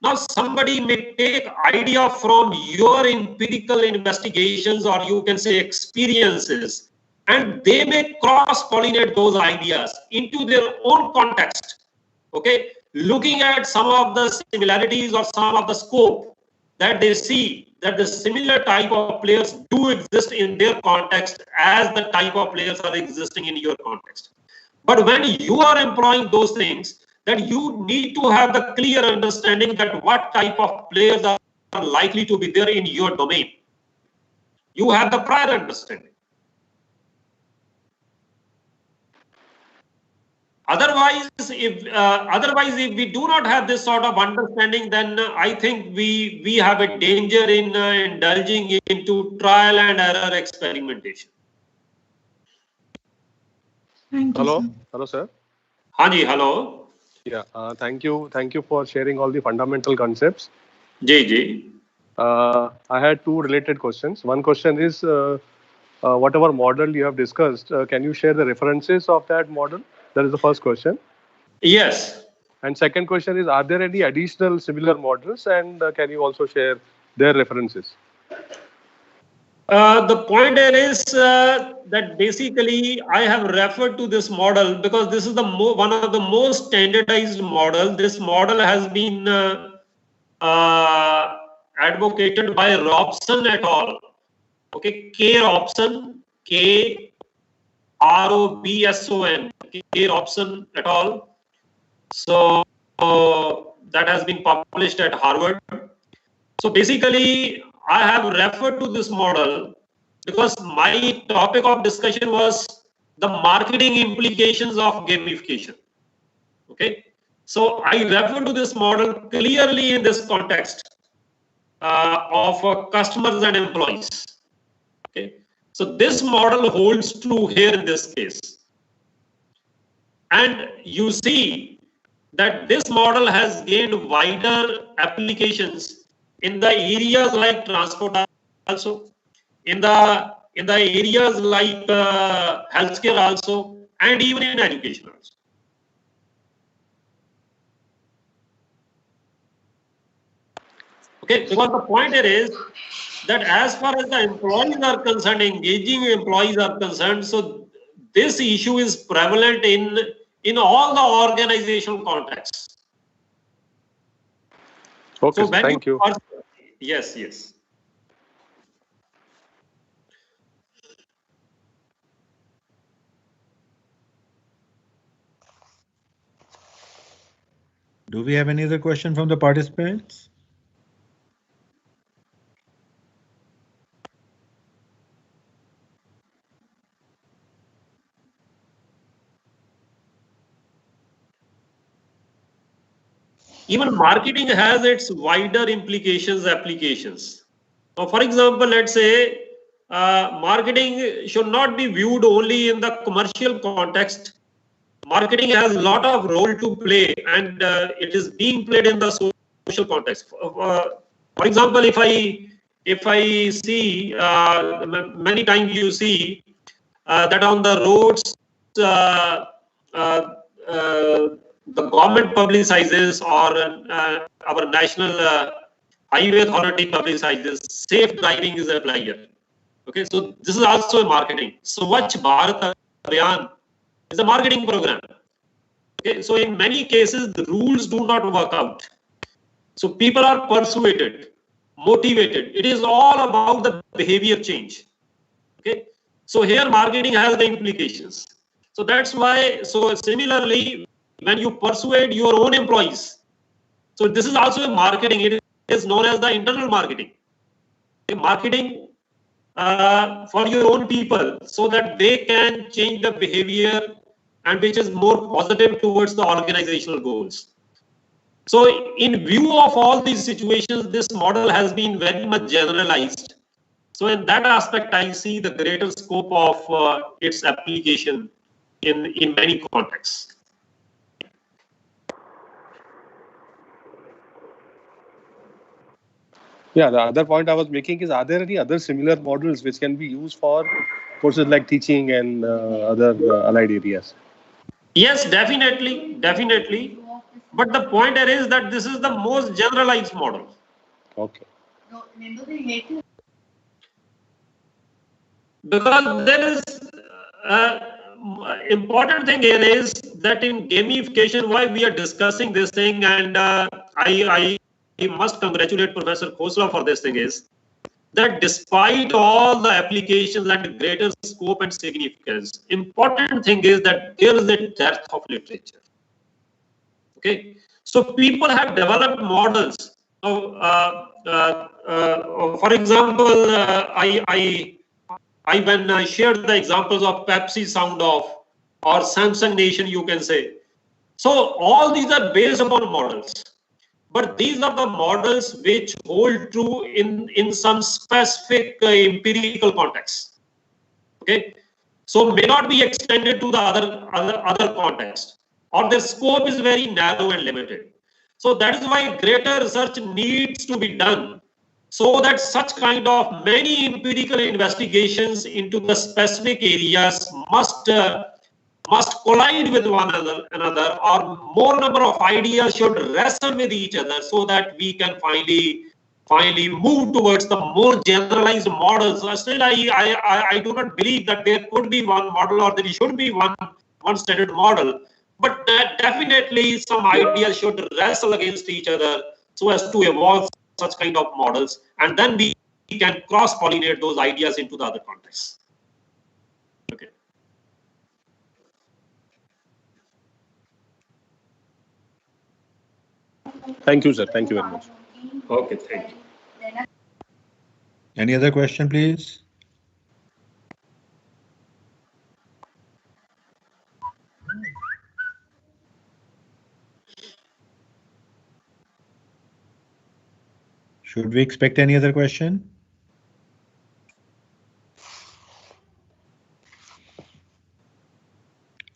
Now somebody may take idea from your empirical investigations, or you can say experiences, and they may cross-pollinate those ideas into their own context. Okay, looking at some of the similarities or some of the scope that they see that the similar type of players do exist in their context as the type of players are existing in your context. But when you are employing those things, that you need to have the clear understanding that what type of players are likely to be there in your domain. You have the prior understanding. Otherwise, if we do not have this sort of understanding, then I think we have a danger in indulging into trial and error experimentation. Hello, sir. Hanji, hello. Yeah, thank you for sharing all the fundamental concepts. Ji. I had 2 related questions. One question is, whatever model you have discussed, can you share the references of that model? That is the first question. Yes. And second question is, are there any additional similar models, and can you also share their references? The point here is that basically I have referred to this model because this is the one of the most standardized model. This model has been advocated by Robson et al. Okay, K. Robson, K. R-O-B-S-O-N, K. Robson et al. So that has been published at Harvard. So basically, I have referred to this model because my topic of discussion was the marketing implications of gamification. Okay, so I refer to this model clearly in this context of customers and employees. Okay, so this model holds true here in this case, and you see that this model has gained wider applications in the areas like transport, also in the areas like healthcare also, and even in education also. Okay, because the point here is that as far as the employees are concerned, engaging employees are concerned, so this issue is prevalent in all the organizational contexts. Okay, so when thank you. Yes, yes. Do we have any other question from the participants? Even marketing has its wider implications, applications. Now, for example, let's say marketing should not be viewed only in the commercial context. Marketing has a lot of role to play, and it is being played in the social context. For example, if I see many times you see that on the roads the government publicizes or our national highway authority publicizes safe driving is applied here. Okay, so this is also a marketing. Swachh Bharat Abhiyan is a marketing program. Okay, so in many cases the rules do not work out. So people are persuaded, motivated. It is all about the behavior change. Okay, so here marketing has the implications. So that's why. So similarly, when you persuade your own employees, so this is also a marketing. It is known as the internal marketing. Marketing for your own people, so that they can change the behavior and which is more positive towards the organizational goals. So in view of all these situations, this model has been very much generalized. So in that aspect, I see the greater scope of its application in many contexts. Yeah, the other point I was making is, are there any other similar models which can be used for courses like teaching and other allied areas? Yes, definitely, definitely. But the point here is that this is the most generalized model. Okay. Because there is important thing here is that in gamification, why we are discussing this thing, and I must congratulate Professor Khosla for this thing, is that despite all the applications and greater scope and significance, important thing is that there is a depth of literature. Okay, so people have developed models. So, for example, when I shared the examples of Pepsi Sound Off or Samsung Nation, you can say. So all these are based upon models. But these are the models which hold true in some specific empirical context. Okay, so may not be extended to the other context, or their scope is very narrow and limited. So that is why greater research needs to be done, so that such kind of many empirical investigations into the specific areas must collide with one another, or more number of ideas should wrestle with each other, so that we can finally finally move towards the more generalized models. Still, I do not believe that there could be one model or there should be one standard model. But definitely some ideas should wrestle against each other so as to evolve such kind of models, and then we can cross-pollinate those ideas into the other contexts. Okay. Thank you, sir. Thank you very much. Okay, thank you. Any other question, please? Should we expect any other question?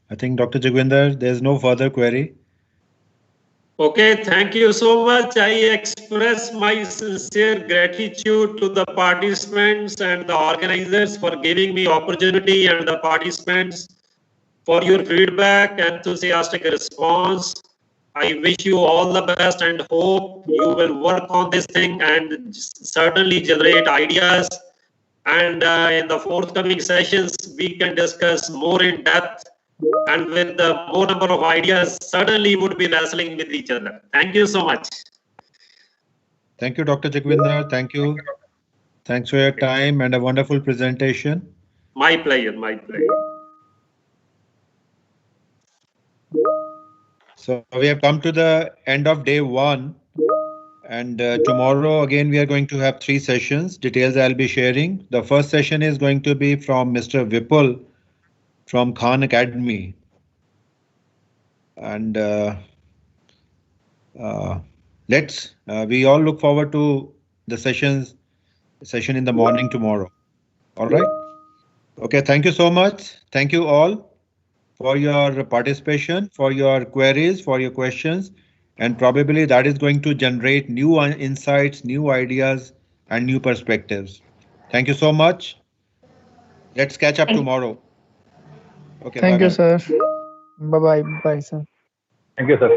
I think Dr. Jagwinder, there's no further query. Okay, thank you so much. I express my sincere gratitude to the participants and the organizers for giving me opportunity, and the participants for your feedback, enthusiastic response. I wish you all the best and hope you will work on this thing and certainly generate ideas. And in the forthcoming sessions, we can discuss more in depth, and with the more number of ideas, certainly would be wrestling with each other. Thank you so much. Thank you, Dr. Jagwinder. Thank you. Thanks for your time and a wonderful presentation. My pleasure, my pleasure. So we have come to the end of day one, and tomorrow again we are going to have 3 sessions. Details I'll be sharing. The first session is going to be from Mr. Vipul from Khan Academy, and we all look forward to the session in the morning tomorrow. All right. Okay. Thank you so much. Thank you all for your participation, for your queries, for your questions, and probably that is going to generate new insights, new ideas, and new perspectives. Thank you so much. Let's catch up tomorrow. Okay. Thank you, bye-bye. sir. Bye-bye. Bye, sir. Thank you, sir.